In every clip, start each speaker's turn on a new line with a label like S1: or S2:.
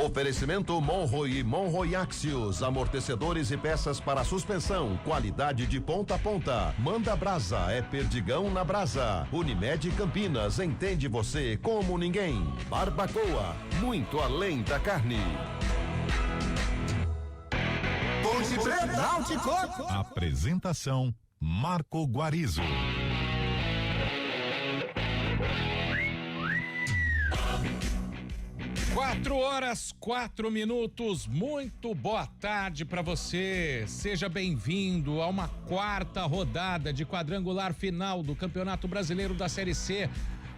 S1: Oferecimento Monroe e Monroe Axios, amortecedores e peças para suspensão, qualidade de ponta a ponta. Manda Brasa, é Perdigão na Brasa. Unimed Campinas, entende você como ninguém. Barbacoa, muito além da carne.
S2: Ponte Preta, Náutico.
S3: Apresentação Marco Guarizo.
S4: 4h04. Muito boa tarde para você. Seja bem-vindo a uma quarta rodada de quadrangular final do Campeonato Brasileiro da Série C,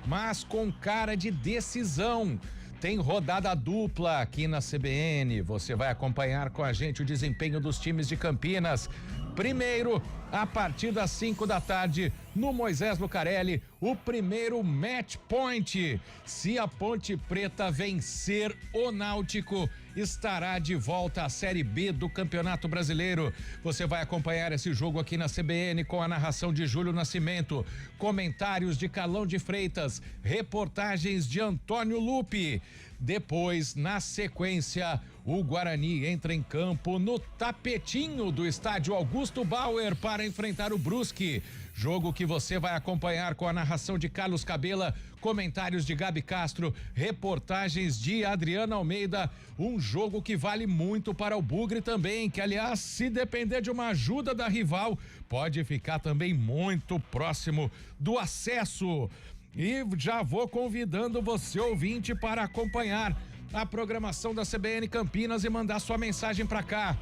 S4: mas com cara de decisão. Tem rodada dupla aqui na CBN. Você vai acompanhar com a gente o desempenho dos times de Campinas. Primeiro, a partir das 5 da tarde, no Moisés Lucarelli, o primeiro match point. Se a Ponte Preta vencer o Náutico, estará de volta à Série B do Campeonato Brasileiro. Você vai acompanhar esse jogo aqui na CBN com a narração de Júlio Nascimento, comentários de Carlão de Freitas, reportagens de Antônio Lupe. Depois, na sequência, o Guarani entra em campo no tapetinho do estádio Augusto Bauer para enfrentar o Brusque. Jogo que você vai acompanhar com a narração de Carlos Cabela, comentários de Gabi Castro, reportagens de Adriana Almeida. Um jogo que vale muito para o Bugre também, que aliás, se depender de uma ajuda da rival, pode ficar também muito próximo do acesso. E já vou convidando você, ouvinte, para acompanhar a programação da CBN Campinas e mandar sua mensagem para cá.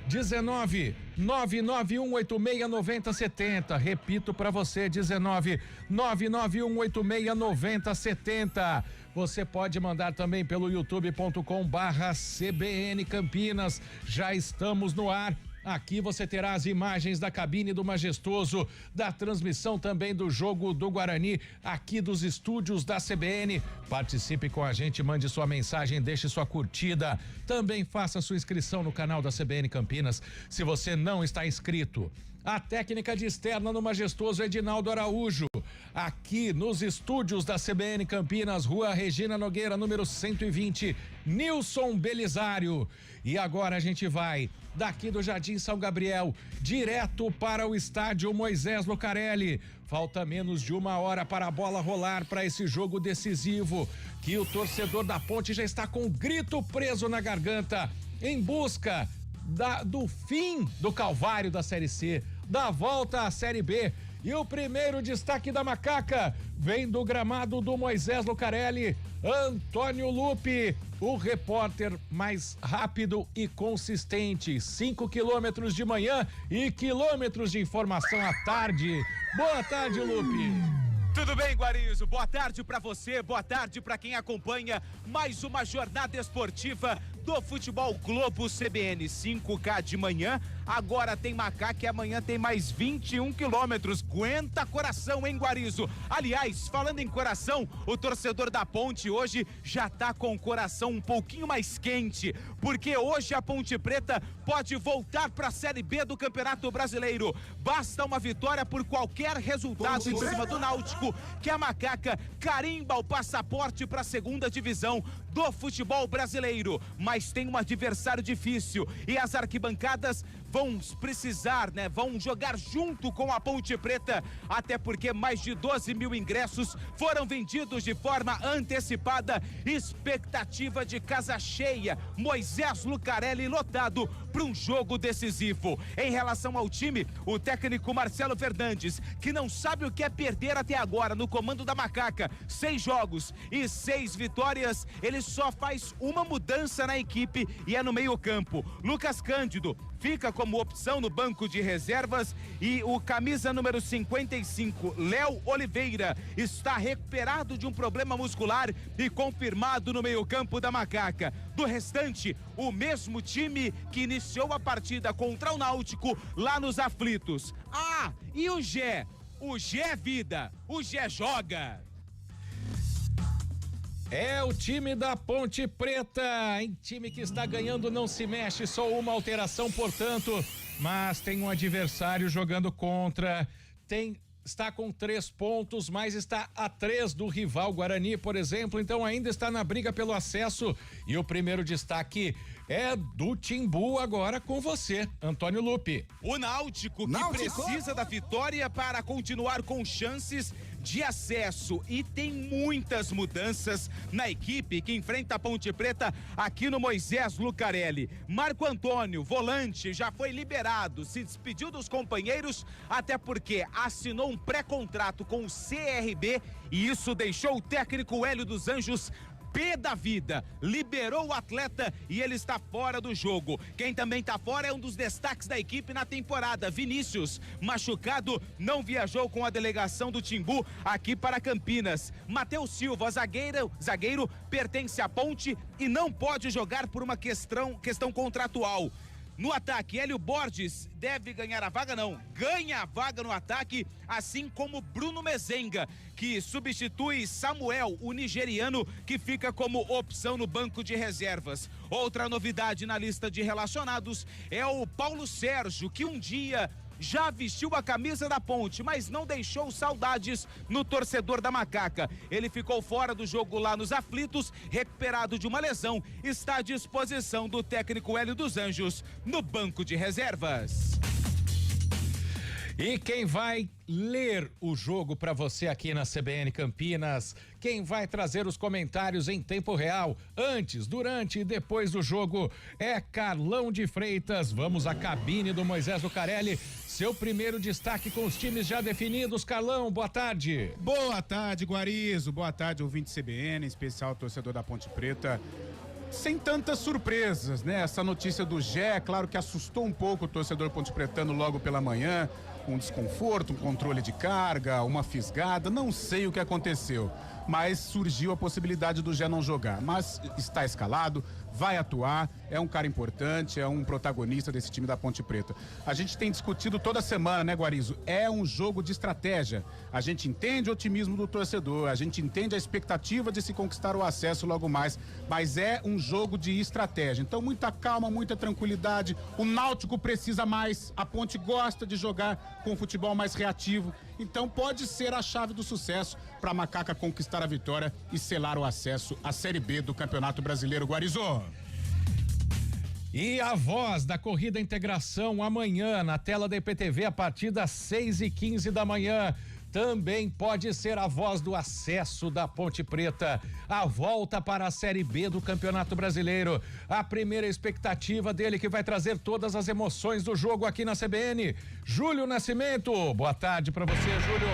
S4: 19 991869070. Repito para você, 19 991869070. Você pode mandar também pelo youtube.com/CBN Campinas. Já estamos no ar. Aqui você terá as imagens da cabine do Majestoso, da transmissão também do jogo do Guarani, aqui dos estúdios da CBN. Participe com a gente, mande sua mensagem, deixe sua curtida. Também faça sua inscrição no canal da CBN Campinas, se você não está inscrito. A técnica de externa no Majestoso, Edinaldo Araújo. Aqui nos estúdios da CBN Campinas, Rua Regina Nogueira, número 120, Nilson Belisário. E agora a gente vai daqui do Jardim São Gabriel, direto para o estádio Moisés Lucarelli. Falta menos de uma hora para a bola rolar para esse jogo decisivo, que o torcedor da Ponte já está com o grito preso na garganta, em busca do fim do calvário da Série C, da volta à Série B. E o primeiro destaque da Macaca vem do gramado do Moisés Lucarelli, Antônio Lupe, o repórter mais rápido e consistente. 5 quilômetros de manhã e quilômetros de informação à tarde. Boa tarde, Lupe.
S5: Tudo bem, Guarizo? Boa tarde pra você, boa tarde pra quem acompanha mais uma jornada esportiva do Futebol Globo CBN. 5K de manhã, agora tem Macaca e amanhã tem mais 21 quilômetros. Aguenta coração, hein, Guarizo? Aliás, falando em coração, o torcedor da Ponte hoje já tá com o coração um pouquinho mais quente, porque hoje a Ponte Preta pode voltar pra Série B do Campeonato Brasileiro. Basta uma vitória por qualquer resultado em cima do Náutico, que a Macaca carimba o passaporte para a segunda divisão do futebol brasileiro. Mas tem um adversário difícil e as arquibancadas vão precisar, vão jogar junto com a Ponte Preta, até porque mais de 12 mil ingressos foram vendidos de forma antecipada. Expectativa de casa cheia, Moisés Lucarelli lotado para um jogo decisivo. Em relação ao time, o técnico Marcelo Fernandes, que não sabe o que é perder até agora no comando da Macaca, 6 jogos e 6 vitórias, ele só faz uma mudança na equipe e é no meio-campo. Lucas Cândido fica como opção no banco de reservas e o camisa número 55, Léo Oliveira, está recuperado de um problema muscular e confirmado no meio-campo da Macaca. Do restante, o mesmo time que iniciou a partida contra o Náutico lá nos aflitos. Ah, e o Gé? O Gé é vida, o Gé joga.
S4: É o time da Ponte Preta, em time que está ganhando não se mexe, só uma alteração, portanto, mas tem um adversário jogando contra, tem está com 3 pontos, mas está a 3 do rival Guarani, por exemplo, então ainda está na briga pelo acesso. E o primeiro destaque é do Timbu, agora com você, Antônio Lupe.
S5: O Náutico que precisa da vitória para continuar com chances de acesso, e tem muitas mudanças na equipe que enfrenta a Ponte Preta aqui no Moisés Lucarelli. Marco Antônio, volante, já foi liberado, se despediu dos companheiros, até porque assinou um pré-contrato com o CRB, e isso deixou o técnico Hélio dos Anjos pé da vida, liberou o atleta e ele está fora do jogo. Quem também está fora é um dos destaques da equipe na temporada, Vinícius, machucado, não viajou com a delegação do Timbu aqui para Campinas. Matheus Silva, zagueiro, pertence à Ponte e não pode jogar por uma questão contratual. No ataque, Hélio Borges deve ganhar a vaga, ganha a vaga no ataque, assim como Bruno Mezenga, que substitui Samuel, o nigeriano, que fica como opção no banco de reservas. Outra novidade na lista de relacionados é o Paulo Sérgio, que um dia já vestiu a camisa da Ponte, mas não deixou saudades no torcedor da Macaca. Ele ficou fora do jogo lá nos Aflitos, recuperado de uma lesão, está à disposição do técnico Hélio dos Anjos no banco de reservas.
S4: E quem vai ler o jogo para você aqui na CBN Campinas, quem vai trazer os comentários em tempo real, antes, durante e depois do jogo, é Carlão de Freitas. Vamos à cabine do Moisés Lucarelli. Seu primeiro destaque com os times já definidos. Carlão, boa tarde.
S6: Boa tarde, Guarizo. Boa tarde, ouvinte CBN, em especial torcedor da Ponte Preta. Sem tantas surpresas, né? Essa notícia do Gé, claro que assustou um pouco o torcedor pontepretano logo pela manhã, um desconforto, um controle de carga, uma fisgada, não sei o que aconteceu, mas surgiu a possibilidade do Gé não jogar, mas está escalado, vai atuar, é um cara importante, é um protagonista desse time da Ponte Preta. A gente tem discutido toda semana, né, Guarizo? É um jogo de estratégia. A gente entende o otimismo do torcedor, a gente entende a expectativa de se conquistar o acesso logo mais, mas é um jogo de estratégia. Então, muita calma, muita tranquilidade. O Náutico precisa mais, a Ponte gosta de jogar com futebol mais reativo. Então, pode ser a chave do sucesso para a Macaca conquistar a vitória e selar o acesso à Série B do Campeonato Brasileiro, Guarizo.
S4: E a voz da Corrida Integração amanhã na tela da IPTV a partir das 6h15 da manhã. Também pode ser a voz do acesso da Ponte Preta, a volta para a Série B do Campeonato Brasileiro, a primeira expectativa dele que vai trazer todas as emoções do jogo aqui na CBN, Júlio Nascimento. Boa tarde para você, Júlio.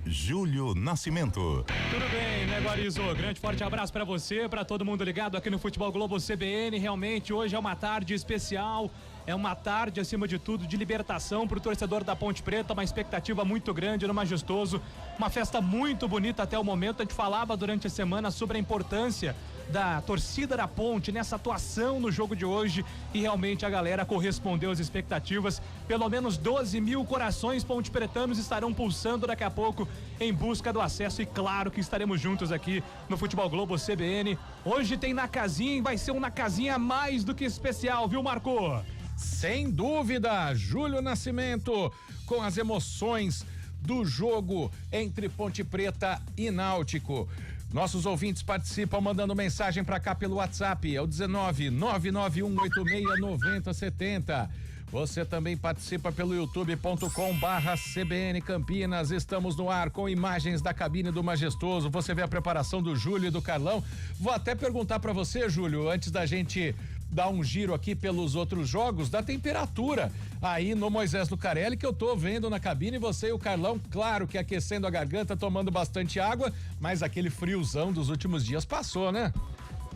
S3: Júlio Nascimento.
S7: Tudo bem, né, Guarizo? Grande forte abraço pra você, pra todo mundo ligado aqui no Futebol Globo CBN. Realmente hoje é uma tarde especial, é uma tarde acima de tudo de libertação pro torcedor da Ponte Preta, uma expectativa muito grande no Majestoso, uma festa muito bonita até o momento. A gente falava durante a semana sobre a importância da torcida da Ponte nessa atuação no jogo de hoje e realmente a galera correspondeu às expectativas. Pelo menos 12 mil corações ponte-pretanos estarão pulsando daqui a pouco em busca do acesso e claro que estaremos juntos aqui no Futebol Globo CBN. Hoje tem na casinha e vai ser um na casinha mais do que especial, viu, Marco?
S4: Sem dúvida, Júlio Nascimento com as emoções do jogo entre Ponte Preta e Náutico. Nossos ouvintes participam mandando mensagem para cá pelo WhatsApp, é o 19-99186-9070. Você também participa pelo youtube.com/CBN Campinas. Estamos no ar com imagens da cabine do Majestoso. Você vê a preparação do Júlio e do Carlão. Vou até perguntar para você, Júlio, antes da gente dar um giro aqui pelos outros jogos, da temperatura aí no Moisés Lucarelli, que eu tô vendo na cabine, você e o Carlão, claro que aquecendo a garganta, tomando bastante água, mas aquele friozão dos últimos dias passou, né?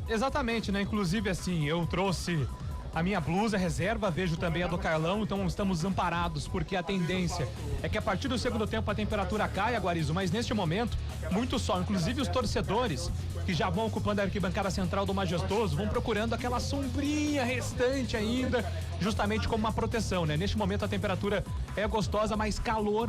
S7: Exatamente, né? Inclusive, assim, eu trouxe a minha blusa reserva, vejo também a do Carlão, então estamos amparados, porque a tendência é que a partir do segundo tempo a temperatura caia, Guarizo, mas neste momento, muito sol, inclusive os torcedores que já vão ocupando a arquibancada central do Majestoso, vão procurando aquela sombrinha restante ainda, justamente como uma proteção, né? Neste momento a temperatura é gostosa, mas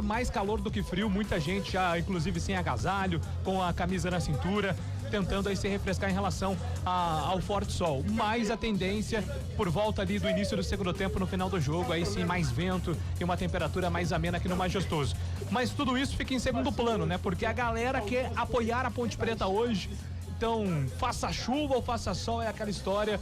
S7: mais calor do que frio, muita gente já, inclusive sem agasalho, com a camisa na cintura, tentando aí se refrescar em relação ao forte sol. Mas a tendência, por volta ali do início do segundo tempo, no final do jogo, aí sim mais vento e uma temperatura mais amena aqui no Majestoso. Mas tudo isso fica em segundo plano, né? Porque a galera quer apoiar a Ponte Preta hoje. Então, faça chuva ou faça sol, é aquela história.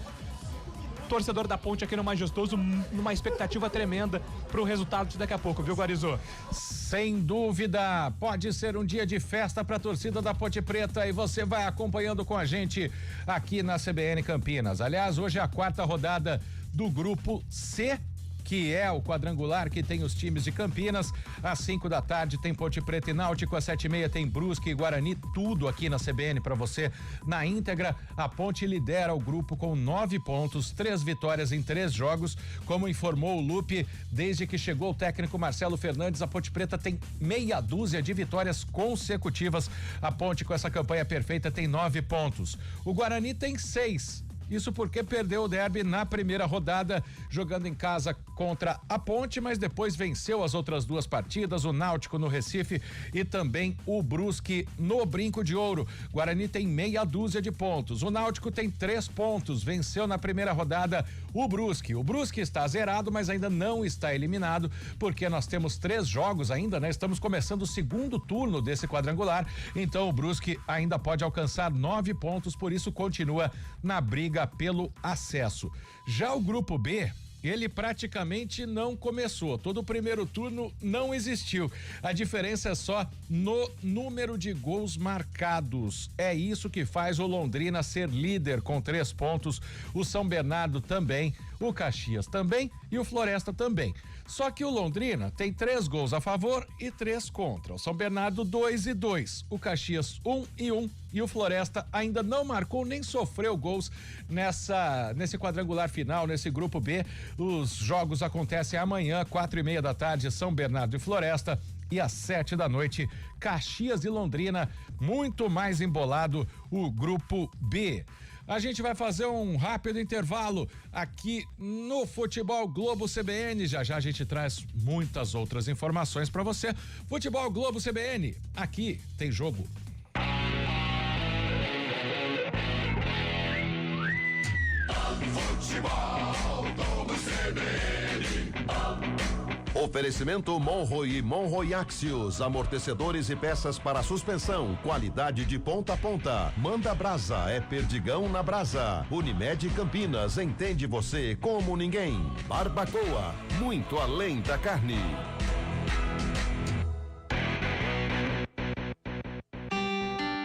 S7: Torcedor da Ponte aqui no Majestoso, numa expectativa tremenda pro resultado de daqui a pouco, viu, Guarizô?
S4: Sem dúvida, pode ser um dia de festa para a torcida da Ponte Preta e você vai acompanhando com a gente aqui na CBN Campinas. Aliás, hoje é a 4ª rodada do grupo C, que é o quadrangular que tem os times de Campinas. Às 5 da tarde tem Ponte Preta e Náutico, às 7:30 tem Brusque e Guarani, tudo aqui na CBN para você na íntegra. A Ponte lidera o grupo com 9 pontos, 3 vitórias em 3 jogos, como informou o Lupe. Desde que chegou o técnico Marcelo Fernandes, a Ponte Preta tem meia dúzia de vitórias consecutivas. A Ponte, com essa campanha perfeita, tem 9 pontos. O Guarani tem 6. Isso porque perdeu o derby na primeira rodada, jogando em casa contra a Ponte, mas depois venceu as outras 2 partidas, o Náutico no Recife e também o Brusque no Brinco de Ouro. Guarani tem meia dúzia de pontos, o Náutico tem 3 pontos, venceu na primeira rodada o Brusque. O Brusque está zerado, mas ainda não está eliminado, porque nós temos 3 jogos ainda, né? Estamos começando o segundo turno desse quadrangular, então o Brusque ainda pode alcançar 9 pontos, por isso continua na briga pelo acesso. Já o grupo B, ele praticamente não começou. Todo o primeiro turno não existiu. A diferença é só no número de gols marcados. É isso que faz o Londrina ser líder com 3 pontos. O São Bernardo também, o Caxias também e o Floresta também. Só que o Londrina tem 3 gols a favor e 3 contra. O São Bernardo 2 e 2. O Caxias 1 e 1. E o Floresta ainda não marcou nem sofreu gols nesse quadrangular final, nesse grupo B. Os jogos acontecem amanhã, 4:30 da tarde, São Bernardo e Floresta. E às 7 da noite, Caxias e Londrina. Muito mais embolado o grupo B. A gente vai fazer um rápido intervalo aqui no Futebol Globo CBN. Já já a gente traz muitas outras informações para você. Futebol Globo CBN, aqui tem jogo.
S1: Futebol Globo CBN. Oferecimento Monroe e Monroe Axios, amortecedores e peças para suspensão, qualidade de ponta a ponta. Manda Brasa, é Perdigão na Brasa. Unimed Campinas, entende você como ninguém. Barbacoa, muito além da carne.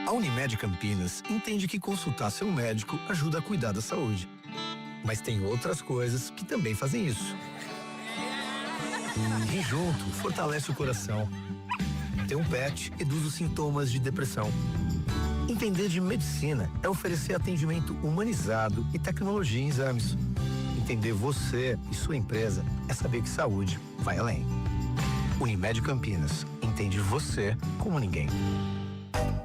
S2: A Unimed Campinas entende que consultar seu médico ajuda a cuidar da saúde. Mas tem outras coisas que também fazem isso. E junto, fortalece o coração. Ter um pet reduz os sintomas de depressão. Entender de medicina é oferecer atendimento humanizado e tecnologia em exames. Entender você e sua empresa é saber que saúde vai além. Unimed Campinas, entende você como ninguém.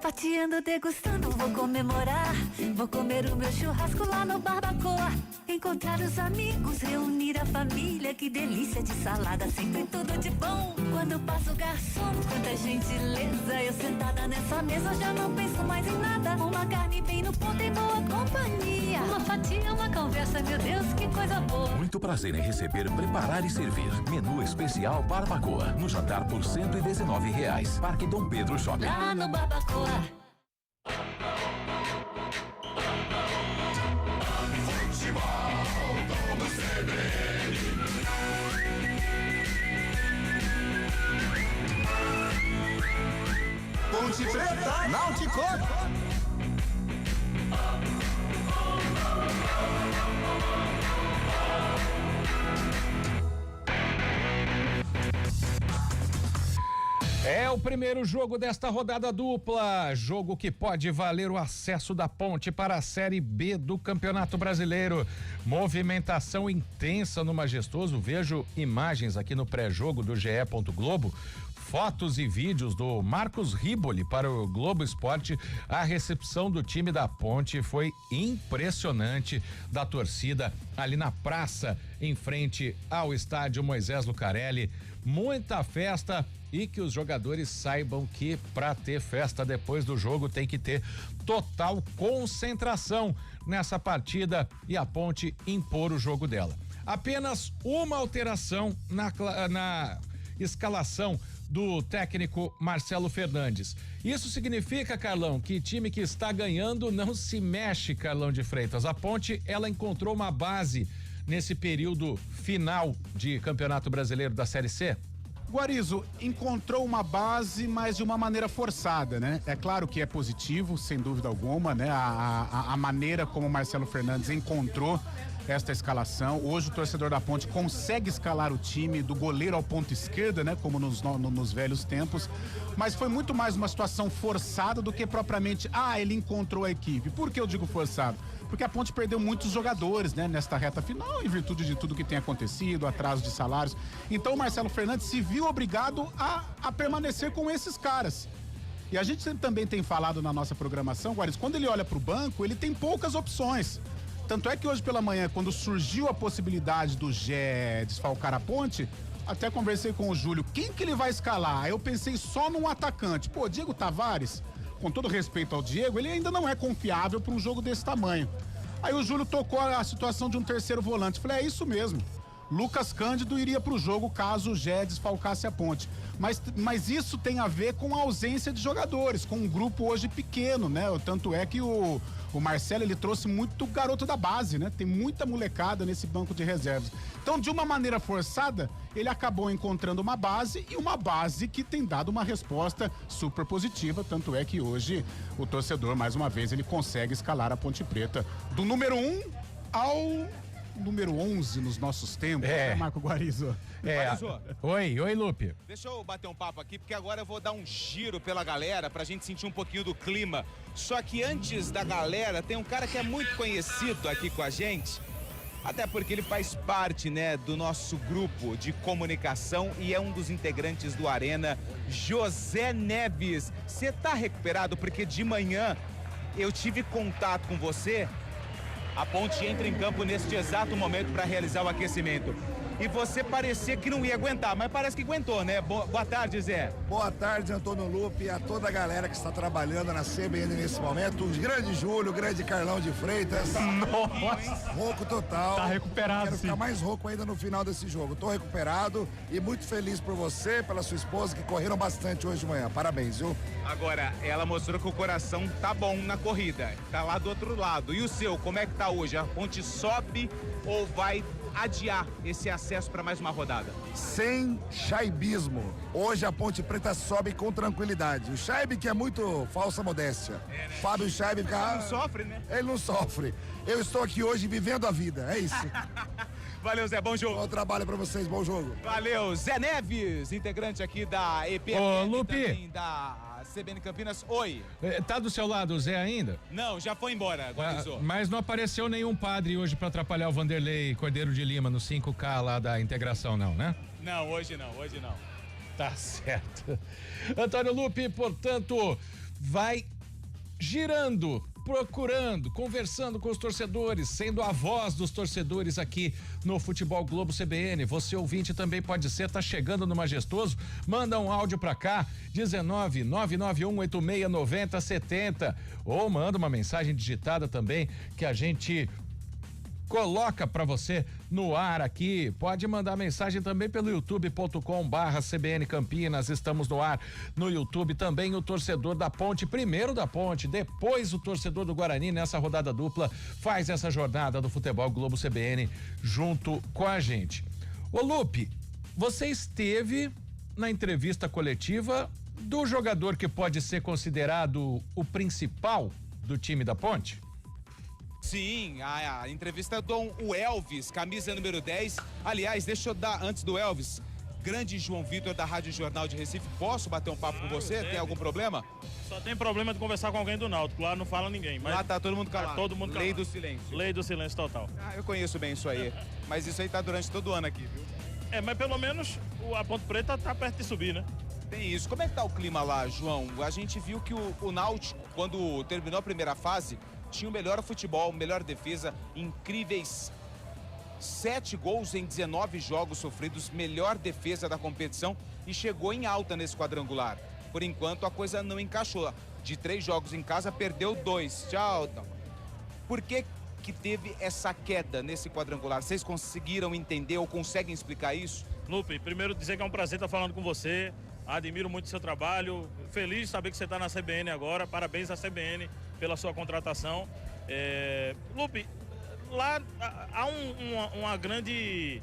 S8: Fatiando, degustando, vou comemorar. Vou comer o meu churrasco lá no Barbacoa. Encontrar os amigos, reunir a família. Que delícia de salada, sempre tudo de bom. Quando passa o garçom, quanta gentileza. Eu sentada nessa mesa já não penso mais em nada. Uma carne bem no ponto em boa companhia. Uma fatia, uma conversa, meu Deus, que coisa boa.
S9: Muito prazer em receber, preparar e servir. Menu especial Barbacoa. No jantar por R$119. Parque Dom Pedro Shopping.
S8: Lá no Barbacoa.
S2: Ponte Preta, Náutico.
S4: É o primeiro jogo desta rodada dupla, jogo que pode valer o acesso da Ponte para a Série B do Campeonato Brasileiro. Movimentação intensa no Majestoso, vejo imagens aqui no pré-jogo do GE. Globo. fotos e vídeos do Marcos Riboli para o Globo Esporte, a recepção do time da Ponte foi impressionante, da torcida ali na praça, em frente ao estádio Moisés Lucarelli. Muita festa, e que os jogadores saibam que para ter festa depois do jogo tem que ter total concentração nessa partida e a Ponte impor o jogo dela. Apenas uma alteração na escalação do técnico Marcelo Fernandes. Isso significa, Carlão, que time que está ganhando não se mexe, Carlão de Freitas. A Ponte, ela encontrou uma base nesse período final de Campeonato Brasileiro da Série C?
S6: Guarizo encontrou uma base, mas de uma maneira forçada, né? É claro que é positivo, sem dúvida alguma, né? A maneira como o Marcelo Fernandes encontrou esta escalação. Hoje o torcedor da Ponte consegue escalar o time do goleiro ao ponto esquerda, né? Como nos velhos tempos. Mas foi muito mais uma situação forçada do que propriamente, ele encontrou a equipe. Por que eu digo forçado? Porque a Ponte perdeu muitos jogadores, né, nesta reta final, em virtude de tudo que tem acontecido, atraso de salários. Então o Marcelo Fernandes se viu obrigado a permanecer com esses caras. E a gente também tem falado na nossa programação, Guaris, quando ele olha para o banco, ele tem poucas opções. Tanto é que hoje pela manhã, quando surgiu a possibilidade do Gé desfalcar a Ponte, até conversei com o Júlio, quem que ele vai escalar? Aí eu pensei só num atacante. Diego Tavares, com todo respeito ao Diego, ele ainda não é confiável para um jogo desse tamanho. Aí o Júlio tocou a situação de um terceiro volante. Falei, é isso mesmo. Lucas Cândido iria para o jogo caso o Gé desfalcasse a Ponte. Mas isso tem a ver com a ausência de jogadores, com um grupo hoje pequeno, né? Tanto é que o Marcelo, ele trouxe muito garoto da base, né? Tem muita molecada nesse banco de reservas. Então, de uma maneira forçada, ele acabou encontrando uma base, e uma base que tem dado uma resposta super positiva. Tanto é que hoje o torcedor, mais uma vez, ele consegue escalar a Ponte Preta do número 1 ao número 11 nos nossos tempos, né, Marco Guarizo?
S5: Guarizo.
S4: Oi, Lupe.
S5: Deixa eu bater um papo aqui, porque agora eu vou dar um giro pela galera pra gente sentir um pouquinho do clima. Só que antes da galera, tem um cara que é muito conhecido aqui com a gente, até porque ele faz parte, né, do nosso grupo de comunicação e é um dos integrantes do Arena, José Neves. Você tá recuperado? Porque de manhã eu tive contato com você. A Ponte entra em campo neste exato momento para realizar o aquecimento. E você parecia que não ia aguentar, mas parece que aguentou, né? Boa tarde, Zé.
S10: Boa tarde, Antônio Lupe, e a toda a galera que está trabalhando na CBN nesse momento. O grande Júlio, o grande Carlão de Freitas.
S7: Nossa!
S10: Rouco total.
S7: Tá recuperado,
S10: Quero
S7: sim.
S10: ficar mais rouco ainda no final desse jogo. Tô recuperado e muito feliz por você, pela sua esposa, que correram bastante hoje de manhã. Parabéns, viu?
S5: Agora, ela mostrou que o coração tá bom na corrida. Tá lá do outro lado. E o seu, como é que tá hoje? A Ponte sobe ou vai adiar esse acesso para mais uma rodada?
S10: Sem chaibismo. Hoje a Ponte Preta sobe com tranquilidade. O Chaib, que é muito falsa modéstia.
S5: Né?
S10: Fábio Chaib,
S5: Ele não sofre, né?
S10: Ele não sofre. Eu estou aqui hoje vivendo a vida, é isso.
S5: Valeu, Zé, bom jogo.
S10: Bom trabalho pra vocês, bom jogo.
S5: Valeu, Zé Neves, integrante aqui da EPFM,
S4: Ô, Lupe.
S5: também da CBN Campinas. Oi.
S4: Tá do seu lado o Zé ainda?
S5: Não, já foi embora, Guarizô.
S4: Mas não apareceu nenhum padre hoje para atrapalhar o Vanderlei Cordeiro de Lima no 5K lá da integração, não, né?
S5: Não, hoje não.
S4: Tá certo. Antônio Lupe, portanto, vai girando, procurando, conversando com os torcedores, sendo a voz dos torcedores aqui no Futebol Globo CBN. Você ouvinte também pode ser, tá chegando no Majestoso, manda um áudio pra cá, 19-991-86-90-70, ou manda uma mensagem digitada também que a gente coloca pra você no ar aqui. Pode mandar mensagem também pelo youtube.com/CBN Campinas. Estamos no ar no YouTube também. O torcedor da Ponte, primeiro da Ponte, depois o torcedor do Guarani, nessa rodada dupla, faz essa jornada do Futebol Globo CBN junto com a gente. Ô Lupe, você esteve na entrevista coletiva do jogador que pode ser considerado o principal do time da Ponte?
S5: Sim, a entrevista do Elvis, camisa número 10. Aliás, deixa eu dar, antes do Elvis, grande João Vitor da Rádio Jornal de Recife. Posso bater um papo com você? Tem algum problema?
S11: Só tem problema de conversar com alguém do Náutico. Lá não fala ninguém. Mas
S5: lá tá todo mundo calado.
S11: Tá todo mundo calado.
S5: Lei do silêncio.
S11: Lei do silêncio total.
S5: Eu conheço bem isso aí. Mas isso aí tá durante todo o ano aqui, viu?
S11: Mas pelo menos a Ponte Preta tá perto de subir, né?
S5: Tem isso. Como é que tá o clima lá, João? A gente viu que o Náutico, quando terminou a primeira fase, tinha o melhor futebol, melhor defesa, incríveis 7 gols em 19 jogos sofridos, melhor defesa da competição e chegou em alta nesse quadrangular. Por enquanto a coisa não encaixou. De 3 jogos em casa, perdeu 2. Tchau. Por que teve essa queda nesse quadrangular? Vocês conseguiram entender ou conseguem explicar isso?
S11: Lupe, primeiro dizer que é um prazer estar falando com você. Admiro muito o seu trabalho. Feliz de saber que você está na CBN agora. Parabéns à CBN pela sua contratação. Lupe, lá há um grande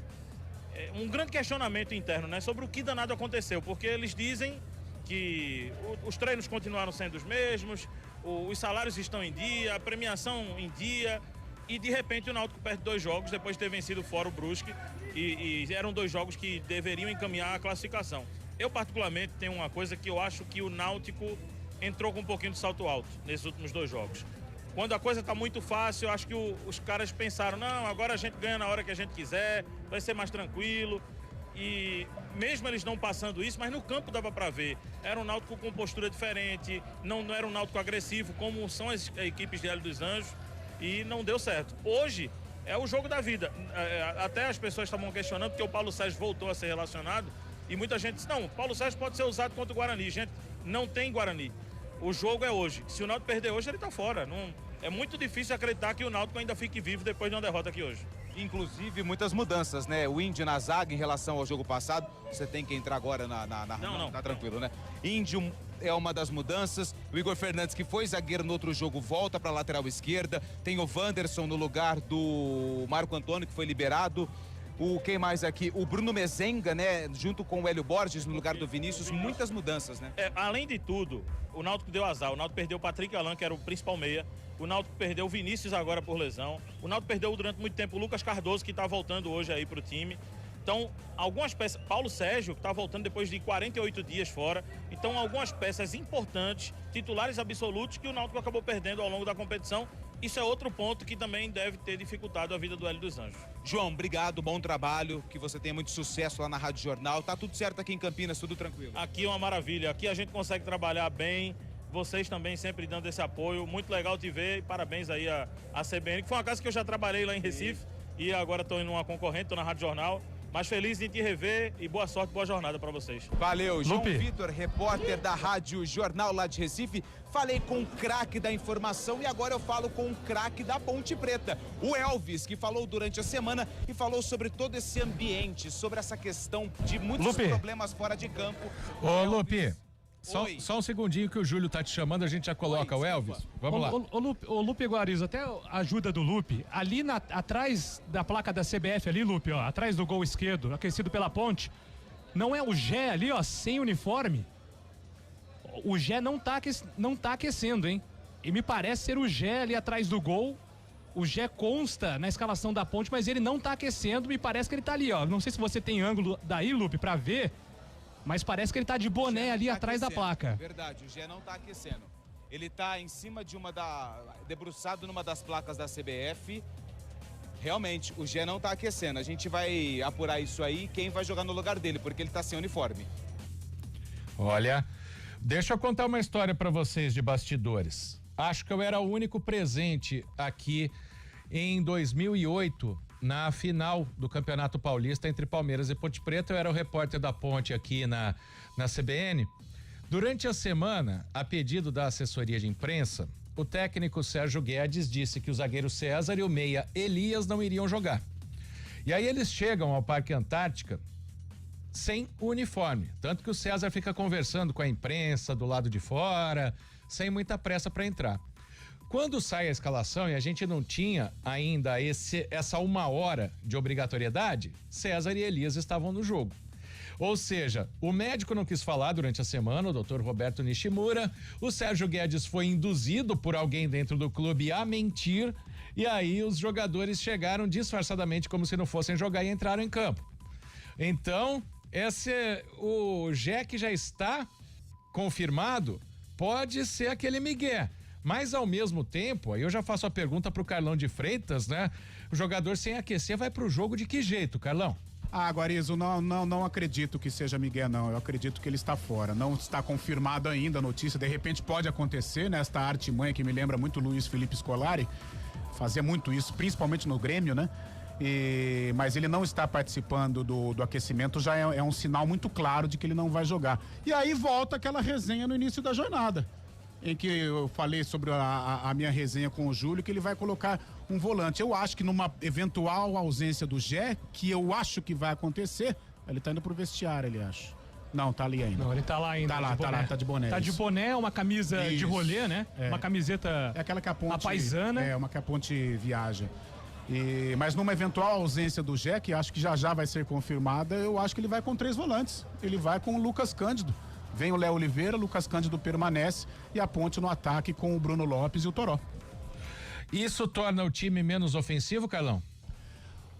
S11: questionamento interno, né, sobre o que danado aconteceu, porque eles dizem que os treinos continuaram sendo os mesmos, os salários estão em dia, a premiação em dia, e de repente o Náutico perde 2 jogos depois de ter vencido fora o Brusque, e eram 2 jogos que deveriam encaminhar a classificação. Eu particularmente tenho uma coisa que eu acho que o Náutico entrou com um pouquinho de salto alto nesses últimos 2 jogos. Quando a coisa está muito fácil, eu acho que os caras pensaram, não, agora a gente ganha na hora que a gente quiser, vai ser mais tranquilo. E mesmo eles não passando isso, mas no campo dava para ver. Era um Náutico com postura diferente, não era um Náutico agressivo, como são as equipes de Hélio dos Anjos, e não deu certo. Hoje é o jogo da vida. Até as pessoas estavam questionando, porque o Paulo Sérgio voltou a ser relacionado, e muita gente disse, não, o Paulo Sérgio pode ser usado contra o Guarani. Gente, não tem Guarani. O jogo é hoje. Se o Náutico perder hoje, ele tá fora. É muito difícil acreditar que o Náutico ainda fique vivo depois de uma derrota aqui hoje.
S5: Inclusive, muitas mudanças, né? O Índio na zaga em relação ao jogo passado. Você tem que entrar agora Não, tá tranquilo, né? Índio é uma das mudanças. O Igor Fernandes, que foi zagueiro no outro jogo, volta para a lateral esquerda. Tem o Wanderson no lugar do Marco Antônio, que foi liberado. Quem mais aqui? O Bruno Mezenga, né? Junto com o Hélio Borges no lugar do Vinícius. Muitas mudanças, né?
S11: Além de tudo, o Náutico deu azar. O Náutico perdeu o Patrick Alan, que era o principal meia. O Náutico perdeu o Vinícius agora por lesão. O Náutico perdeu durante muito tempo o Lucas Cardoso, que está voltando hoje aí pro time. Então, algumas peças... Paulo Sérgio, que está voltando depois de 48 dias fora. Então, algumas peças importantes, titulares absolutos, que o Náutico acabou perdendo ao longo da competição. Isso é outro ponto que também deve ter dificultado a vida do Hélio dos Anjos.
S5: João, obrigado, bom trabalho, que você tenha muito sucesso lá na Rádio Jornal. Tá tudo certo aqui em Campinas, tudo tranquilo?
S11: Aqui é uma maravilha, aqui a gente consegue trabalhar bem, vocês também sempre dando esse apoio, muito legal te ver e parabéns aí à CBN, que foi uma casa que eu já trabalhei lá em Recife e agora estou em uma concorrente, estou na Rádio Jornal. Mas feliz em te rever e boa sorte, boa jornada para vocês.
S5: Valeu, João Vitor, repórter da Rádio Jornal lá de Recife. Falei com o craque da informação e agora eu falo com o craque da Ponte Preta, o Elvis, que falou durante a semana e falou sobre todo esse ambiente, sobre essa questão de muitos problemas fora de campo.
S4: Ô, Lupe. Só um segundinho que o Júlio tá te chamando, a gente já coloca o Elvis. Vamos lá.
S7: Ô Lupe Guarizo, até a ajuda do Lupe, ali atrás da placa da CBF ali, Lupe, ó, atrás do gol esquerdo, aquecido pela ponte, não é o Gé ali, ó, sem uniforme? O Gé não tá aquecendo, hein? E me parece ser o Gé ali atrás do gol. O Gé consta na escalação da ponte, mas ele não tá aquecendo, me parece que ele tá ali, ó. Não sei se você tem ângulo daí, Lupe, pra ver, mas parece que ele tá de boné ali atrás da placa.
S5: Verdade, o Gé não tá aquecendo. Ele tá em cima de debruçado numa das placas da CBF. Realmente, o Gé não tá aquecendo. A gente vai apurar isso aí, quem vai jogar no lugar dele, porque ele tá sem uniforme.
S4: Olha, deixa eu contar uma história pra vocês de bastidores. Acho que eu era o único presente aqui em 2008, na final do Campeonato Paulista entre Palmeiras e Ponte Preta. Eu era o repórter da Ponte aqui na CBN. Durante a semana, a pedido da assessoria de imprensa, o técnico Sérgio Guedes disse que o zagueiro César e o meia Elias não iriam jogar. E aí eles chegam ao Parque Antártica sem o uniforme, tanto que o César fica conversando com a imprensa do lado de fora, sem muita pressa para entrar. Quando sai a escalação e a gente não tinha ainda essa 1 hora de obrigatoriedade, César e Elias estavam no jogo. Ou seja, o médico não quis falar durante a semana, o Dr. Roberto Nishimura, o Sérgio Guedes foi induzido por alguém dentro do clube a mentir, e aí os jogadores chegaram disfarçadamente como se não fossem jogar e entraram em campo. Então, o Gé que já está confirmado, pode ser aquele migué. Mas ao mesmo tempo, aí eu já faço a pergunta pro Carlão de Freitas, né? O jogador sem aquecer vai pro jogo de que jeito, Carlão?
S6: Guarizo, não acredito que seja Miguel, não. Eu acredito que ele está fora. Não está confirmado ainda a notícia. De repente pode acontecer nesta artimanha que me lembra muito Luiz Felipe Scolari. Fazia muito isso, principalmente no Grêmio, né? Mas ele não está participando do aquecimento, já é um sinal muito claro de que ele não vai jogar. E aí volta aquela resenha no início da jornada, em que eu falei sobre a minha resenha com o Júlio, que ele vai colocar um volante. Eu acho que numa eventual ausência do Gé, que eu acho que vai acontecer, ele tá indo pro vestiário, ele acha. Não, tá ali ainda.
S7: Não, ele tá lá ainda.
S6: Tá de boné.
S7: Tá de boné, uma camisa de rolê, né? Uma camiseta.
S6: É aquela que a ponte.
S7: A paisana.
S6: É, uma que a ponte viaja. Mas numa eventual ausência do Gé, que acho que já vai ser confirmada, eu acho que ele vai com 3 volantes. Ele vai com o Lucas Cândido. Vem o Léo Oliveira, Lucas Cândido permanece e a ponte no ataque com o Bruno Lopes e o Toró.
S4: Isso torna o time menos ofensivo, Carlão?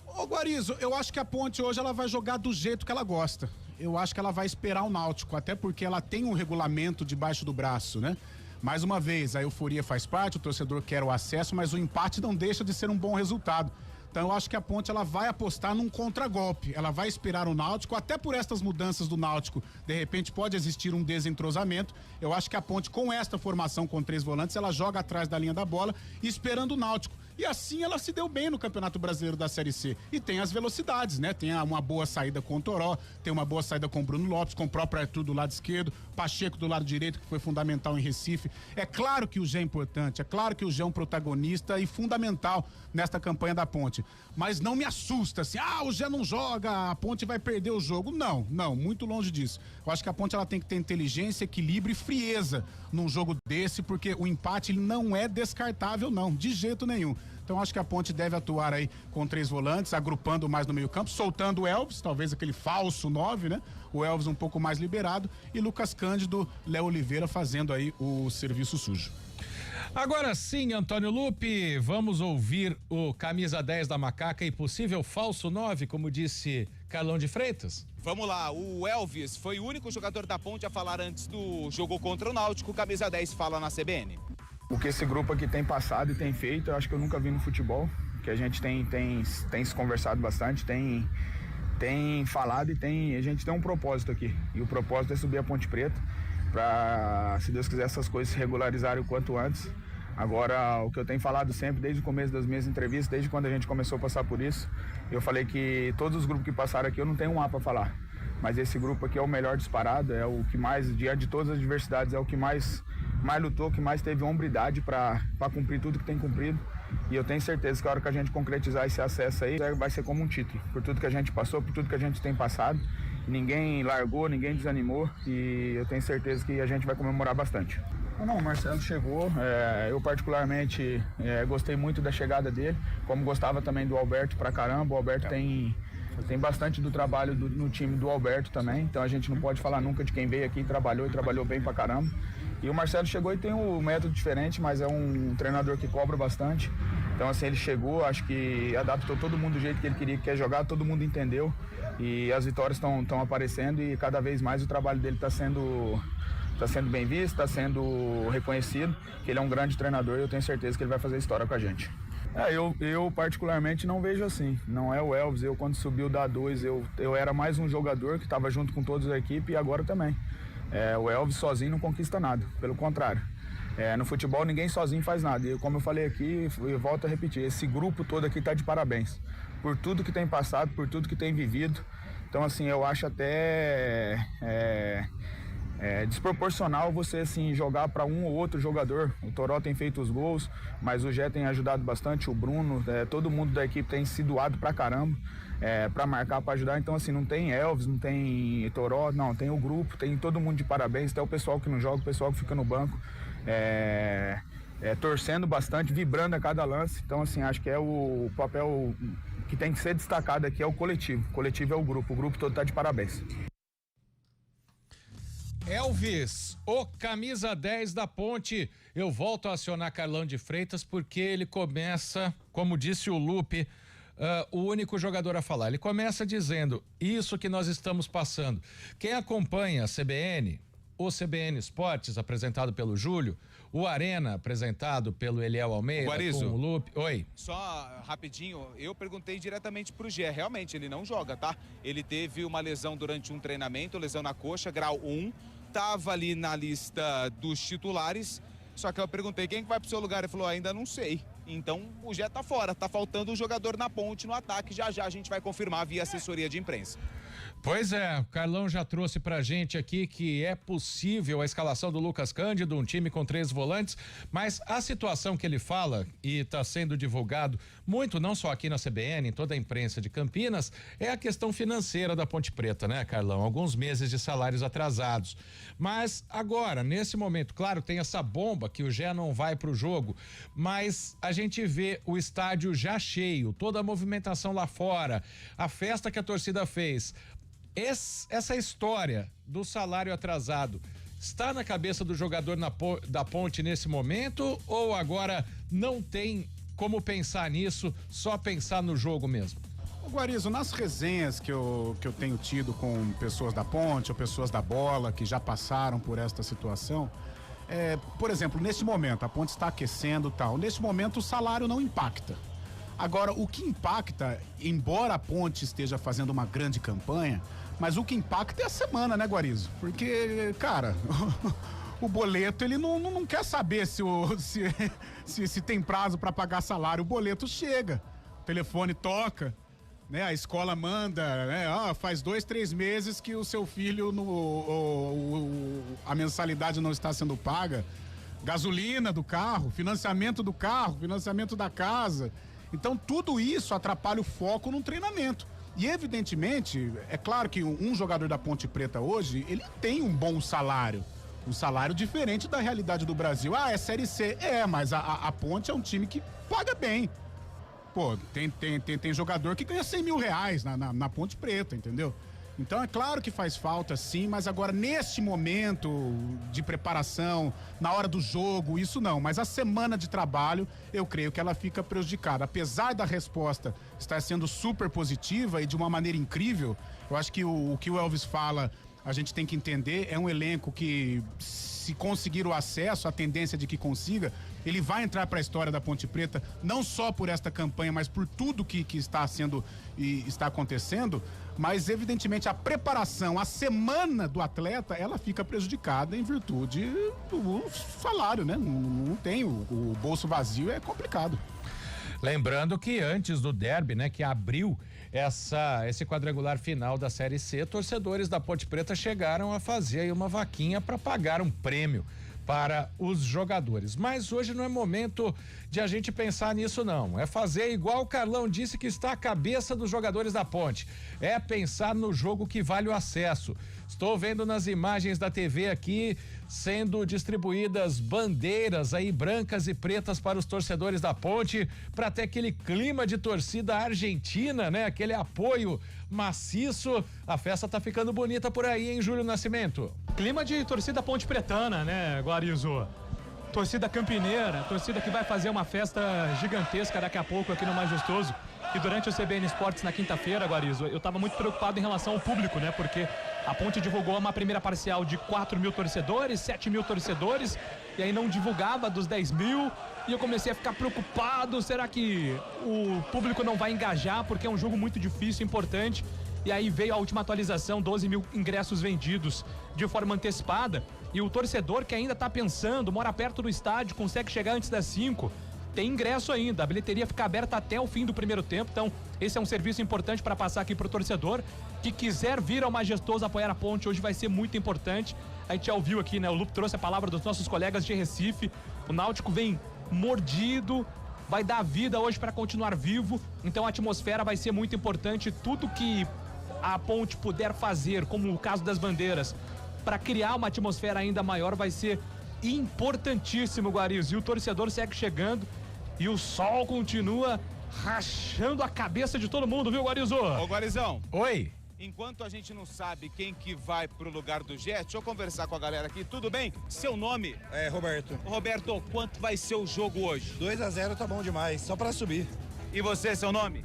S6: Ô Guarizo, eu acho que a ponte hoje ela vai jogar do jeito que ela gosta. Eu acho que ela vai esperar o Náutico, até porque ela tem um regulamento debaixo do braço, né? Mais uma vez, a euforia faz parte, o torcedor quer o acesso, mas o empate não deixa de ser um bom resultado. Então eu acho que a ponte ela vai apostar num contragolpe, ela vai esperar o Náutico, até por estas mudanças do Náutico, de repente pode existir um desentrosamento. Eu acho que a ponte com esta formação com 3 volantes, ela joga atrás da linha da bola, esperando o Náutico. E assim ela se deu bem no Campeonato Brasileiro da Série C. E tem as velocidades, né? Tem uma boa saída com o Toró, tem uma boa saída com o Bruno Lopes, com o próprio Arthur do lado esquerdo, Pacheco do lado direito, que foi fundamental em Recife. É claro que o Gé é importante, é claro que o Gé é um protagonista e fundamental nesta campanha da ponte. Mas não me assusta assim, o Gé não joga, a ponte vai perder o jogo. Não, muito longe disso. Eu acho que a ponte ela tem que ter inteligência, equilíbrio e frieza num jogo desse, porque o empate ele não é descartável, não, de jeito nenhum. Então acho que a ponte deve atuar aí com 3 volantes, agrupando mais no meio campo, soltando o Elvis, talvez aquele falso 9, né? O Elvis um pouco mais liberado e Lucas Cândido, Léo Oliveira fazendo aí o serviço sujo.
S4: Agora sim, Antônio Lupe, vamos ouvir o camisa 10 da Macaca e possível falso 9, como disse Carlão de Freitas?
S5: Vamos lá, o Elvis foi o único jogador da ponte a falar antes do jogo contra o Náutico, camisa 10 fala na CBN.
S12: O que esse grupo aqui tem passado e tem feito, eu acho que eu nunca vi no futebol, que a gente tem se conversado bastante, tem falado e a gente tem um propósito aqui. E o propósito é subir a Ponte Preta, para, se Deus quiser, essas coisas se regularizarem o quanto antes. Agora, o que eu tenho falado sempre, desde o começo das minhas entrevistas, desde quando a gente começou a passar por isso, eu falei que todos os grupos que passaram aqui, eu não tenho um A para falar. Mas esse grupo aqui é o melhor disparado, é o que mais, diante de todas as adversidades, é o que mais lutou, que mais teve hombridade para cumprir tudo que tem cumprido. E eu tenho certeza que a hora que a gente concretizar esse acesso aí, vai ser como um título. Por tudo que a gente passou, por tudo que a gente tem passado. Ninguém largou, ninguém desanimou e eu tenho certeza que a gente vai comemorar bastante. Não, o Marcelo chegou, eu particularmente gostei muito da chegada dele, como gostava também do Alberto pra caramba. O Alberto tem bastante do trabalho no time do Alberto também, então a gente não pode falar nunca de quem veio aqui e trabalhou bem pra caramba. E o Marcelo chegou e tem um método diferente, mas é um treinador que cobra bastante. Então assim, ele chegou, acho que adaptou todo mundo do jeito que ele queria, que quer jogar, todo mundo entendeu. E as vitórias estão aparecendo e cada vez mais o trabalho dele está sendo bem visto, está sendo reconhecido, que ele é um grande treinador e eu tenho certeza que ele vai fazer história com a gente. Eu particularmente não vejo assim, não é o Elvis. Eu quando subiu da A2, eu era mais um jogador que estava junto com toda a equipe e agora também. O Elvis sozinho não conquista nada, pelo contrário. No futebol ninguém sozinho faz nada. E como eu falei aqui, eu volto a repetir, esse grupo todo aqui está de parabéns. Por tudo que tem passado, por tudo que tem vivido. Então assim, eu acho até desproporcional você assim jogar para um ou outro jogador. O Toró tem feito os gols, mas o Gé tem ajudado bastante, o Bruno, todo mundo da equipe tem se doado pra caramba. Para marcar, para ajudar, então assim, não tem Elvis, não tem Toró, não, tem o grupo, tem todo mundo de parabéns, até o pessoal que não joga, o pessoal que fica no banco, torcendo bastante, vibrando a cada lance. Então assim, acho que é o papel que tem que ser destacado aqui, é o coletivo é o grupo todo tá de parabéns.
S4: Elvis, o camisa 10 da Ponte. Eu volto a acionar Carlão de Freitas porque ele começa, como disse o Lupe, o único jogador a falar. Ele começa dizendo isso que nós estamos passando. Quem acompanha a CBN o CBN Esportes, apresentado pelo Júlio, o Arena, apresentado pelo Eliel Almeida,
S5: Guarizo,
S4: com o Lupe. Oi.
S5: Só rapidinho, eu perguntei diretamente pro Gé, realmente ele não joga, tá? Ele teve uma lesão durante um treinamento, lesão na coxa, grau 1, tava ali na lista dos titulares, só que eu perguntei quem que vai pro seu lugar, ele falou, ainda não sei. Então o Gé tá fora, tá faltando um jogador na ponte, no ataque, já a gente vai confirmar via assessoria de imprensa.
S4: Pois é, o Carlão já trouxe pra gente aqui que é possível a escalação do Lucas Cândido, um time com 3 volantes, mas a situação que ele fala e está sendo divulgado muito, não só aqui na CBN, em toda a imprensa de Campinas, é a questão financeira da Ponte Preta, né, Carlão? Alguns meses de salários atrasados. Mas agora, nesse momento, claro, tem essa bomba que o Gé não vai pro jogo, mas a gente vê o estádio já cheio, toda a movimentação lá fora, a festa que a torcida fez. Essa história do salário atrasado está na cabeça do jogador da Ponte nesse momento ou agora não tem como pensar nisso, só pensar no jogo mesmo?
S6: Guarizo, nas resenhas que eu tenho tido com pessoas da Ponte ou pessoas da bola que já passaram por esta situação, por exemplo, nesse momento a Ponte está aquecendo e tal, nesse momento o salário não impacta. Agora, o que impacta, embora a Ponte esteja fazendo uma grande campanha, mas o que impacta é a semana, né, Guarizo? Porque, cara, o boleto, ele não quer saber se tem prazo para pagar salário. O boleto chega, o telefone toca, né? A escola manda, né? Faz 2, 3 meses que o seu filho, a mensalidade não está sendo paga. Gasolina do carro, financiamento do carro, financiamento da casa. Então, tudo isso atrapalha o foco no treinamento. E, evidentemente, é claro que um jogador da Ponte Preta hoje, ele tem um bom salário. Um salário diferente da realidade do Brasil. É Série C. Mas a Ponte é um time que paga bem. Pô, tem jogador que ganha 100 mil reais na Ponte Preta, entendeu? Então é claro que faz falta sim, mas agora neste momento de preparação, na hora do jogo, isso não. Mas a semana de trabalho, eu creio que ela fica prejudicada. Apesar da resposta estar sendo super positiva e de uma maneira incrível, eu acho que o que o Elvis fala, a gente tem que entender, é um elenco que, se conseguir o acesso, a tendência de que consiga, ele vai entrar para a história da Ponte Preta, não só por esta campanha, mas por tudo que está sendo e está acontecendo, mas evidentemente a preparação, a semana do atleta, ela fica prejudicada em virtude do salário, né? Não tem, o bolso vazio é complicado.
S4: Lembrando que antes do derby, né, que abriu esse quadrangular final da Série C, torcedores da Ponte Preta chegaram a fazer aí uma vaquinha para pagar um prêmio para os jogadores. Mas hoje não é momento de a gente pensar nisso, não. É fazer igual o Carlão disse que está a cabeça dos jogadores da Ponte. É pensar no jogo que vale o acesso. Estou vendo nas imagens da TV aqui sendo distribuídas bandeiras aí brancas e pretas para os torcedores da Ponte, para ter aquele clima de torcida argentina, né? Aquele apoio maciço. A festa tá ficando bonita por aí, hein, Júlio Nascimento?
S7: Clima de torcida ponte pretana, né, Guarizo? Torcida campineira, torcida que vai fazer uma festa gigantesca daqui a pouco aqui no Majestoso. E durante o CBN Esportes na quinta-feira, Guarizo, eu estava muito preocupado em relação ao público, né? Porque a Ponte divulgou uma primeira parcial de 4 mil torcedores, 7 mil torcedores, e aí não divulgava dos 10 mil, e eu comecei a ficar preocupado, será que o público não vai engajar, porque é um jogo muito difícil, importante, e aí veio a última atualização, 12 mil ingressos vendidos de forma antecipada, e o torcedor que ainda está pensando, mora perto do estádio, consegue chegar antes das 5, tem ingresso ainda, a bilheteria fica aberta até o fim do primeiro tempo, então esse é um serviço importante para passar aqui pro torcedor que quiser vir ao Majestoso apoiar a Ponte, hoje vai ser muito importante. A gente já ouviu aqui, né, o Lupe trouxe a palavra dos nossos colegas de Recife, o Náutico vem mordido, vai dar vida hoje para continuar vivo, então a atmosfera vai ser muito importante, tudo que a Ponte puder fazer, como o caso das bandeiras, para criar uma atmosfera ainda maior vai ser importantíssimo, Guarizo, e o torcedor segue chegando e o sol continua rachando a cabeça de todo mundo, viu, Guarizo?
S5: Ô, Guarizão.
S4: Oi.
S5: Enquanto a gente não sabe quem que vai pro lugar do Jet, deixa eu conversar com a galera aqui, tudo bem? Seu nome?
S13: É, Roberto.
S5: Roberto, quanto vai ser o jogo hoje?
S13: 2-0 tá bom demais, só pra subir.
S5: E você, seu nome?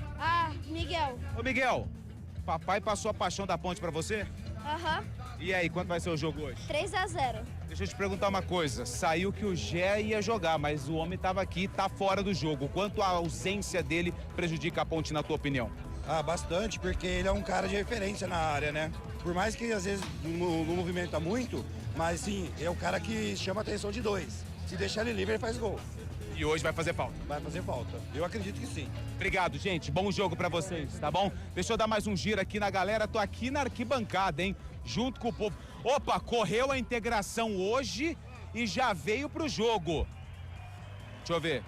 S14: Miguel.
S5: Ô, Miguel, papai passou a paixão da Ponte pra você?
S14: Aham.
S5: E aí, quanto vai ser o jogo hoje?
S14: 3-0.
S5: Deixa eu te perguntar uma coisa. Saiu que o Gé ia jogar, mas o homem estava aqui, tá fora do jogo. Quanto a ausência dele prejudica a Ponte, na tua opinião?
S13: Ah, bastante, porque ele é um cara de referência na área, né? Por mais que às vezes não movimenta muito, mas sim, é o cara que chama a atenção de dois. Se deixar ele livre, ele faz gol.
S5: E hoje vai fazer falta?
S13: Vai fazer falta. Eu acredito que sim.
S5: Obrigado, gente. Bom jogo pra vocês, tá bom? Deixa eu dar mais um giro aqui na galera. Tô aqui na arquibancada, hein? Junto com o povo. Opa, correu a integração hoje e já veio pro jogo. Deixa eu ver.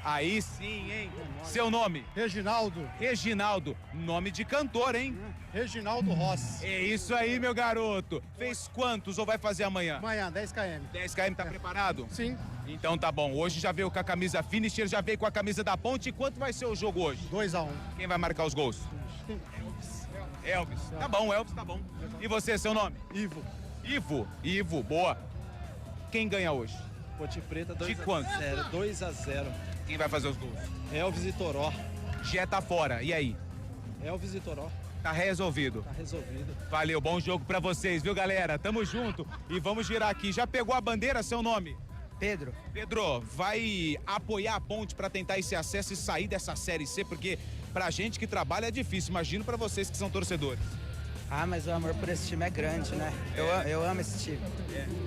S5: Aí sim, hein? Seu nome?
S15: Reginaldo.
S5: Reginaldo. Nome de cantor, hein?
S15: Reginaldo Rossi.
S5: É isso aí, meu garoto. Fez quantos ou vai fazer amanhã?
S15: Amanhã, 10 km.
S5: 10 km, tá preparado?
S15: Sim.
S5: Então tá bom. Hoje já veio com a camisa finisher, já veio com a camisa da Ponte. Quanto vai ser o jogo hoje?
S15: 2-1.
S5: Quem vai marcar os gols? Elvis. Tá bom, Elvis tá bom. E você, seu nome?
S15: Ivo.
S5: Ivo, boa. Quem ganha hoje?
S16: Ponte Preta 2-0.
S5: De quanto?
S16: 2-0.
S5: Quem vai fazer os gols?
S16: Elvis e Toró.
S5: Gé tá fora. E aí?
S16: Elvis e Toró.
S5: Tá resolvido.
S16: Tá resolvido.
S5: Valeu, bom jogo pra vocês, viu, galera? Tamo junto e vamos girar aqui. Já pegou a bandeira, seu nome?
S17: Pedro.
S5: Pedro, vai apoiar a Ponte pra tentar esse acesso e sair dessa Série C, porque pra gente que trabalha é difícil. Imagino pra vocês que são torcedores.
S17: Ah, mas o amor por esse time é grande, né? Eu amo esse time.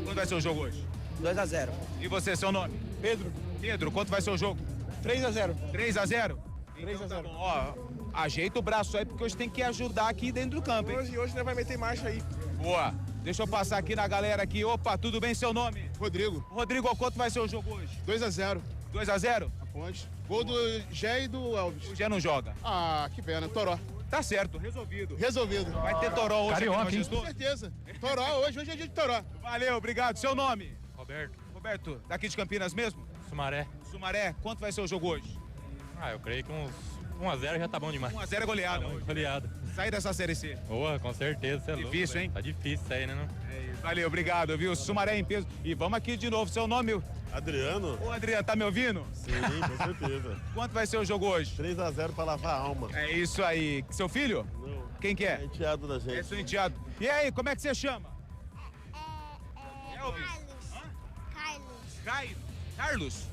S5: Quanto vai ser o jogo hoje?
S17: 2-0.
S5: E você, seu nome?
S15: Pedro.
S5: Pedro, quanto vai ser o jogo?
S15: 3-0.
S5: 3-0? Então tá bom, ó, ajeita o braço aí, porque hoje tem que ajudar aqui dentro do campo, hein?
S15: Hoje nós vai meter marcha aí.
S5: Boa. Deixa eu passar aqui na galera aqui. Opa, tudo bem, seu nome?
S15: Rodrigo.
S5: Rodrigo, quanto vai ser o jogo hoje?
S15: 2-0.
S5: 2-0?
S15: A Ponte. Gol do Gé e do Elvis.
S5: O Gé não joga.
S15: Ah, que pena. Toró.
S5: Tá certo, resolvido.
S15: Resolvido.
S5: Vai ter Toró hoje.
S15: Carioca, hein? Com certeza. Toró, hoje é dia de Toró.
S5: Valeu, obrigado. Seu nome?
S18: Roberto.
S5: Roberto, daqui de Campinas mesmo?
S18: Sumaré.
S5: Sumaré, quanto vai ser o jogo hoje?
S18: Eu creio que uns 1-0 já tá bom demais.
S5: 1-0 é goleada.
S18: Tá goleada.
S5: Sair dessa Série C.
S18: Boa, com certeza. Você é
S5: difícil,
S18: louco,
S5: hein?
S18: Tá difícil sair, né? Não?
S5: Valeu, obrigado, viu? Sumaré em peso. E vamos aqui de novo. Seu nome?
S19: Adriano.
S5: Ô, Adriano, tá me ouvindo?
S19: Sim, com certeza.
S5: Quanto vai ser o jogo hoje?
S19: 3-0 pra lavar a alma.
S5: É isso aí. Seu filho?
S19: Não.
S5: Quem que é?
S19: É enteado da gente.
S5: É seu enteado. E aí, como é que você chama? Elvis. Carlos.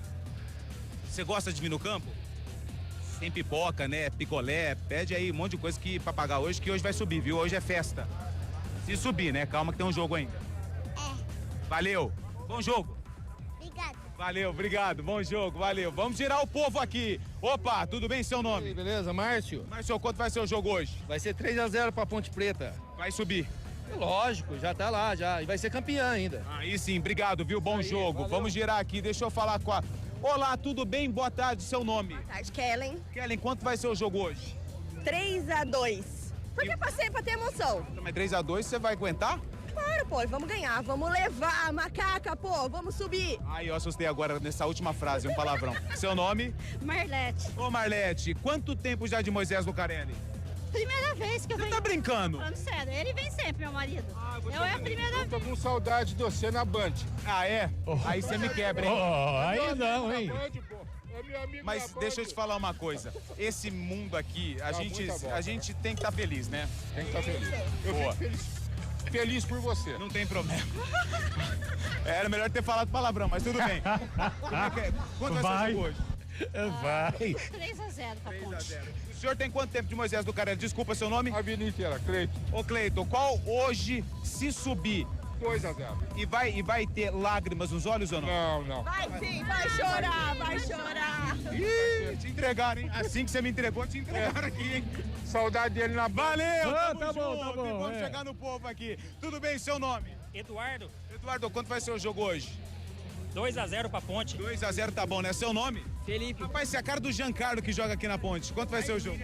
S5: Você gosta de vir no campo? Tem pipoca, né? Picolé. Pede aí um monte de coisa pra pagar hoje, que hoje vai subir, viu? Hoje é festa. Se subir, né? Calma que tem um jogo ainda. Valeu. Bom jogo.
S14: Obrigada.
S5: Valeu, obrigado. Bom jogo, valeu. Vamos tirar o povo aqui. Opa, tudo bem, seu nome?
S20: Beleza, Márcio?
S5: Márcio, quanto vai ser o jogo hoje?
S20: Vai ser 3-0 pra Ponte Preta.
S5: Vai subir.
S20: Lógico, já tá lá, já. E vai ser campeã ainda.
S5: Aí sim, obrigado, viu? Bom jogo.
S20: Valeu.
S5: Vamos girar aqui, deixa eu falar com a... Olá, tudo bem? Boa tarde, seu nome?
S21: Boa tarde, Kellen.
S5: Kellen, quanto vai ser o jogo hoje?
S21: 3-2. Porque passei pra ter emoção.
S5: Mas 3-2 você vai aguentar?
S21: Claro, pô, vamos ganhar, vamos levar a macaca, pô, vamos subir.
S5: Ai, eu assustei agora nessa última frase, um palavrão. Seu nome?
S21: Marlete.
S5: Ô, Marlete, quanto tempo já de Moisés Lucarelli?
S21: Primeira vez que eu venho.
S5: Você tá brincando?
S21: Falando sério, ele vem sempre, meu marido. Eu é a primeira vez.
S15: Tô com saudade de você na Band.
S5: Ah, é? Aí você me quebra, hein?
S4: Aí não, hein?
S15: É meu amigo.
S5: Mas deixa eu te falar uma coisa. Esse mundo aqui, a gente tem que estar feliz, né?
S15: Tem que estar feliz. Eu
S5: Boa.
S15: fico feliz por você.
S5: Não tem problema. Era melhor ter falado palavrão, mas tudo bem. Quanto vai ser o jogo hoje?
S4: Vai.
S21: 3-0 pra Ponte.
S5: O senhor tem quanto tempo de Moisés Lucarelli? Desculpa seu nome?
S15: A vida inteira, Cleiton.
S5: Ô, Cleiton, qual hoje, se subir...
S15: 2-0.
S5: E vai ter lágrimas nos olhos ou não?
S15: Não.
S21: Vai sim, vai chorar, vai chorar.
S5: Ih, te entregaram, hein? Assim que você me entregou, te entregaram aqui, hein?
S15: Saudade dele na Band.
S5: Valeu, tamo
S4: tá bom,
S5: junto.
S4: tá bom.
S5: Vamos chegar no povo aqui. Tudo bem, seu nome?
S22: Eduardo.
S5: Eduardo, quanto vai ser o jogo hoje?
S22: 2-0 pra Ponte.
S5: 2-0 tá bom, né? Seu nome?
S22: Felipe.
S5: Rapaz, você é a cara do Giancarlo que joga aqui na Ponte. Quanto vai ser o jogo?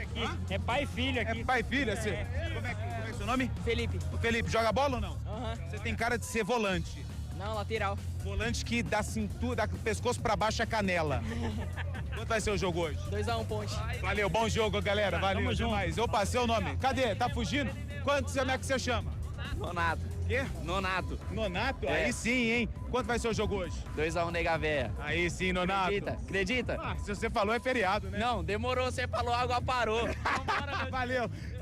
S22: É pai e filho aqui.
S5: É pai e filho? Como é que é seu nome?
S22: Felipe.
S5: O Felipe, joga bola ou não?
S22: Aham.
S5: Você tem cara de ser volante.
S22: Não, lateral.
S5: Volante que dá cintura, dá pescoço pra baixo a canela. Quanto vai ser o jogo hoje?
S22: 2-1 Ponte.
S5: Valeu, bom jogo, galera. Valeu
S22: Tamo junto.
S5: demais. Opa, seu nome? Cadê? Tá fugindo? Quantos é que você chama?
S17: Nonato.
S5: Quê?
S17: Nonato.
S5: Nonato?
S17: É.
S5: Aí sim, hein? Quanto vai ser o jogo hoje?
S17: 2-1 Nega Véia.
S5: Aí sim, Nonato.
S17: Acredita?
S5: Ah, se você falou é feriado, né?
S17: Não, demorou, você falou, água parou.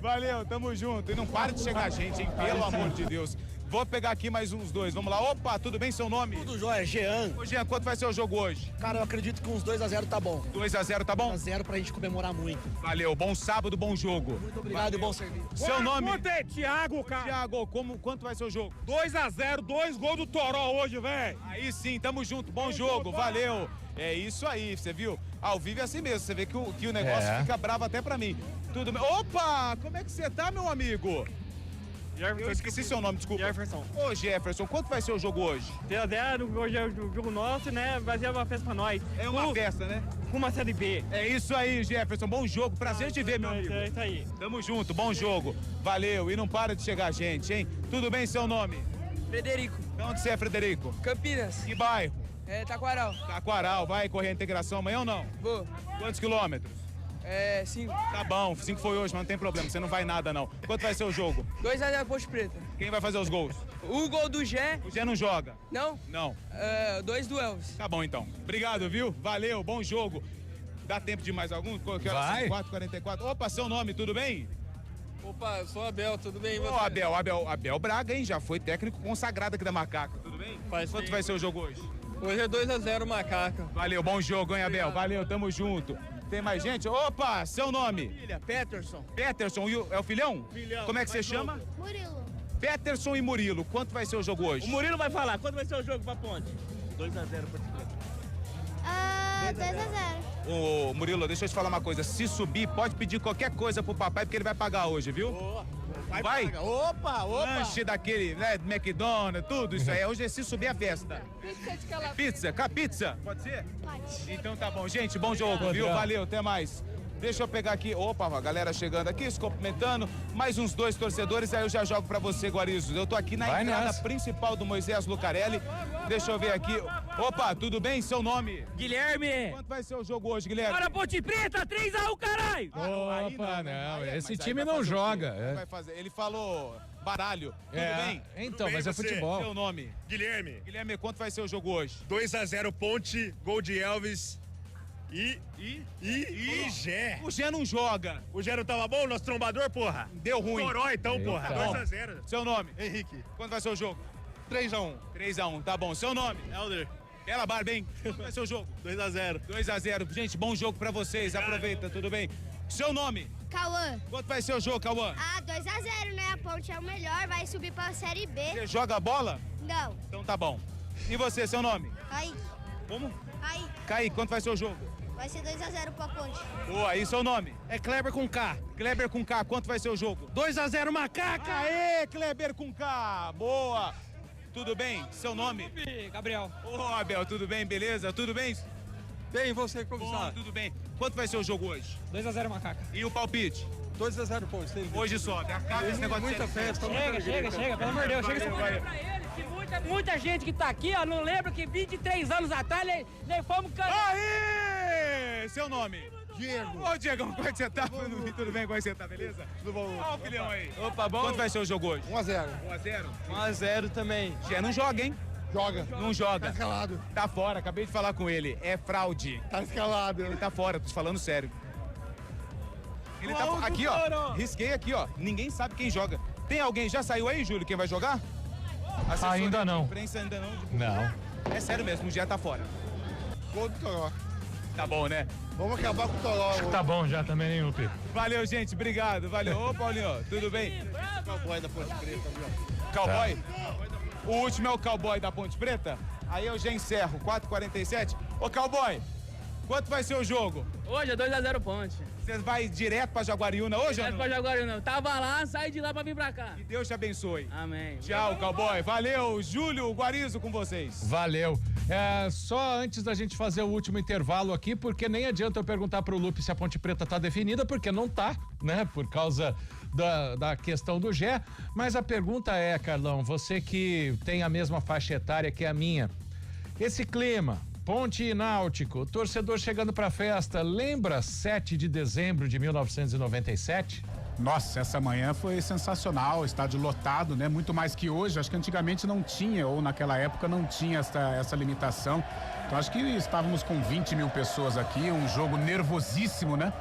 S5: Valeu, tamo junto. E não para de chegar gente, hein? Pelo amor de Deus.
S6: Vou pegar aqui mais uns dois. Vamos lá. Opa, tudo bem? Seu nome?
S3: Tudo jóia, Jean.
S6: Ô, Jean, quanto vai ser o jogo hoje?
S3: Cara, eu acredito que uns 2-0 tá bom.
S6: 2-0 tá bom?
S3: 2-0 pra gente comemorar muito.
S6: Valeu, bom sábado, bom jogo.
S3: Muito obrigado e bom serviço.
S6: Seu nome?
S14: Thiago, cara.
S6: Thiago, quanto vai ser o jogo?
S14: 2-0, 2 gols do Toró hoje, velho.
S6: Aí sim, tamo junto, bom jogo, valeu. É isso aí, você viu? Ao vivo é assim mesmo, você vê que o negócio fica bravo até pra mim. Tudo bem? Opa, como é que você tá, meu amigo?
S14: Jefferson,
S6: eu esqueci seu nome, desculpa.
S14: Jefferson.
S6: Ô, Jefferson, quanto vai ser o jogo hoje?
S14: 0-0, hoje é o jogo nosso, né? Vai ser uma festa pra nós.
S6: É uma festa, né?
S14: Com uma Série B.
S6: É isso aí, Jefferson, bom jogo, prazer te ver, meu amigo.
S14: É isso aí.
S6: Tamo junto, bom jogo. Valeu, e não para de chegar gente, hein? Tudo bem, seu nome?
S23: Frederico.
S6: De onde você é, Frederico?
S23: Campinas.
S6: Que bairro?
S23: Taquaral.
S6: Taquaral, vai correr a integração amanhã ou não?
S23: Vou.
S6: Quantos quilômetros?
S23: 5.
S6: Tá bom, 5 foi hoje, mas não tem problema, você não vai nada não. Quanto vai ser o jogo?
S23: 2-0 Ponte Preta.
S6: Quem vai fazer os gols?
S23: O gol do Gé.
S6: O Gé não joga?
S23: Não?
S6: Não.
S23: 2 do Elvis.
S6: Tá bom então. Obrigado, viu? Valeu, bom jogo. Dá tempo de mais algum?
S4: Vai.
S6: 4h44. Opa, seu nome, tudo bem?
S24: Opa, eu sou o Abel, tudo bem?
S6: Ô, Abel Braga, hein? Já foi técnico consagrado aqui da Macaca, tudo bem? Quanto vai ser o jogo hoje?
S24: Hoje é 2-0 Macaca.
S6: Valeu, bom jogo, hein, Abel? Valeu, tamo junto. Tem mais gente? Opa, seu nome?
S3: Filha, Peterson.
S6: Peterson, é o filhão?
S3: Filhão.
S6: Como é que você chama?
S21: Murilo.
S6: Peterson e Murilo, quanto vai ser o jogo hoje?
S3: O Murilo vai falar, quanto vai ser o jogo pra Ponte? 2-0 Ponte Preta.
S21: 2-0.
S6: Ô, Murilo, deixa eu te falar uma coisa. Se subir, pode pedir qualquer coisa pro papai, porque ele vai pagar hoje, viu? Vai?
S3: Pagar. Opa!
S6: Lanche daquele, né, McDonald's, tudo isso aí. Hoje é se subir a festa.
S21: Pizza de calabria.
S6: Pizza? Com a pizza? Pode ser?
S21: Pode.
S6: Então tá bom. Gente, bom jogo, viu? Valeu, até mais. Deixa eu pegar aqui. Opa, a galera chegando aqui, se cumprimentando. Mais uns 2 torcedores, aí eu já jogo pra você, Guarizo. Eu tô aqui na entrada principal do Moisés Lucarelli. Deixa eu ver aqui. Opa, tudo bem? Seu nome?
S23: Guilherme.
S6: Quanto vai ser o jogo hoje, Guilherme?
S23: Bora, Ponte Preta, 3-1, caralho!
S4: Opa, não, esse time não joga.
S6: Vai fazer. Ele falou baralho. Tudo bem?
S4: Então,
S6: Tudo
S4: mas
S6: bem,
S4: é futebol.
S6: Seu nome?
S25: Guilherme.
S6: Guilherme, quanto vai ser o jogo hoje?
S25: 2-0 Ponte, gol de Elvis e Gé.
S6: O Gé não joga.
S25: O Gé não tava bom? Nosso trombador, porra?
S6: Deu ruim.
S25: Toró então, porra. 2-0.
S6: Seu nome?
S25: Henrique.
S6: Quanto vai ser o jogo?
S25: 3-1.
S6: 3-1, tá bom. Seu nome?
S25: Helder.
S6: Bela barba, hein? Quanto vai ser o jogo?
S25: 2-0.
S6: 2-0. Gente, bom jogo pra vocês. Aproveita, tudo bem? Seu nome?
S21: Cauã.
S6: Quanto vai ser o jogo, Cauã?
S21: 2-0, né? A Ponte é o melhor, vai subir pra Série B.
S6: Você joga bola?
S21: Não.
S6: Então tá bom. E você, seu nome?
S21: Kaique.
S6: Como?
S21: Kaique.
S6: Kaique, quanto vai ser o jogo?
S21: Vai ser 2-0 pra Ponte.
S6: Boa, e seu nome?
S3: É Kleber com K.
S6: Kleber com K, quanto vai ser o jogo?
S3: 2-0 Macaca.
S6: Aê, Kleber com K, boa. Tudo bem? Seu nome?
S22: Gabriel.
S6: Ô, Abel, tudo bem, beleza? Tudo bem?
S22: Bem, você como
S6: Bom, tudo bem. Quanto vai ser o jogo hoje?
S22: 2-0 Macaca.
S6: E o palpite?
S22: 2-0 Ponte.
S6: Hoje sobe. Acaba esse negócio
S22: muita
S6: de
S22: festa. Chega, pelo amor de Deus. Chega
S23: pra ele que muita gente que tá aqui, ó, não lembra que 23 anos atrás nós fomos cantar.
S6: Aê! Seu nome?
S3: Diego.
S6: Ô, Diego, como é que você tá? Tudo bem? Como é que você tá, beleza?
S3: Tudo bom.
S6: Ó, o filhão aí.
S3: Opa, bom?
S6: Quanto vai ser o jogo hoje?
S3: 1-0.
S6: 1-0?
S3: 1-0 também.
S6: Gé não joga, hein?
S3: Joga.
S6: Não joga.
S3: Tá escalado.
S6: Tá fora, acabei de falar com ele. É fraude.
S3: Tá escalado.
S6: Ele tá fora, tô te falando sério. Ele tá aqui, ó. Risquei aqui, ó. Ninguém sabe quem joga. Tem alguém, já saiu aí, Júlio, quem vai jogar?
S4: Ainda não.
S6: Imprensa ainda não.
S4: Não.
S6: É sério mesmo, o Gé tá fora.
S3: Gol do Toró.
S6: Tá bom, né?
S3: Vamos acabar com o Toró.
S4: Tá bom já também, hein, Lupe?
S6: Valeu, gente, obrigado. Valeu. Ô, Paulinho, tudo bem?
S3: Cowboy da Ponte Preta, viu?
S6: Cowboy? O último é o Cowboy da Ponte Preta? Aí eu já encerro, 4h47. Ô, Cowboy, quanto vai ser o jogo?
S23: Hoje é 2-0 Ponte.
S6: Você vai direto pra Jaguariúna hoje ou
S23: Direto
S6: não?
S23: pra Jaguariúna. Tava lá, saí de lá pra vir pra cá.
S6: Que Deus te abençoe.
S23: Amém.
S6: Tchau, Cowboy. Valeu, Júlio Guarizo com vocês.
S4: Valeu. Só antes da gente fazer o último intervalo aqui, porque nem adianta eu perguntar pro Lupe se a Ponte Preta tá definida, porque não tá, né? Por causa da questão do Gé. Mas a pergunta é, Carlão, você que tem a mesma faixa etária que a minha, esse clima, Ponte e Náutico, torcedor chegando pra festa, lembra 7 de dezembro de 1997?
S6: Nossa, essa manhã foi sensacional, estádio lotado, né? Muito mais que hoje, acho que antigamente não tinha, ou naquela época não tinha essa limitação. Então acho que estávamos com 20 mil pessoas aqui, um jogo nervosíssimo, né?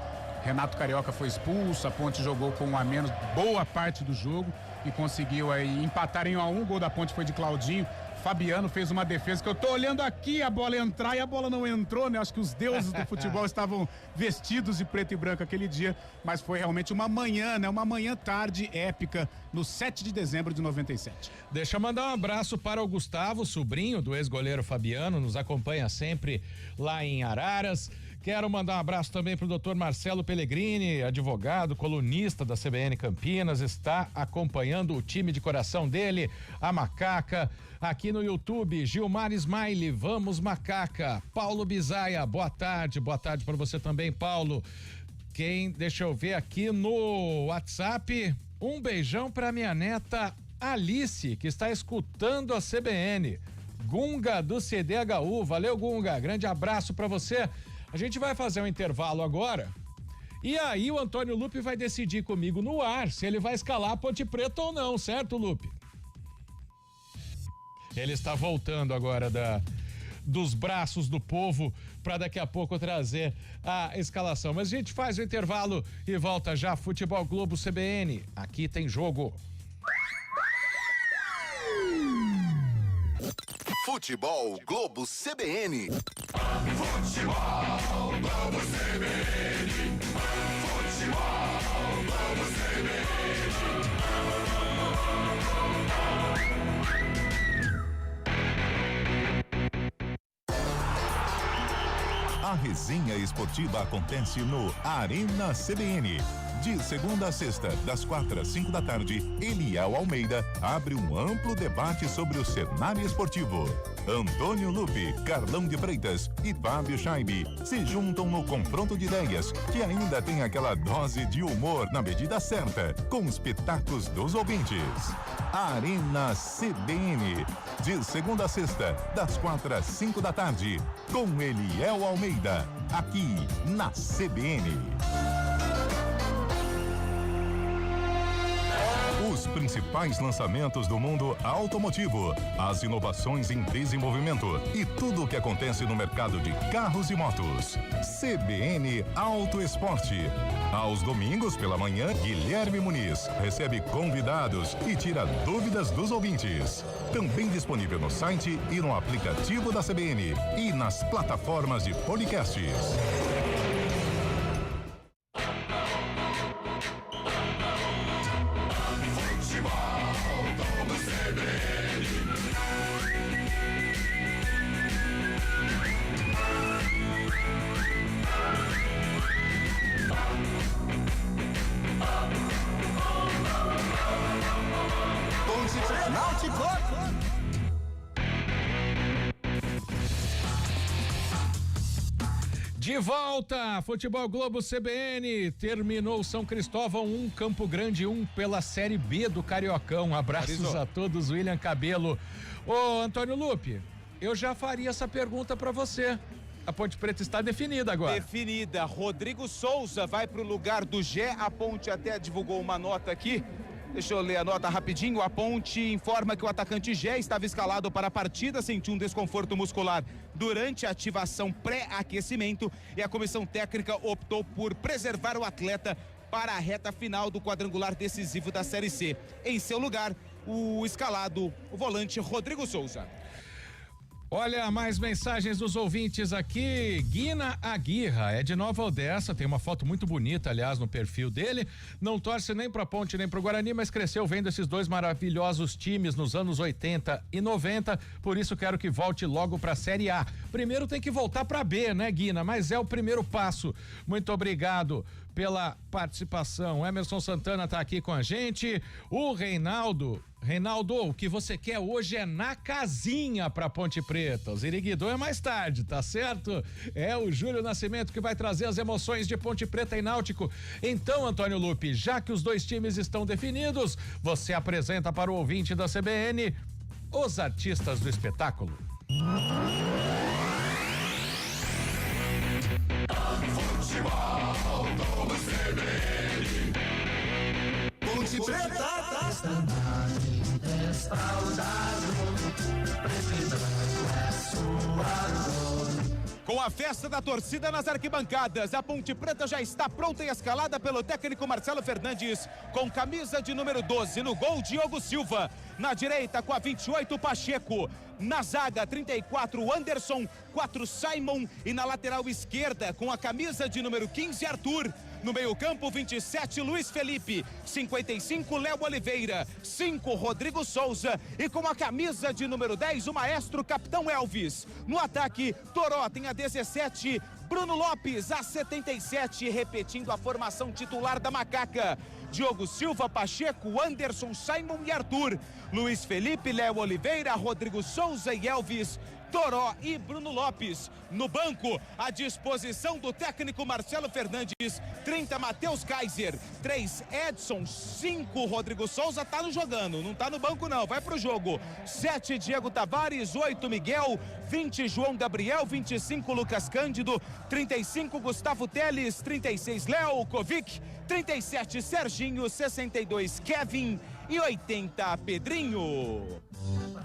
S6: Renato Carioca foi expulso, a Ponte jogou com um a menos boa parte do jogo. e conseguiu aí empatar em 1-1. O gol da Ponte foi de Claudinho. Fabiano fez uma defesa que eu tô olhando aqui, a bola entrar e a bola não entrou, né? Acho que os deuses do futebol estavam vestidos de preto e branco aquele dia, mas foi realmente uma manhã, né? Uma manhã tarde épica no 7 de dezembro de 97.
S4: Deixa eu mandar um abraço para o Gustavo, sobrinho do ex-goleiro Fabiano, nos acompanha sempre lá em Araras. Quero mandar um abraço também para o Dr. Marcelo Pellegrini, advogado, colunista da CBN Campinas, está acompanhando o time de coração dele, a Macaca. Aqui no YouTube, Gilmar Smiley, vamos Macaca. Paulo Bizaia, boa tarde para você também, Paulo. Deixa eu ver aqui no WhatsApp, um beijão para minha neta Alice, que está escutando a CBN. Gunga do CDHU, valeu Gunga, grande abraço para você. A gente vai fazer um intervalo agora e aí o Antônio Lupe vai decidir comigo no ar se ele vai escalar a Ponte Preta ou não, certo, Lupe? Ele está voltando agora dos braços do povo para daqui a pouco trazer a escalação. Mas a gente faz o intervalo e volta já. Futebol Globo CBN, aqui tem jogo.
S1: Futebol Globo CBN.
S2: Futebol Globo CBN. Futebol Globo CBN.
S8: A resenha esportiva acontece no Arena CBN. De segunda a sexta, das 4 às 5 da tarde, Eliel Almeida abre um amplo debate sobre o cenário esportivo. Antônio Lupe, Carlão de Freitas e Fábio Scheibe se juntam no confronto de ideias, que ainda tem aquela dose de humor na medida certa, com os pitacos dos ouvintes. Arena CBN, de segunda a sexta, das 4 às 5 da tarde, com Eliel Almeida, aqui na CBN. Os principais lançamentos do mundo automotivo, as inovações em desenvolvimento e tudo o que acontece no mercado de carros e motos. CBN Auto Esporte. Aos domingos pela manhã, Guilherme Muniz recebe convidados e tira dúvidas dos ouvintes. Também disponível no site e no aplicativo da CBN e nas plataformas de podcasts.
S4: De volta, Futebol Globo CBN, terminou São Cristóvão 1, Campo Grande 1 pela Série B do Cariocão. Abraços a todos, William Cabelo. Ô, Antônio Lupe, eu já faria essa pergunta pra você. A Ponte Preta está definida agora.
S5: Definida. Rodrigo Souza vai pro lugar do Gé. A Ponte até divulgou uma nota aqui. Deixa eu ler a nota rapidinho. A Ponte informa que o atacante Gé estava escalado para a partida, sentiu um desconforto muscular durante a ativação pré-aquecimento e a comissão técnica optou por preservar o atleta para a reta final do quadrangular decisivo da Série C. Em seu lugar, o escalado, o volante Rodrigo Souza.
S4: Olha, mais mensagens dos ouvintes aqui. Guina Aguirra é de Nova Odessa, tem uma foto muito bonita, aliás, no perfil dele. Não torce nem pra Ponte nem pro Guarani, mas cresceu vendo esses dois maravilhosos times nos anos 80 e 90, por isso quero que volte logo pra Série A. Primeiro tem que voltar pra B, né, Guina? Mas é o primeiro passo. Muito obrigado pela participação. Emerson Santana tá aqui com a gente. O Reinaldo, o que você quer hoje é na casinha pra Ponte Preta. O Ziriguidô é mais tarde, tá certo? É o Júlio Nascimento que vai trazer as emoções de Ponte Preta e Náutico. Então, Antônio Lupe, já que os dois times estão definidos, você apresenta para o ouvinte da CBN os artistas do espetáculo.
S2: Futebol Globo CBN. Ponte Preta está na saudável, precisando é sua dor.
S5: Com a festa da torcida nas arquibancadas, a Ponte Preta já está pronta e escalada pelo técnico Marcelo Fernandes, com camisa de número 12, no gol Diogo Silva, na direita com a 28 Pacheco, na zaga 34 Anderson, 4 Simon e na lateral esquerda com a camisa de número 15 Arthur. No meio-campo, 27, Luiz Felipe, 55, Léo Oliveira, 5, Rodrigo Souza e com a camisa de número 10, o maestro Capitão Elvis. No ataque, Toró tem a 17, Bruno Lopes, a 77, repetindo a formação titular da Macaca. Diogo Silva, Pacheco, Anderson, Simon e Arthur. Luiz Felipe, Léo Oliveira, Rodrigo Souza e Elvis. Toró e Bruno Lopes. No banco, à disposição do técnico Marcelo Fernandes, 30 Matheus Kaiser, 3 Edson, 5 Rodrigo Souza, tá no jogando, não tá no banco não, vai pro jogo. 7 Diego Tavares, 8 Miguel, 20 João Gabriel, 25 Lucas Cândido, 35 Gustavo Teles, 36 Léo Kovic, 37 Serginho, 62 Kevin e 80 Pedrinho.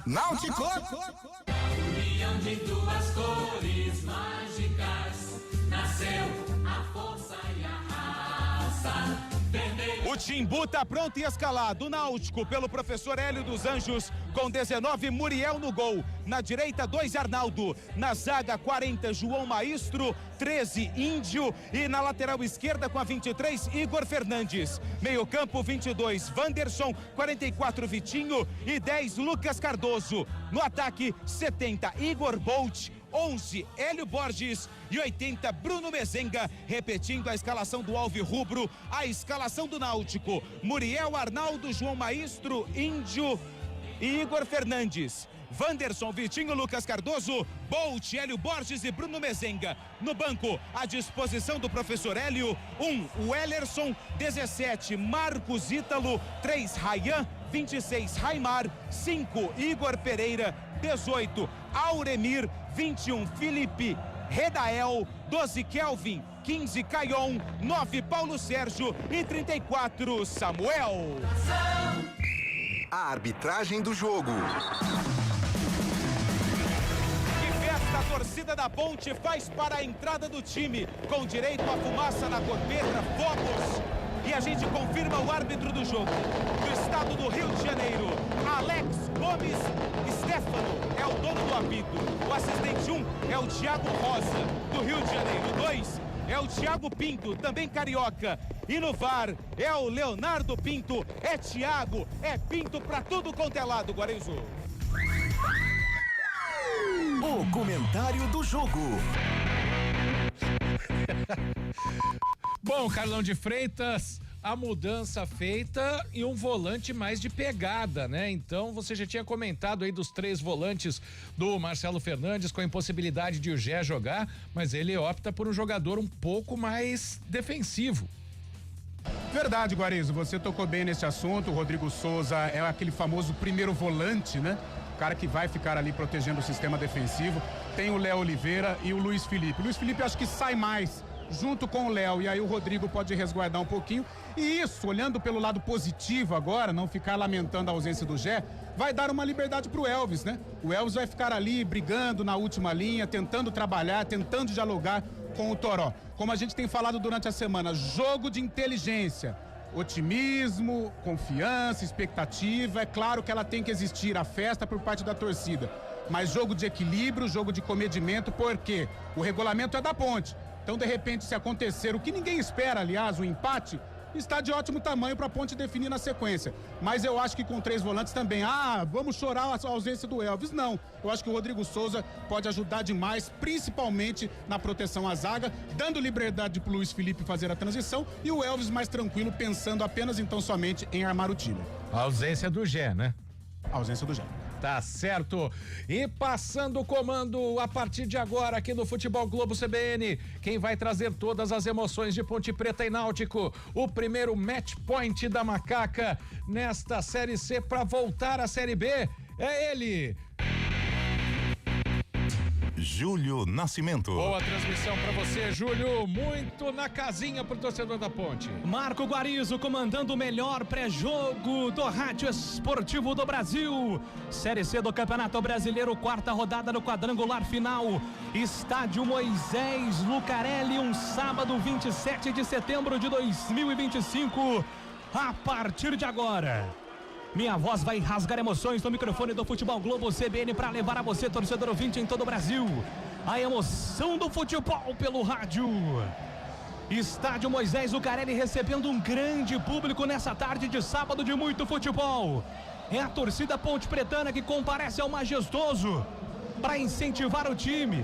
S2: Náutico!
S7: União de duas cores mágicas, nasceu a força e a raça.
S5: O Timbu tá pronto e escalado. O Náutico pelo professor Hélio dos Anjos, com 19 Muriel no gol. Na direita 2 Arnaldo, na zaga 40 João Maestro, 13 Índio e na lateral esquerda com a 23 Igor Fernandes. Meio campo 22 Wanderson, 44 Vitinho e 10 Lucas Cardoso. No ataque 70 Igor Bolt, 11 Hélio Borges e 80 Bruno Mezenga, repetindo a escalação do Alvirrubro, a escalação do Náutico: Muriel, Arnaldo, João Maestro, Índio e Igor Fernandes. Wanderson, Vitinho, Lucas Cardoso, Bolt, Hélio Borges e Bruno Mezenga. No banco, à disposição do professor Hélio, 1 Wellerson, 17 Marcos Ítalo, 3 Rayan, 26 Raimar, 5 Igor Pereira, 18 Auremir, 21 Felipe Redael, 12 Kelvin, 15 Caion, 9 Paulo Sérgio e 34 Samuel.
S1: A arbitragem do jogo.
S5: A torcida da Ponte faz para a entrada do time, com direito a fumaça na corneta, fogos. E a gente confirma o árbitro do jogo, do estado do Rio de Janeiro, Alex Gomes Stefano, é o dono do apito. O assistente 1 é o Thiago Rosa, do Rio de Janeiro. 2 é o Thiago Pinto, também carioca. E no VAR é o Leonardo Pinto, é Thiago, é Pinto pra tudo quanto é lado, Guarizo.
S2: O comentário do jogo.
S4: Bom, Carlão de Freitas, a mudança feita e um volante mais de pegada, né? Então você já tinha comentado aí dos 3 volantes do Marcelo Fernandes com a impossibilidade de o Gé jogar, mas ele opta por um jogador um pouco mais defensivo.
S6: Verdade, Guarizo, você tocou bem nesse assunto. O Rodrigo Souza é aquele famoso primeiro volante, né? O cara que vai ficar ali protegendo o sistema defensivo. Tem o Léo Oliveira e o Luiz Felipe. O Luiz Felipe acho que sai mais junto com o Léo, e aí o Rodrigo pode resguardar um pouquinho. E isso, olhando pelo lado positivo agora, não ficar lamentando a ausência do Gé, vai dar uma liberdade pro Elvis, né? O Elvis vai ficar ali brigando na última linha, tentando trabalhar, tentando dialogar com o Toró. Como a gente tem falado durante a semana, jogo de inteligência. Otimismo, confiança, expectativa, é claro que ela tem que existir, a festa por parte da torcida, mas jogo de equilíbrio, jogo de comedimento, porque o regulamento é da Ponte, então de repente se acontecer o que ninguém espera, aliás, o empate, está de ótimo tamanho para a Ponte definir na sequência, mas eu acho que com 3 volantes também, vamos chorar a ausência do Elvis, não, eu acho que o Rodrigo Souza pode ajudar demais, principalmente na proteção à zaga, dando liberdade para o Luiz Felipe fazer a transição e o Elvis mais tranquilo, pensando apenas então somente em armar o time.
S4: A ausência do Gé, né?
S6: A ausência do Gé.
S4: Tá certo. E passando o comando a partir de agora aqui no Futebol Globo CBN, quem vai trazer todas as emoções de Ponte Preta e Náutico, o primeiro match point da Macaca nesta Série C para voltar à Série B, é ele.
S8: Júlio Nascimento.
S4: Boa transmissão pra você, Júlio. Muito na casinha pro torcedor da Ponte.
S9: Marco Guarizo comandando o melhor pré-jogo do Rádio Esportivo do Brasil. Série C do Campeonato Brasileiro, quarta rodada do quadrangular final. Estádio Moisés Lucarelli, um sábado 27 de setembro de 2025. A partir de agora, minha voz vai rasgar emoções no microfone do Futebol Globo CBN para levar a você, torcedor ouvinte em todo o Brasil, a emoção do futebol pelo rádio. Estádio Moisés Lucarelli recebendo um grande público nessa tarde de sábado de muito futebol. É a torcida ponte pretana que comparece ao majestoso para incentivar o time,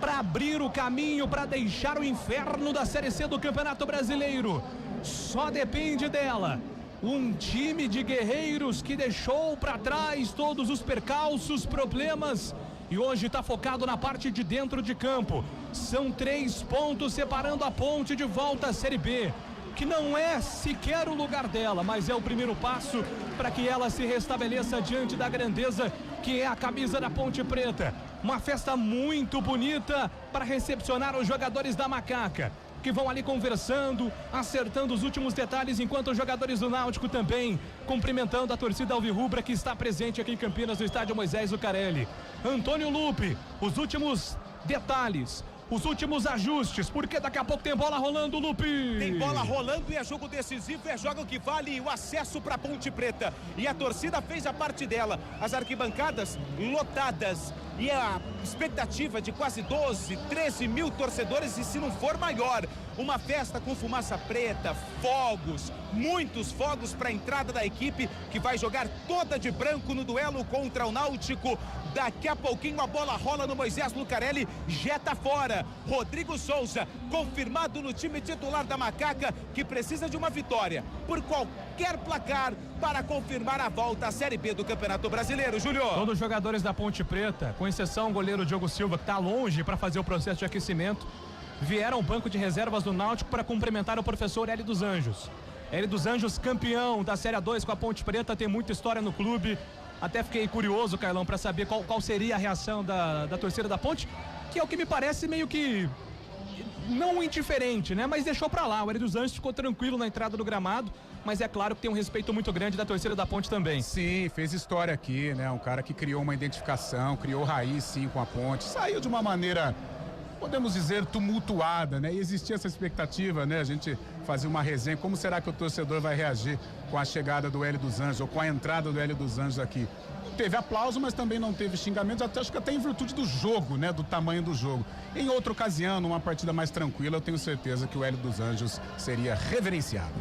S9: para abrir o caminho, para deixar o inferno da Série C do Campeonato Brasileiro. Só depende dela. Um time de guerreiros que deixou para trás todos os percalços, problemas e hoje está focado na parte de dentro de campo. São 3 pontos separando a Ponte de volta à Série B, que não é sequer o lugar dela, mas é o primeiro passo para que ela se restabeleça diante da grandeza que é a camisa da Ponte Preta. Uma festa muito bonita para recepcionar os jogadores da Macaca, que vão ali conversando, acertando os últimos detalhes, enquanto os jogadores do Náutico também cumprimentando a torcida alvirrubra que está presente aqui em Campinas, no estádio Moisés Lucarelli. Antônio Lupe, os últimos detalhes, os últimos ajustes, porque daqui a pouco tem bola rolando, Lupe.
S5: Tem bola rolando e é jogo decisivo, é jogo que vale o acesso para Ponte Preta. E a torcida fez a parte dela, as arquibancadas lotadas. E a expectativa de quase 12, 13 mil torcedores, e se não for maior, uma festa com fumaça preta, fogos, muitos fogos para a entrada da equipe que vai jogar toda de branco no duelo contra o Náutico. Daqui a pouquinho a bola rola no Moisés Lucarelli, jeta fora. Rodrigo Souza, confirmado no time titular da Macaca, que precisa de uma vitória por qualquer placar para confirmar a volta à Série B do Campeonato Brasileiro, Júlio.
S9: Todos os jogadores da Ponte Preta, com exceção o goleiro Diogo Silva, que está longe para fazer o processo de aquecimento, vieram ao banco de reservas do Náutico para cumprimentar o professor Hélio dos Anjos. Hélio dos Anjos, campeão da Série A2 com a Ponte Preta, tem muita história no clube. Até fiquei curioso, Carlão, para saber qual seria a reação da torcida da Ponte, que é o que me parece meio que não indiferente, né? Mas deixou pra lá. O Hélio dos Anjos ficou tranquilo na entrada do gramado, mas é claro que tem um respeito muito grande da torcida da Ponte também.
S6: Sim, fez história aqui, né? Um cara que criou uma identificação, criou raiz sim com a Ponte, saiu de uma maneira, podemos dizer, tumultuada, né? E existia essa expectativa, né? A gente fazia uma resenha, como será que o torcedor vai reagir com a chegada do Hélio dos Anjos, ou com a entrada do Hélio dos Anjos aqui. Teve aplauso, mas também não teve xingamentos, acho que até em virtude do jogo, né? Do tamanho do jogo. Em outra ocasião, numa partida mais tranquila, eu tenho certeza que o Hélio dos Anjos seria reverenciado.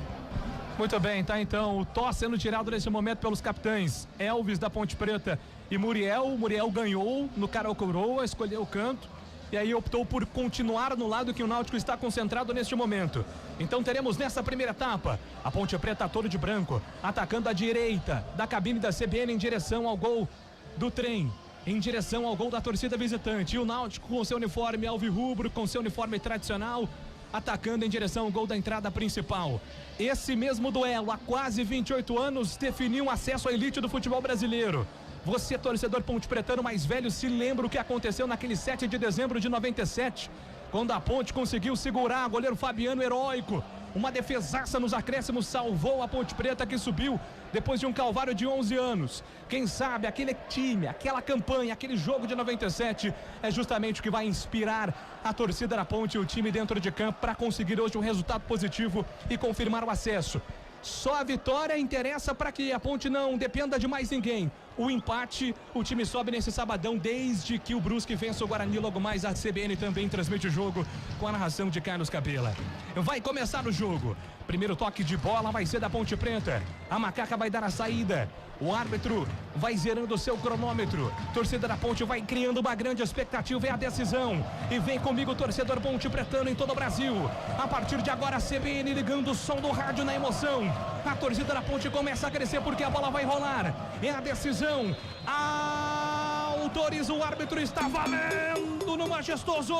S9: Muito bem, tá então o tosse sendo tirado nesse momento pelos capitães Elvis da Ponte Preta e Muriel. O Muriel ganhou no cara ou coroa, escolheu o canto e aí optou por continuar no lado que o Náutico está concentrado neste momento. Então teremos nessa primeira etapa a Ponte Preta todo de branco, atacando a direita da cabine da CBN em direção ao gol do trem, em direção ao gol da torcida visitante. E o Náutico com seu uniforme alvirrubro, com seu uniforme tradicional, atacando em direção ao gol da entrada principal. Esse mesmo duelo, há quase 28 anos, definiu um acesso à elite do futebol brasileiro. Você, torcedor ponte pretano mais velho, se lembra o que aconteceu naquele 7 de dezembro de 97, quando a Ponte conseguiu segurar o goleiro Fabiano, heróico. Uma defesaça nos acréscimos salvou a Ponte Preta, que subiu depois de um calvário de 11 anos. Quem sabe aquele time, aquela campanha, aquele jogo de 97 é justamente o que vai inspirar a torcida da Ponte e o time dentro de campo para conseguir hoje um resultado positivo e confirmar o acesso. Só a vitória interessa para que a Ponte não dependa de mais ninguém. O empate, o time sobe nesse sabadão, desde que o Brusque vença o Guarani. Logo mais a CBN também transmite o jogo com a narração de Carlos Capela. Vai começar o jogo. Primeiro toque de bola vai ser da Ponte Preta. A Macaca vai dar a saída. O árbitro vai zerando o seu cronômetro. Torcida da Ponte vai criando uma grande expectativa. É a decisão. E vem comigo, torcedor ponte pretano em todo o Brasil. A partir de agora, a CBN ligando o som do rádio na emoção. A torcida da Ponte começa a crescer porque a bola vai rolar. É a decisão. Autoriza o árbitro. Está valendo no majestoso.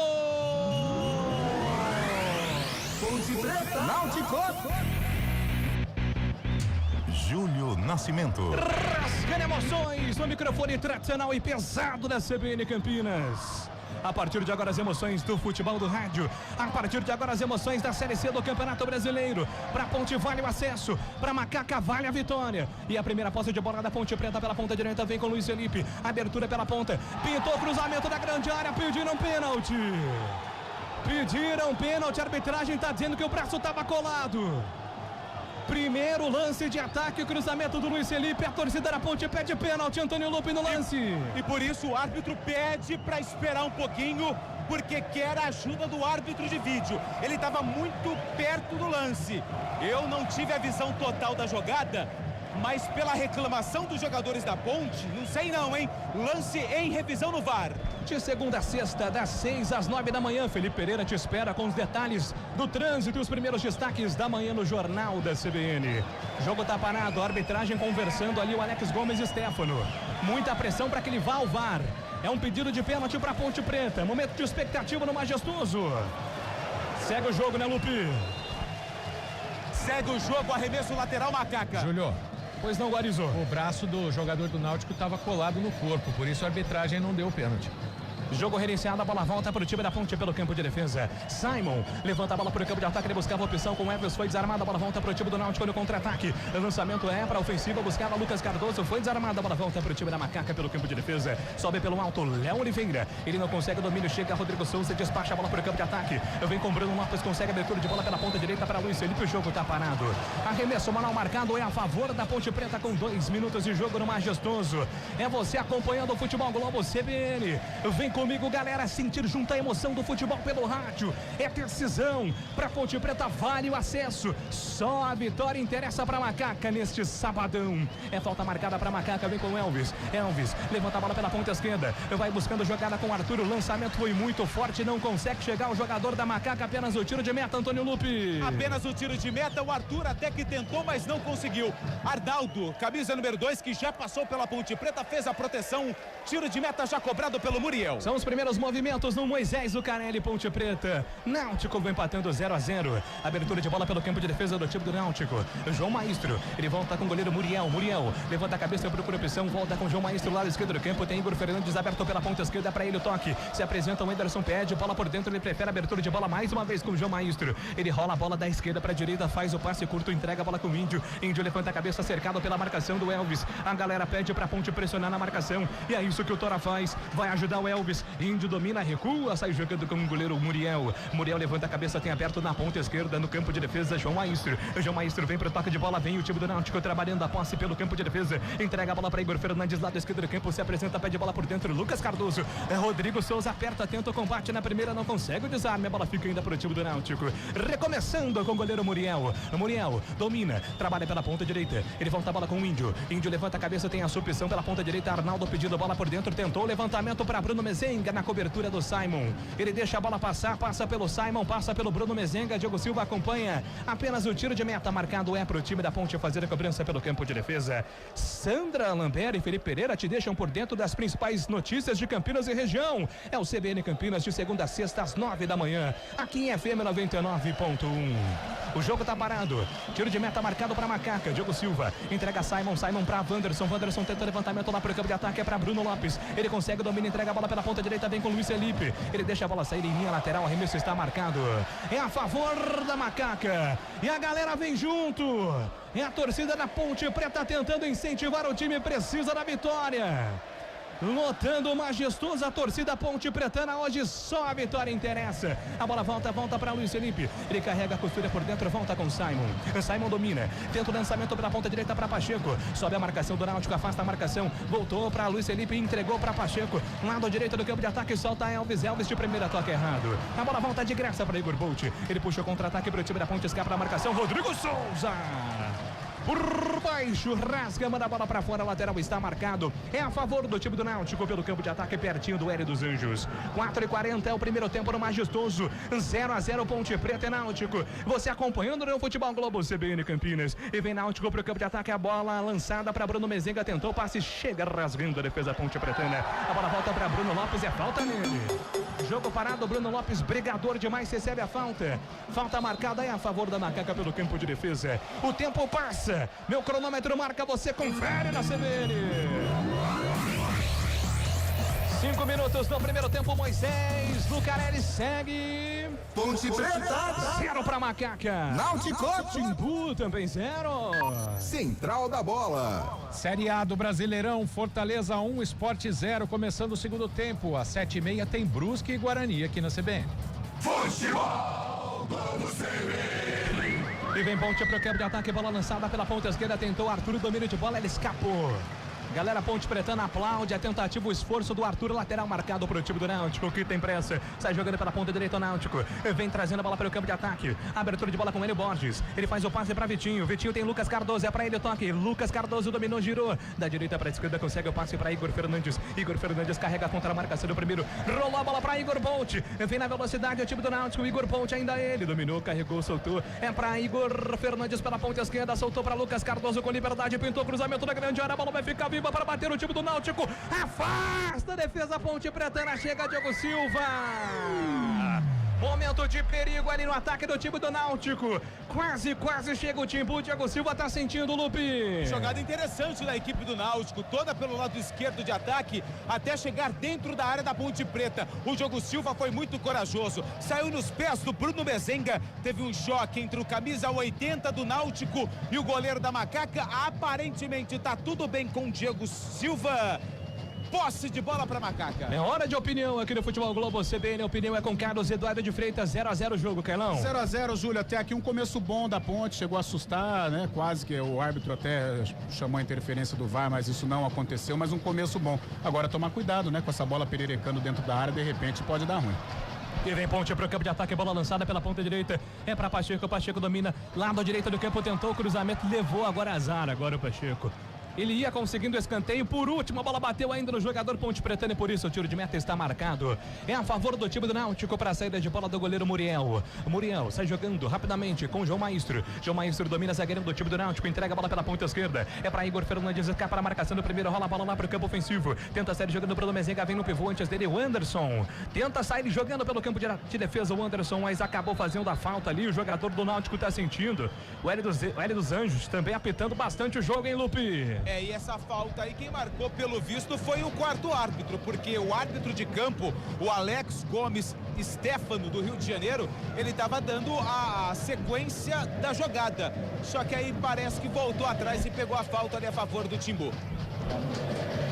S2: Ponte Preta, Náutico.
S8: Júlio Nascimento.
S9: Rasgando emoções no microfone tradicional e pesado da CBN Campinas. A partir de agora as emoções do futebol do rádio. A partir de agora as emoções da Série C do Campeonato Brasileiro. Para Ponte vale o acesso, para Macaca vale a vitória. E a primeira posse de bola da Ponte Preta pela ponta direita vem com Luiz Felipe. Abertura pela ponta, pintou cruzamento da grande área, pediram pênalti. Pediram pênalti, a arbitragem está dizendo que o braço estava colado. Primeiro lance de ataque, cruzamento do Luiz Felipe, a torcida da Ponte pede pênalti, Antônio Lupe no lance.
S5: E por isso o árbitro pede para esperar um pouquinho, porque quer a ajuda do árbitro de vídeo. Ele estava muito perto do lance. Eu não tive a visão total da jogada, mas pela reclamação dos jogadores da Ponte, não sei não, hein? Lance em revisão no VAR.
S9: De segunda a sexta, das 6 às 9 da manhã, Felipe Pereira te espera com os detalhes do trânsito e os primeiros destaques da manhã no Jornal da CBN. Jogo tá parado, a arbitragem conversando ali, o Alex Gomes e Stefano. Muita pressão para que ele vá ao VAR. É um pedido de pênalti para Ponte Preta. Momento de expectativa no Majestoso. Segue o jogo, né, Lupe?
S5: Segue o jogo, arremesso lateral, Macaca.
S4: Júlio.
S9: Pois não, Guarizô.
S4: O braço do jogador do Náutico estava colado no corpo, por isso a arbitragem não deu o pênalti.
S9: Jogo reiniciado, a bola volta para o time da Ponte pelo campo de defesa. Simon levanta a bola para o campo de ataque, ele buscava a opção com o Everson, foi desarmado, a bola volta para o time do Náutico no contra-ataque. O lançamento é para a ofensiva, buscava Lucas Cardoso, foi desarmado, a bola volta para o time da Macaca pelo campo de defesa. Sobe pelo alto, Léo Oliveira, ele não consegue o domínio, chega Rodrigo Souza, despacha a bola para o campo de ataque. Vem com Bruno Lopes, consegue a abertura de bola pela ponta direita para Luiz Felipe, o jogo está parado. Arremesso manual marcado é a favor da Ponte Preta com 2 minutos de jogo no Majestoso. É você acompanhando o Futebol Globo CBN. Vem comigo, galera, sentir junto a emoção do futebol pelo rádio. É decisão para Ponte Preta, vale o acesso. Só a vitória interessa para Macaca neste sabadão. É falta marcada para Macaca, vem com o Elvis. Elvis levanta a bola pela ponta esquerda, vai buscando jogada com o Arthur. O lançamento foi muito forte, não consegue chegar o jogador da Macaca. Apenas o tiro de meta, Antônio Lupe.
S5: Apenas o tiro de meta, o Arthur até que tentou, mas não conseguiu. Arnaldo, camisa número 2, que já passou pela Ponte Preta, fez a proteção. Tiro de meta já cobrado pelo Muriel.
S9: São os primeiros movimentos no Moisés Lucarelli, Ponte Preta. Náutico vai empatando 0-0. Abertura de bola pelo campo de defesa do time do Náutico. João Maestro, ele volta com o goleiro Muriel. Muriel levanta a cabeça, procura opção, volta com o João Maestro, lado esquerdo do campo. Tem Igor Fernandes aberto pela ponta esquerda, para ele o toque. Se apresenta o Anderson, pede bola por dentro, ele prefere a abertura de bola mais uma vez com o João Maestro. Ele rola a bola da esquerda para a direita, faz o passe curto, entrega a bola com o Índio. Índio levanta a cabeça, cercado pela marcação do Elvis. A galera pede para a Ponte pressionar na marcação, e é isso que o Tora faz. Vai ajudar o Elvis. Índio domina, recua, sai jogando com o goleiro Muriel. Muriel levanta a cabeça, tem aberto na ponta esquerda, no campo de defesa, João Maestro. João Maestro vem para o toque de bola, vem o time do Náutico trabalhando a posse pelo campo de defesa. Entrega a bola para Igor Fernandes, lado esquerdo do campo, se apresenta, pede bola por dentro, Lucas Cardoso. Rodrigo Souza aperta, tenta o combate na primeira, não consegue o desarme, a bola fica ainda para o time do Náutico. Recomeçando com o goleiro Muriel. Muriel domina, trabalha pela ponta direita, ele volta a bola com o Índio. Índio levanta a cabeça, tem a supção pela ponta direita, Arnaldo pedindo bola por dentro, tentou o levantamento para Bruno Mezenga na cobertura do Simon. Ele deixa a bola passar, passa pelo Simon, passa pelo Bruno Mezenga, Diogo Silva acompanha. Apenas o tiro de meta marcado é para o time da Ponte fazer a cobrança pelo campo de defesa. Sandra Lambert e Felipe Pereira te deixam por dentro das principais notícias de Campinas e região. É o CBN Campinas de segunda a sexta às 9 da manhã, aqui em FM 99.1. O jogo tá parado. Tiro de meta marcado para Macaca. Diogo Silva entrega Simon para Wanderson. Wanderson tenta o levantamento lá pro campo de ataque, é para Bruno Lopes. Ele consegue o domínio, entrega a bola pela ponta direita, vem com Luiz Felipe. Ele deixa a bola sair em linha lateral, arremesso está marcado. É a favor da Macaca. E a galera vem junto. É a torcida da Ponte Preta tentando incentivar o time, precisa da vitória. Lotando o Majestoso, a torcida Ponte Pretana, hoje só a vitória interessa. A bola volta para Luiz Felipe. Ele carrega a costura por dentro, volta com Simon. Simon domina, tenta o lançamento pela ponta direita para Pacheco. Sobe a marcação do Náutico, afasta a marcação. Voltou para Luiz Felipe e entregou para Pacheco. Lado direito do campo de ataque, solta Elvis. Elvis de primeira, toque errado. A bola volta de graça para Igor Bolt. Ele puxa o contra-ataque para o time da Ponte, escapa a marcação. Rodrigo Souza. Por baixo, rasga, manda a bola para fora, lateral está marcado. É a favor do time do Náutico pelo campo de ataque, pertinho do Hélio dos Anjos. 4:40 é o primeiro tempo no Majestoso. 0-0 Ponte Preta e Náutico. Você acompanhando no Futebol Globo CBN Campinas. E vem Náutico pro campo de ataque, a bola lançada para Bruno Mezenga, tentou passe, chega rasgando a defesa Ponte Pretana. A bola volta para Bruno Lopes, é falta nele. Jogo parado, Bruno Lopes, brigador demais, recebe a falta. Falta marcada é a favor da Macaca pelo campo de defesa. O tempo passa. Meu cronômetro marca, você confere na CBN. 5 minutos no primeiro tempo, Moisés Lucarelli segue.
S2: Ponte Preta.
S9: 0 pra Macaca.
S2: Náutico.
S9: Timbu também 0.
S1: Central da Bola.
S4: Série A do Brasileirão, Fortaleza 1, Sport 0, começando o segundo tempo. Às 7h30 tem Brusque e Guarani aqui na CBN.
S2: Futebol do CBN.
S9: E vem Ponte pro campo de ataque, bola lançada pela ponta esquerda, tentou Arthur, domínio de bola, ele escapou. Galera Ponte Pretana aplaude a tentativa, o esforço do Arthur, lateral marcado pro time do Náutico, que tem pressa, sai jogando pela ponta direita o Náutico, vem trazendo a bola para o campo de ataque, abertura de bola com ele, Borges, ele faz o passe para Vitinho tem Lucas Cardoso, é para ele o toque, Lucas Cardoso dominou, girou, da direita para a esquerda, consegue o passe para Igor Fernandes carrega contra a marcação do primeiro, rolou a bola para Igor Ponte, vem na velocidade o time do Náutico, Igor Ponte ainda ele, dominou, carregou, soltou, é para Igor Fernandes pela ponta esquerda, soltou para Lucas Cardoso com liberdade, pintou cruzamento na grande área, a bola vai ficar viva para bater o time do Náutico, afasta a defesa Ponte Pretana, chega Diogo Silva, momento de perigo ali no ataque do time do Náutico, quase chega o Timbu, Diogo Silva tá sentindo o Lupe.
S5: Jogada interessante da equipe do Náutico, toda pelo lado esquerdo de ataque, até chegar dentro da área da Ponte Preta, o Diogo Silva foi muito corajoso, saiu nos pés do Bruno Mezenga, teve um choque entre o camisa 80 do Náutico e o goleiro da Macaca, aparentemente tá tudo bem com o Diego Silva. Posse de bola para Macaca.
S9: É hora de opinião aqui no Futebol Globo CBN. A opinião é com Carlos Eduardo de Freitas. 0-0 o jogo, Carlão.
S6: 0-0, Júlio. Até aqui um começo bom da Ponte. Chegou a assustar, né? Quase que o árbitro até chamou a interferência do VAR, mas isso não aconteceu. Mas um começo bom. Agora tomar cuidado, né? Com essa bola pererecando dentro da área, de repente pode dar ruim.
S9: E vem Ponte pro campo de ataque, bola lançada pela ponta direita, é para Pacheco domina, lado direito do campo, tentou o cruzamento, levou agora azar, agora o Pacheco. Ele ia conseguindo o escanteio, por último a bola bateu ainda no jogador Ponte Pretana e por isso o tiro de meta está marcado. É a favor do time do Náutico para a saída de bola do goleiro Muriel. Muriel sai jogando rapidamente com João Maestro. João Maestro domina zagueiro do time do Náutico, entrega a bola pela ponta esquerda. É para Igor Fernandes, escapa a marcação do primeiro, rola a bola lá para o campo ofensivo. Tenta sair jogando pelo Mezenga, vem no pivô antes dele o Anderson. Tenta sair jogando pelo campo de defesa o Anderson, mas acabou fazendo a falta ali. O jogador do Náutico está sentindo. O Hélio dos Anjos também apitando bastante o jogo, hein, Lupe?
S5: E essa falta aí, quem marcou pelo visto foi o quarto árbitro, porque o árbitro de campo, o Alex Gomes Stefano, do Rio de Janeiro, ele estava dando a sequência da jogada, só que aí parece que voltou atrás e pegou a falta ali a favor do Timbu.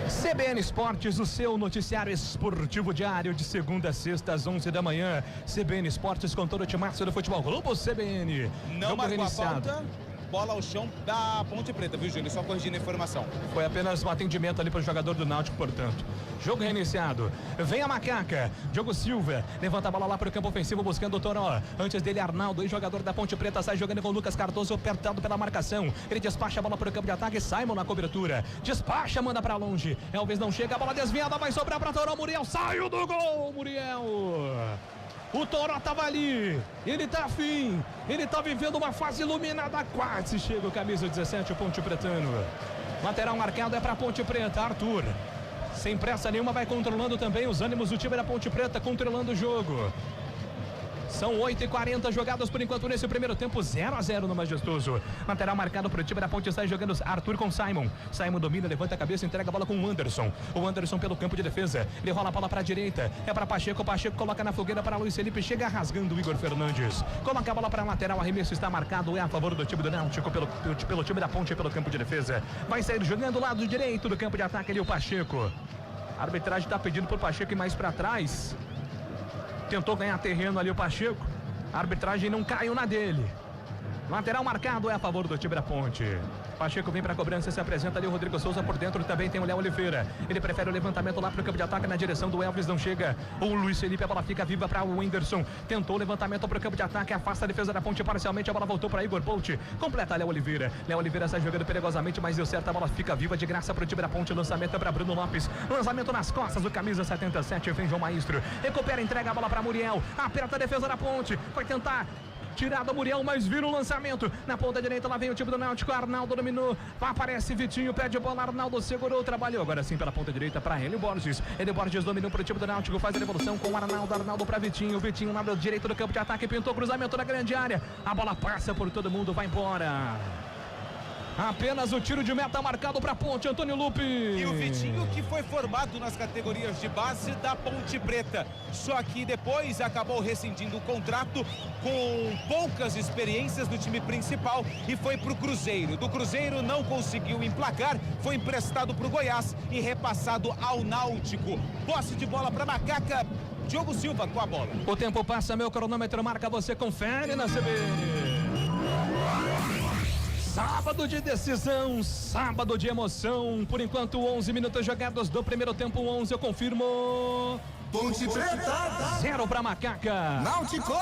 S9: CBN Esportes, o seu noticiário esportivo diário de segunda a sexta às 11 da manhã. CBN Esportes com todo o timaço do Futebol Globo CBN.
S5: Não marcou a falta. Bola ao chão da Ponte Preta, viu, Júlio? Só corrigindo a informação.
S9: Foi apenas um atendimento ali para o jogador do Náutico, portanto. Jogo reiniciado. Vem a Macaca. Diogo Silva levanta a bola lá para o campo ofensivo buscando o Toró. Antes dele, Arnaldo, jogador da Ponte Preta, sai jogando com o Lucas Cardoso, apertado pela marcação. Ele despacha a bola para o campo de ataque. Simon na cobertura. Despacha, manda para longe. Elvis não chega, a bola desviada, vai sobrar para Toró. Muriel saiu do gol. Muriel. O Toró tava ali, ele tá afim, ele tá vivendo uma fase iluminada, quase chega o camisa 17, o Ponte Pretano. Lateral marcado é pra Ponte Preta, Arthur. Sem pressa nenhuma, vai controlando também os ânimos do time da Ponte Preta, controlando o jogo. São 8h40 jogadas por enquanto nesse primeiro tempo, 0-0 no Majestoso. Lateral marcado para o time da Ponte, sai jogando Arthur com Simon. Simon domina, levanta a cabeça, entrega a bola com o Anderson. O Anderson pelo campo de defesa, ele rola a bola para a direita, é para Pacheco, Pacheco coloca na fogueira para Luiz Felipe, chega rasgando o Igor Fernandes. Coloca a bola para a lateral, o arremesso está marcado, é a favor do time do Náutico, pelo time da Ponte, pelo campo de defesa. Vai sair jogando do lado direito do campo de ataque ali o Pacheco. A arbitragem está pedindo para o Pacheco ir mais para trás. Tentou ganhar terreno ali o Pacheco. A arbitragem não caiu na dele. Lateral marcado é a favor do time da Ponte. Pacheco vem para a cobrança, se apresenta ali o Rodrigo Souza por dentro, também tem o Léo Oliveira. Ele prefere o levantamento lá para o campo de ataque na direção do Elvis, não chega. O Luiz Felipe, a bola fica viva para o Whindersson. Tentou o levantamento para o campo de ataque, afasta a defesa da Ponte parcialmente, a bola voltou para Igor Ponte. Completa Léo Oliveira. Léo Oliveira sai jogando perigosamente, mas deu certo, a bola fica viva de graça para o time da Ponte. Lançamento para Bruno Lopes. Lançamento nas costas do camisa 77, vem João Maestro. Recupera, entrega a bola para Muriel. Aperta a defesa da Ponte. Vai tentar tirada Muriel, mas vira o lançamento. Na ponta direita, lá vem o time do Náutico. Arnaldo dominou. Aparece Vitinho, pede bola. Arnaldo segurou, trabalhou. Agora sim pela ponta direita para Hélio Borges. Hélio Borges dominou para o time do Náutico. Faz a devolução com o Arnaldo. Arnaldo para Vitinho. Vitinho lado direito do campo de ataque. Pintou cruzamento na grande área. A bola passa por todo mundo, vai embora. Apenas o tiro de meta marcado para Ponte, Antônio Lupe.
S5: E o Vitinho, que foi formado nas categorias de base da Ponte Preta. Só que depois acabou rescindindo o contrato com poucas experiências no time principal e foi pro Cruzeiro. Do Cruzeiro não conseguiu emplacar, foi emprestado pro Goiás e repassado ao Náutico. Posse de bola para Macaca. Diogo Silva com a bola.
S9: O tempo passa, meu cronômetro marca, você confere na CBN. Sábado de decisão, sábado de emoção. Por enquanto, 11 minutos jogados do primeiro tempo, 11, eu confirmo.
S2: Ponte Preta.
S9: 0 para Macaca.
S2: Náutico.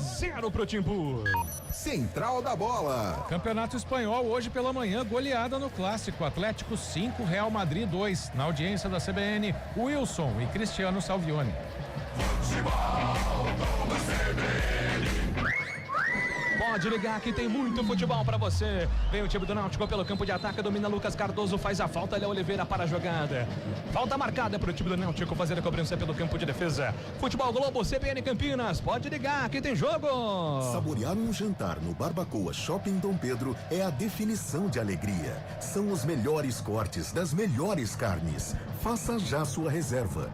S9: 0 pro Timbu.
S1: Central da Bola.
S4: Campeonato Espanhol, hoje pela manhã, goleada no Clássico. Atlético 5, Real Madrid 2. Na audiência da CBN, Wilson e Cristiano Salvioni.
S9: Pode ligar que tem muito futebol pra você. Vem o time do Náutico pelo campo de ataque, domina Lucas Cardoso, faz a falta, Léo Oliveira para a jogada. Falta marcada pro time do Náutico fazer a cobrança pelo campo de defesa. Futebol Globo, CBN Campinas, pode ligar que tem jogo.
S10: Saborear um jantar no Barbacoa Shopping Dom Pedro é a definição de alegria. São os melhores cortes das melhores carnes. Faça já sua reserva.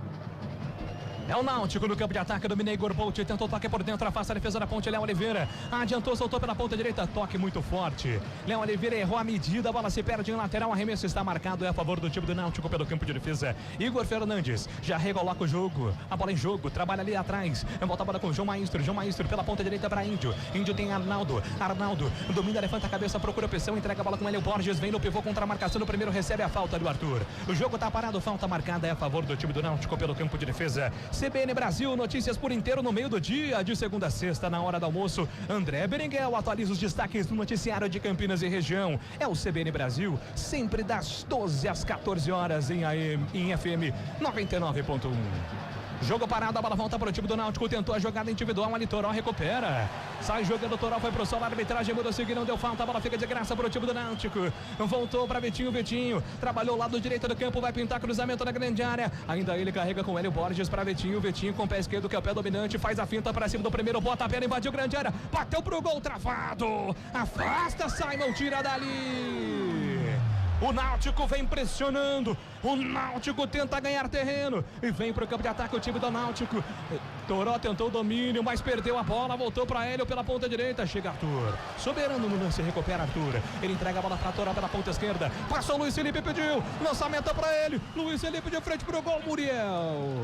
S9: É o Náutico no campo de ataque, domina Igor Bolt, tentou toque por dentro, afasta a defesa da Ponte, Léo Oliveira adiantou, soltou pela ponta direita, toque muito forte. Léo Oliveira errou a medida, a bola se perde em lateral, arremesso está marcado, é a favor do time do Náutico pelo campo de defesa. Igor Fernandes já recoloca o jogo, a bola em jogo, trabalha ali atrás, volta a bola com o João Maestro pela ponta direita para Índio tem Arnaldo domina, levanta a cabeça, procura a pressão, entrega a bola com Hélio Borges, vem no pivô contra a marcação, no primeiro recebe a falta do Arthur. O jogo tá parado, falta marcada, é a favor do time do Náutico pelo campo de defesa. CBN Brasil, notícias por inteiro no meio do dia, de segunda a sexta, na hora do almoço. André Berenguel atualiza os destaques do noticiário de Campinas e região. É o CBN Brasil, sempre das 12 às 14 horas em AM, em FM 99.1. Jogo parado, a bola volta para o time do Náutico, tentou a jogada individual, ali Toró recupera. Sai jogando, Toró foi pro solo, a arbitragem muda o seguinte, não deu falta, a bola fica de graça para o time do Náutico. Voltou para Vitinho, trabalhou lado direito do campo, vai pintar cruzamento na grande área. Ainda ele carrega com Hélio Borges para Vitinho com o pé esquerdo, que é o pé dominante, faz a finta para cima do primeiro, bota a perna, invadiu grande área, bateu pro gol, travado. Afasta, Simon, tira dali. O Náutico vem pressionando, o Náutico tenta ganhar terreno e vem para o campo de ataque o time do Náutico. Toró tentou o domínio, mas perdeu a bola, voltou para Hélio pela ponta direita, chega Arthur, soberano no lance, recupera Arthur, ele entrega a bola para Toró pela ponta esquerda, passou Luiz Felipe, pediu, lançamento para ele, Luiz Felipe de frente para o gol, Muriel.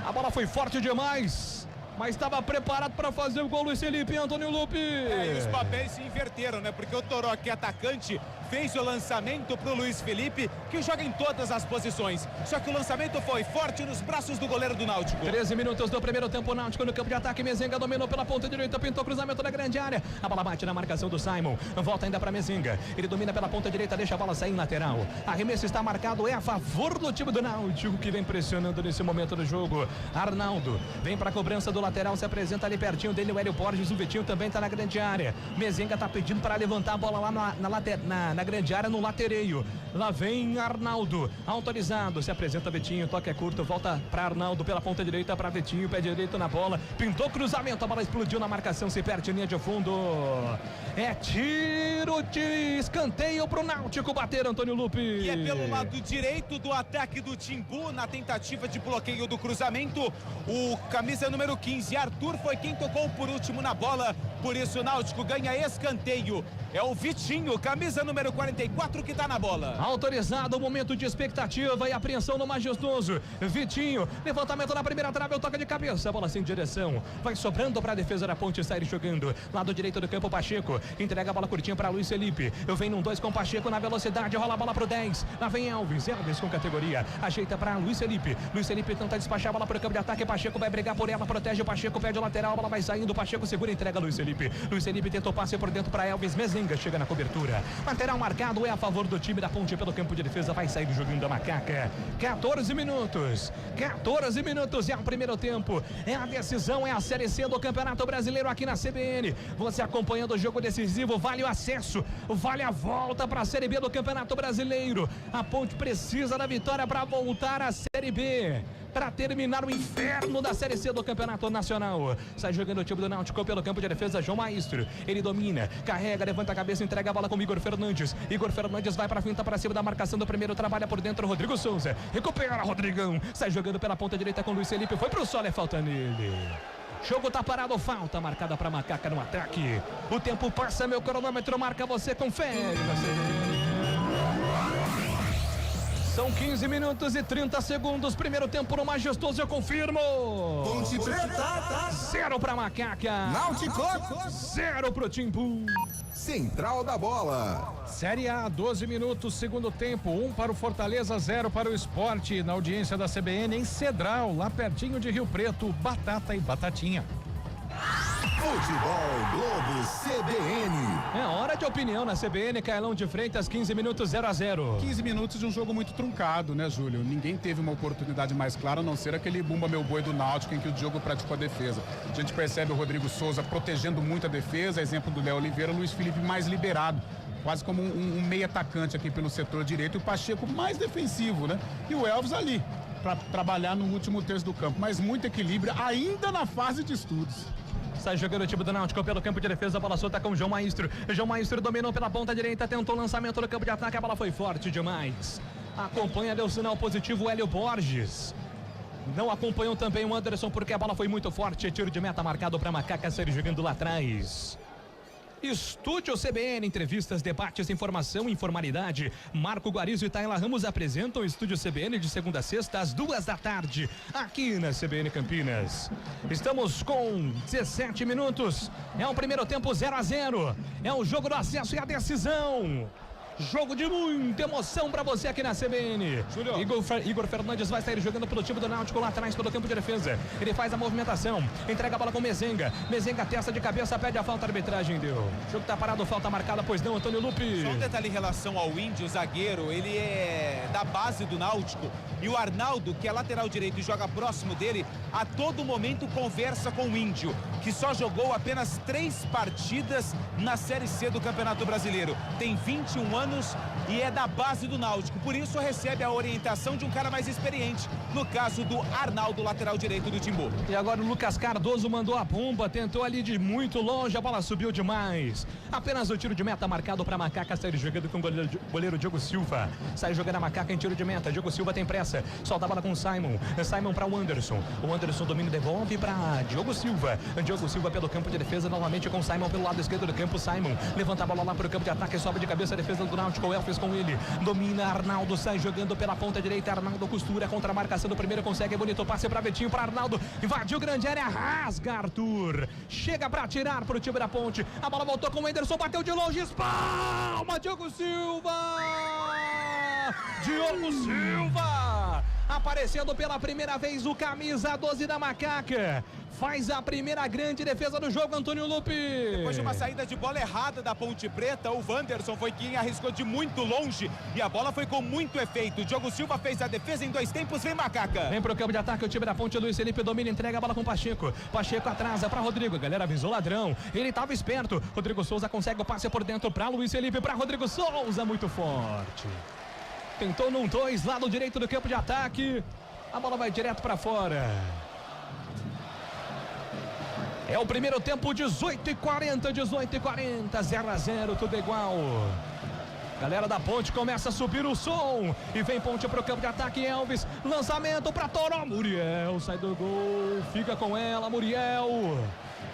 S9: A bola foi forte demais, mas estava preparado para fazer o gol, Luiz Felipe, Antônio Lupe.
S5: E os papéis se inverteram, né? Porque o Toró, que é atacante, fez o lançamento pro Luiz Felipe, que joga em todas as posições. Só que o lançamento foi forte nos braços do goleiro do Náutico.
S9: 13 minutos do primeiro tempo, Náutico no campo de ataque, Mezenga dominou pela ponta direita, pintou cruzamento na grande área. A bola bate na marcação do Simon, volta ainda para Mezenga. Ele domina pela ponta direita, deixa a bola sair em lateral. Arremesso está marcado, é a favor do time do Náutico, que vem pressionando nesse momento do jogo. Arnaldo vem para a cobrança do lateral, se apresenta ali pertinho dele o Hélio Borges, o Vitinho também está na grande área. Mezenga está pedindo para levantar a bola lá na grande área, no latereio. Lá vem Arnaldo, autorizado, se apresenta Vitinho, toque é curto, volta para Arnaldo pela ponta direita para Vitinho, pé direito na bola, pintou cruzamento, a bola explodiu na marcação, se perde em linha de fundo. É tiro de escanteio pro Náutico bater, Antônio Lupe.
S5: E é pelo lado direito do ataque do Timbu, na tentativa de bloqueio do cruzamento. O camisa número 15, Arthur, foi quem tocou por último na bola. Por isso o Náutico ganha escanteio. É o Vitinho, camisa número 44, que tá na bola.
S9: Autorizado, momento de expectativa e apreensão no majestoso. Vitinho, levantamento na primeira trave, o toque de cabeça, a bola sem direção. Vai sobrando para a defesa da Ponte, sair jogando. Lado direito do campo, Pacheco. Entrega a bola curtinha para Luiz Felipe. Vem num 2 com Pacheco na velocidade, rola a bola pro 10. Lá vem Elvis com categoria. Ajeita para Luiz Felipe. Luiz Felipe tenta despachar a bola para o campo de ataque. Pacheco vai brigar por ela, protege o Pacheco, pede o lateral, a bola vai saindo. Pacheco segura, entrega Luiz Felipe. Luiz Felipe tentou passe por dentro para Elvis. Mezenga chega na cobertura. Lateral marcado, é a favor do time da Ponte pelo campo de defesa. Vai sair do joguinho da Macaca. 14 minutos. 14 minutos é o primeiro tempo. É a decisão, é a Série C do Campeonato Brasileiro aqui na CBN. Você acompanhando o jogo decisivo, vale o acesso, vale a volta para a Série B do Campeonato Brasileiro. A Ponte precisa da vitória para voltar à Série B. para terminar o inferno da Série C do Campeonato Nacional. Sai jogando o time do Náutico pelo campo de defesa, João Maestro. Ele domina, carrega, levanta a cabeça, entrega a bola com Igor Fernandes. Igor Fernandes vai para finta, para cima da marcação do primeiro, trabalha por dentro, Rodrigo Souza. Recupera, Rodrigão. Sai jogando pela ponta direita com Luiz Felipe. Foi pro solo, é falta nele. Jogo tá parado, falta marcada para Macaca no ataque. O tempo passa, meu cronômetro marca, você confere. São 15 minutos e 30 segundos. Primeiro tempo no Majestoso, eu confirmo.
S2: Ponte Preta.
S9: 0 pra Macaca.
S2: Náutico.
S9: 0 pro Timbu.
S1: Central da Bola.
S4: Série A, 12 minutos, segundo tempo. 1 para o Fortaleza, 0 para o Sport. Na audiência da CBN em Cedral, lá pertinho de Rio Preto. Batata e batatinha.
S1: Futebol Globo CBN.
S9: É hora de opinião na CBN, Cailão de Freitas, 15 minutos 0-0.
S6: 15 minutos de um jogo muito truncado, né, Júlio? Ninguém teve uma oportunidade mais clara, a não ser aquele bumba meu boi do Náutico, em que o Diogo praticou a defesa. A gente percebe o Rodrigo Souza protegendo muito a defesa, exemplo do Léo Oliveira, Luiz Felipe mais liberado, quase como um meio atacante aqui pelo setor direito, e o Pacheco mais defensivo, né? E o Elvis ali, para trabalhar no último terço do campo, mas muito equilíbrio ainda na fase de estudos.
S9: Sai jogando o time do Náutico pelo campo de defesa, a bola solta com o João Maestro. João Maestro dominou pela ponta direita, tentou o lançamento no campo de ataque, a bola foi forte demais. Acompanha, deu sinal positivo o Hélio Borges. Não acompanhou também o Anderson, porque a bola foi muito forte. Tiro de meta marcado para Macaca sair jogando lá atrás. Estúdio CBN, entrevistas, debates, informação, informalidade. Marco Guarizo e Taila Ramos apresentam o Estúdio CBN de segunda a sexta às 14h, aqui na CBN Campinas. Estamos com 17 minutos. É o primeiro tempo 0-0. É o jogo do acesso e a decisão. Jogo de muita emoção pra você aqui na CBN. Igor Fernandes vai sair jogando pelo time do Náutico lá atrás pelo campo de defesa. Ele faz a movimentação, entrega a bola com Mezenga. Mezenga testa de cabeça, pede a falta, a arbitragem deu. O jogo tá parado, falta marcada, pois não, Antônio Lupe.
S5: Só um detalhe em relação ao Índio, zagueiro, ele é da base do Náutico. E o Arnaldo, que é lateral direito e joga próximo dele, a todo momento conversa com o Índio, que só jogou apenas 3 partidas na Série C do Campeonato Brasileiro. Tem 21 anos e é da base do Náutico, por isso recebe a orientação de um cara mais experiente, no caso do Arnaldo, lateral direito do Timbu.
S9: E agora o Lucas Cardoso mandou a bomba, tentou ali de muito longe, a bola subiu demais. Apenas o tiro de meta marcado para Macaca sair jogando com o goleiro Diogo Silva. Sai jogando a Macaca em tiro de meta, Diogo Silva tem pressa, solta a bola com o Simon. Simon para o Anderson domina, devolve para Diogo Silva. Diogo Silva pelo campo de defesa, novamente com o Simon pelo lado esquerdo do campo. Simon levanta a bola lá para o campo de ataque, sobe de cabeça a defesa do Náutico. O Elfes com ele, domina, Arnaldo sai jogando pela ponta direita, Arnaldo costura contra a marcação do primeiro, consegue, bonito passe para Betinho, para Arnaldo, invadiu grande área, rasga Arthur, chega para tirar pro time da Ponte, a bola voltou com o Anderson, bateu de longe, espalma, Diogo Silva, aparecendo pela primeira vez o camisa 12 da Macaca. Faz a primeira grande defesa do jogo, Antônio Lupe.
S5: Depois de uma saída de bola errada da Ponte Preta, o Wanderson foi quem arriscou de muito longe e a bola foi com muito efeito. O Diogo Silva fez a defesa em 2 tempos, vem Macaca.
S9: Vem pro campo de ataque o time da Ponte, Luiz Felipe domina, entrega a bola com Pacheco. Pacheco atrasa para Rodrigo, a galera avisou ladrão, ele estava esperto. Rodrigo Souza consegue o passe por dentro para Luiz Felipe, para Rodrigo Souza, muito forte. Tentou num 2, lado direito do campo de ataque. A bola vai direto para fora. É o primeiro tempo, 18h40, 0-0, tudo igual. Galera da Ponte começa a subir o som. E vem Ponte pro campo de ataque, Elvis. Lançamento para Toró. Muriel sai do gol, fica com ela, Muriel.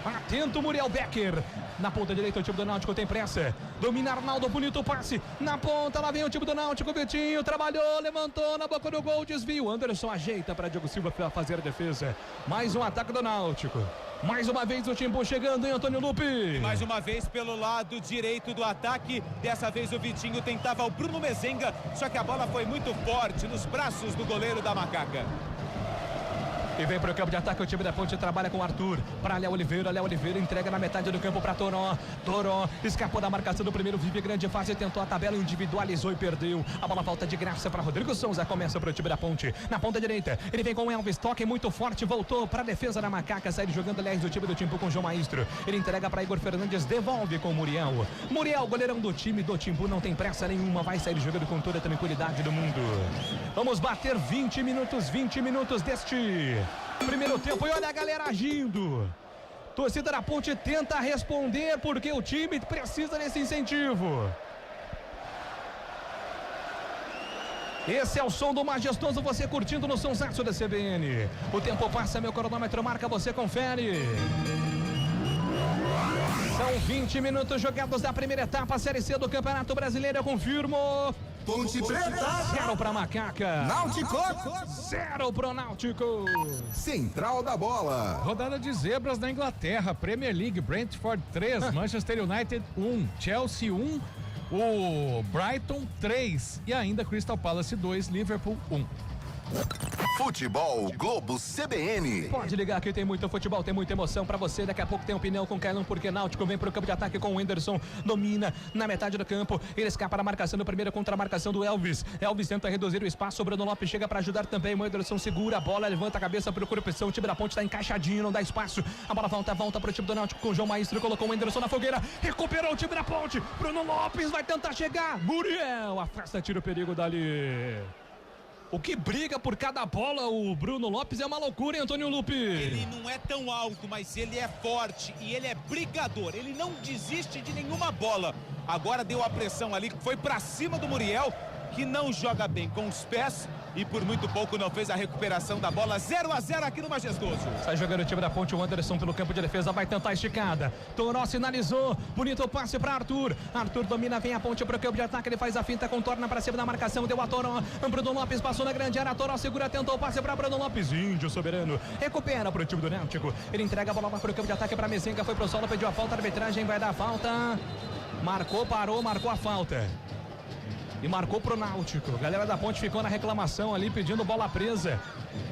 S9: Atento, Muriel Becker. Na ponta direita o time do Náutico tem pressa. Domina Arnaldo, bonito passe. Na ponta, lá vem o time do Náutico. Vitinho trabalhou, levantou na boca do gol, desvio. Anderson ajeita para Diogo Silva fazer a defesa. Mais um ataque do Náutico. Mais uma vez o Timbu chegando em Antônio Lupe.
S5: Mais uma vez pelo lado direito do ataque. Dessa vez o Vitinho tentava o Bruno Mezenga, só que a bola foi muito forte nos braços do goleiro da Macaca.
S9: E vem pro campo de ataque, o time da Ponte trabalha com o Arthur. Para Léo Oliveira entrega na metade do campo para Toró. Toró escapou da marcação do primeiro, vive grande fase, tentou a tabela, individualizou e perdeu. A bola volta de graça para Rodrigo Souza, começa pro time da Ponte. Na ponta direita, ele vem com o Elvis, toque muito forte, voltou para a defesa da Macaca, sai jogando, aliás, do time do Timbu com o João Maestro. Ele entrega para Igor Fernandes, devolve com o Muriel. Muriel, goleirão do time do Timbu, não tem pressa nenhuma, vai sair jogando com toda a tranquilidade do mundo. Vamos bater 20 minutos deste primeiro tempo e olha a galera agindo. Torcida da Ponte tenta responder porque o time precisa desse incentivo. Esse é o som do majestoso, você curtindo no sonsaço da CBN. O tempo passa, meu cronômetro marca, você confere. São 20 minutos jogados da primeira etapa, Série C do Campeonato Brasileiro, eu confirmo.
S2: Ponte Preta.
S9: 0 pra Macaca.
S2: Náutico.
S9: 0 pro Náutico.
S1: Central da Bola.
S4: Rodada de zebras na Inglaterra. Premier League, Brentford 3, Manchester United 1, Chelsea 1, o Brighton 3 e ainda Crystal Palace 2, Liverpool 1.
S10: Futebol Globo CBN.
S9: Pode ligar que tem muito futebol, tem muita emoção pra você. Daqui a pouco tem opinião com o Kailon, porque Náutico vem pro campo de ataque com o Whindersson, domina na metade do campo, ele escapa da marcação do primeiro contra a marcação do Elvis. Elvis tenta reduzir o espaço, o Bruno Lopes chega pra ajudar também, o Whindersson segura a bola, levanta a cabeça, procura pressão, o time da Ponte tá encaixadinho, não dá espaço, a bola volta pro time do Náutico com o João Maestro, colocou o Whindersson na fogueira, recuperou o time da Ponte, Bruno Lopes vai tentar chegar, Muriel afasta, tira o perigo dali. O que briga por cada bola, o Bruno Lopes, é uma loucura, hein, Antônio Lupe?
S5: Ele não é tão alto, mas ele é forte e ele é brigador. Ele não desiste de nenhuma bola. Agora deu a pressão ali, foi pra cima do Muriel, que não joga bem com os pés e por muito pouco não fez a recuperação da bola. 0-0 aqui no Majestoso.
S9: Sai jogando o time da Ponte, o Anderson pelo campo de defesa, vai tentar esticada. Toró sinalizou, bonito passe para Arthur. Arthur domina, vem a Ponte pro campo de ataque, ele faz a finta, contorna para cima da marcação, deu a Toró. Bruno Lopes passou na grande área, Toró segura, tentou o passe para Bruno Lopes, índio soberano, recupera pro time do Náutico. Ele entrega a bola pro campo de ataque para Messenga, foi pro solo, pediu a falta, a arbitragem vai dar falta. Marcou, parou, marcou a falta. E marcou pro Náutico. A galera da Ponte ficou na reclamação ali, pedindo bola presa.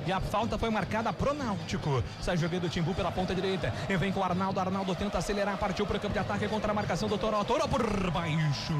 S9: E a falta foi marcada pro Náutico. Sai jogando o Timbu pela ponta direita. E vem com o Arnaldo. Arnaldo tenta acelerar, partiu pro campo de ataque contra a marcação do Toró. Toró por baixo.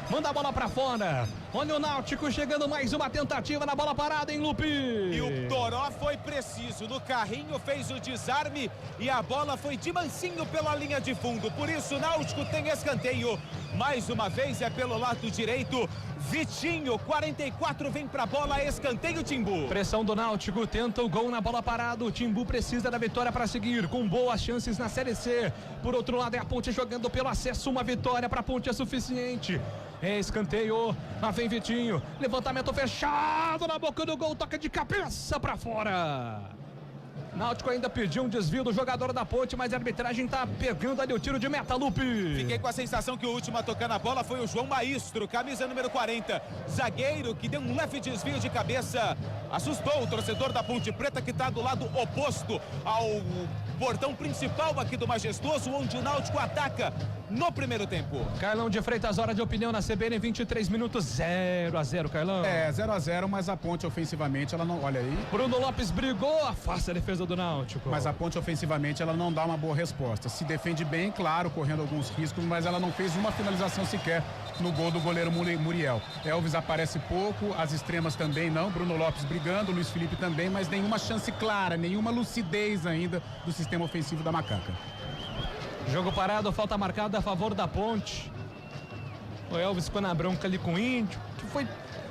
S9: Manda a bola pra fora. Olha o Náutico chegando, mais uma tentativa na bola parada, hein, Lupe?
S5: E o Toró foi preciso. No carrinho fez o desarme e a bola foi de mansinho pela linha de fundo. Por isso o Náutico tem escanteio. Mais uma vez é pelo lado direito. Vitinho, 44, vem pra bola, escanteio Timbu.
S9: Pressão do Náutico, tenta o gol na bola parada. O Timbu precisa da vitória para seguir, com boas chances na Série C. Por outro lado é a Ponte jogando pelo acesso, uma vitória pra Ponte é suficiente. É escanteio, lá vem Vitinho, levantamento fechado na boca do gol, toca de cabeça pra fora. Náutico ainda pediu um desvio do jogador da Ponte, mas a arbitragem tá pegando ali o tiro de meta, Lupe.
S5: Fiquei com a sensação que o último a tocar na bola foi o João Maestro, camisa número 40, zagueiro que deu um leve desvio de cabeça, assustou o torcedor da Ponte Preta, que tá do lado oposto ao portão principal aqui do Majestoso, onde o Náutico ataca no primeiro tempo.
S9: Carlão de Freitas, hora de opinião na CBN, 23 minutos, 0-0, Carlão.
S6: É, 0-0, mas a Ponte ofensivamente, ela não, olha aí.
S9: Bruno Lopes brigou, afasta a defesa do Náutico.
S6: Mas a Ponte ofensivamente, ela não dá uma boa resposta. Se defende bem, claro, correndo alguns riscos, mas ela não fez uma finalização sequer no gol do goleiro Muriel. Elvis aparece pouco, as extremas também não, Bruno Lopes brigando, Luiz Felipe também, mas nenhuma chance clara, nenhuma lucidez ainda do sistema ofensivo da Macaca.
S9: Jogo parado, falta marcada a favor da Ponte. O Elvis ficou na bronca ali com o Índio, que foi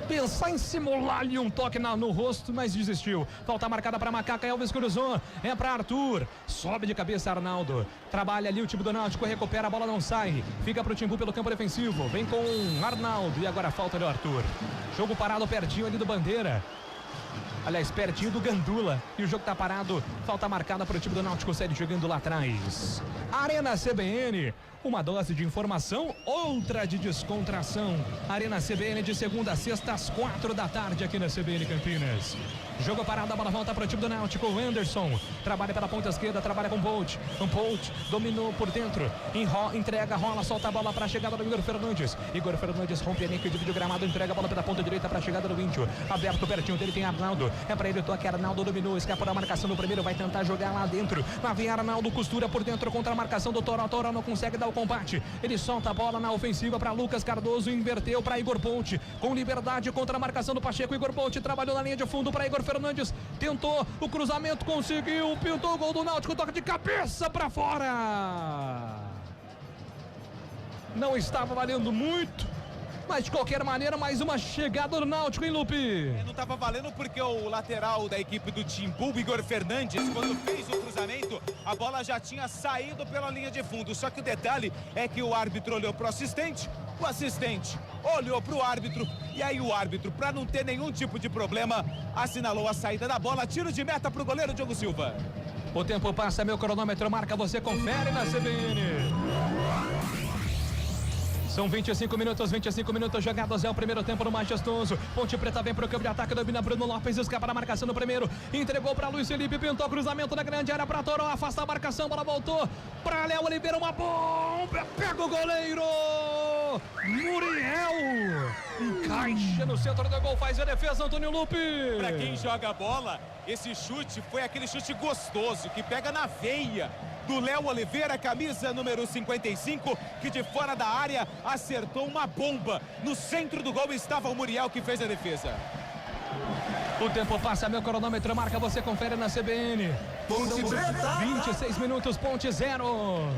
S9: pensar em simular ali um toque no rosto, mas desistiu. Falta marcada para Macaca, Elvis cruzou, é para Arthur, sobe de cabeça Arnaldo, trabalha ali o time do Náutico, recupera, a bola não sai, fica pro Timbu pelo campo defensivo, vem com Arnaldo e agora falta do Arthur. Jogo parado pertinho ali do Bandeira. Aliás, pertinho do Gandula. E o jogo tá parado. Falta marcada para o time do Náutico, segue jogando lá atrás. Arena CBN. Uma dose de informação, outra de descontração. Arena CBN de segunda a sexta às 4 da tarde aqui na CBN Campinas. Jogo parado, a bola volta para o time do Náutico. O Anderson trabalha pela ponta esquerda, trabalha com o Bolt. O Bolt dominou por dentro. Entrega, rola, solta a bola para a chegada do Igor Fernandes. Igor Fernandes rompe a linha que divide o gramado, entrega a bola pela ponta direita para a chegada do Índio. Aberto pertinho dele tem Arnaldo. Arnaldo. É pra ele o toque. Arnaldo dominou. Escapou da marcação do primeiro. Vai tentar jogar lá dentro. Lá vem Arnaldo. Costura por dentro contra a marcação do Toró. Toró não consegue dar o combate. Ele solta a bola na ofensiva para Lucas Cardoso. Inverteu para Igor Ponte. Com liberdade contra a marcação do Pacheco. Igor Ponte trabalhou na linha de fundo para Igor Fernandes. Tentou o cruzamento. Conseguiu. Pintou o gol do Náutico. Toque de cabeça para fora. Não estava valendo muito. Mas de qualquer maneira, mais uma chegada do Náutico, hein, Lupe?
S5: Não estava valendo porque o lateral da equipe do Timbu, Igor Fernandes, quando fez o cruzamento, a bola já tinha saído pela linha de fundo. Só que o detalhe é que o árbitro olhou para o assistente olhou para o árbitro, e aí o árbitro, para não ter nenhum tipo de problema, assinalou a saída da bola. Tiro de meta para o goleiro Diogo Silva.
S9: O tempo passa, meu cronômetro marca, você confere na CBN. São 25 minutos jogados, é o primeiro tempo no majestoso. Ponte Preta vem pro campo de ataque, domina Bruno Lopes, escapa na marcação no primeiro, entregou para Luiz Felipe, pintou cruzamento na grande área para Toró, afasta a marcação, bola voltou para Léo Oliveira, uma bomba, pega o goleiro Muriel, encaixa no centro do gol, faz a defesa, Antônio Lupe.
S5: Para quem joga a bola, esse chute foi aquele chute gostoso, que pega na veia do Léo Oliveira, camisa número 55, que de fora da área acertou uma bomba. No centro do gol estava o Muriel, que fez a defesa.
S9: O tempo passa, meu cronômetro marca, você confere na CBN.
S2: Ponte Preta.
S9: 26 minutos, Ponte 0.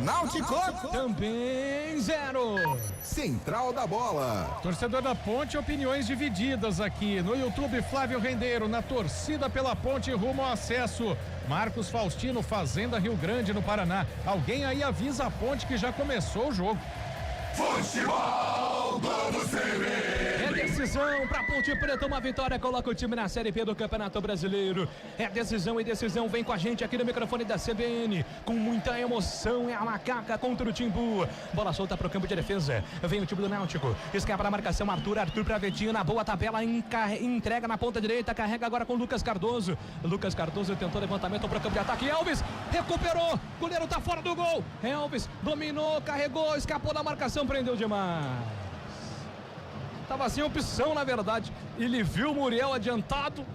S1: Náutico
S9: também 0.
S1: Central da Bola.
S4: Torcedor da Ponte, opiniões divididas aqui. No YouTube, Flávio Rendeiro, na torcida pela Ponte rumo ao acesso. Marcos Faustino, Fazenda Rio Grande, no Paraná. Alguém aí avisa a Ponte que já começou o jogo.
S2: Futebol Globo CBN.
S9: É decisão pra Ponte Preta, uma vitória coloca o time na Série B do Campeonato Brasileiro. É decisão e decisão, vem com a gente aqui no microfone da CBN, com muita emoção, é a Macaca contra o Timbu. Bola solta pro campo de defesa, vem o time do Náutico, escapa na marcação, Arthur pra Vetinho, na boa tabela, entrega na ponta direita, carrega agora com Lucas Cardoso. Lucas Cardoso tentou levantamento pro campo de ataque, Elvis recuperou, goleiro tá fora do gol, Elvis dominou, carregou, escapou da marcação, prendeu demais. Tava sem opção, na verdade. Ele viu o Muriel adiantado,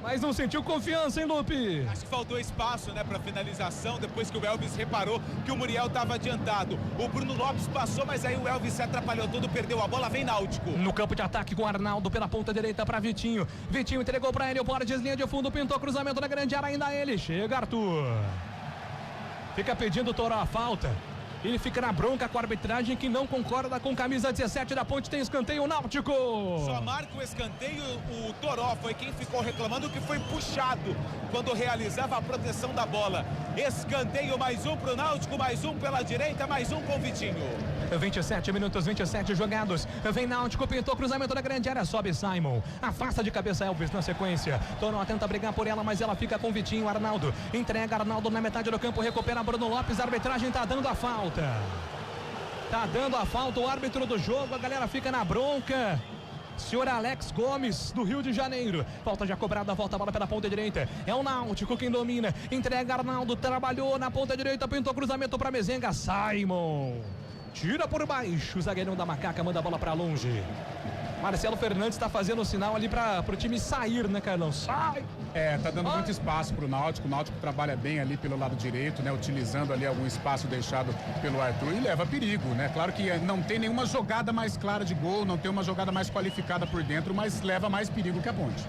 S9: mas não sentiu confiança, hein, Lupe?
S5: Acho que faltou espaço, né, para finalização, depois que o Elvis reparou que o Muriel estava adiantado. O Bruno Lopes passou, mas aí o Elvis se atrapalhou todo, perdeu a bola, vem Náutico.
S9: No campo de ataque com o Arnaldo pela ponta direita para Vitinho. Vitinho entregou para ele, o Borges, linha de fundo, pintou cruzamento na grande área, ainda ele. Chega Arthur. Fica pedindo o Toró a falta. Ele fica na bronca com a arbitragem que não concorda com camisa 17 da Ponte. Tem escanteio, Náutico.
S5: Só marca o escanteio o Toró, foi quem ficou reclamando que foi puxado quando realizava a proteção da bola. Escanteio, mais um pro Náutico, mais um pela direita, mais um com o Vitinho.
S9: 27 minutos, 27 jogados. Vem Náutico, pintou cruzamento na grande área, sobe Simon. Afasta de cabeça Elvis na sequência. Toró tenta brigar por ela, mas ela fica com Vitinho. Arnaldo entrega, Arnaldo na metade do campo, recupera Bruno Lopes. A arbitragem tá dando a falta. Tá dando a falta o árbitro do jogo, a galera fica na bronca. Senhor Alex Gomes, do Rio de Janeiro. Falta já cobrada, volta a bola pela ponta direita. É o Náutico quem domina. Entrega Arnaldo, trabalhou na ponta direita, pintou cruzamento para Mezenga. Simon tira por baixo, o zagueirão da Macaca manda a bola para longe. Marcelo Fernandes está fazendo o sinal ali para o time sair, né, Carlão? Sai!
S6: Tá dando muito espaço pro Náutico. O Náutico trabalha bem ali pelo lado direito, né? Utilizando ali algum espaço deixado pelo Arthur e leva perigo, né? Claro que não tem nenhuma jogada mais clara de gol, não tem uma jogada mais qualificada por dentro, mas leva mais perigo que a Ponte.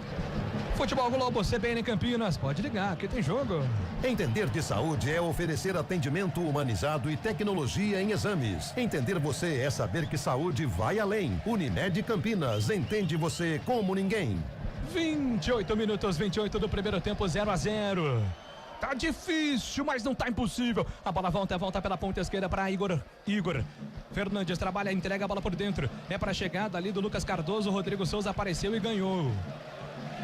S9: Futebol Globo, CBN Campinas, pode ligar, aqui tem jogo.
S10: Entender de saúde é oferecer atendimento humanizado e tecnologia em exames. Entender você é saber que saúde vai além. Unimed Campinas, entende você como ninguém.
S9: 28 minutos, 28 do primeiro tempo, 0-0. Tá difícil, mas não tá impossível. A bola volta pela ponta esquerda para Igor Fernandes trabalha, entrega a bola por dentro. É para a chegada ali do Lucas Cardoso. Rodrigo Souza apareceu e ganhou.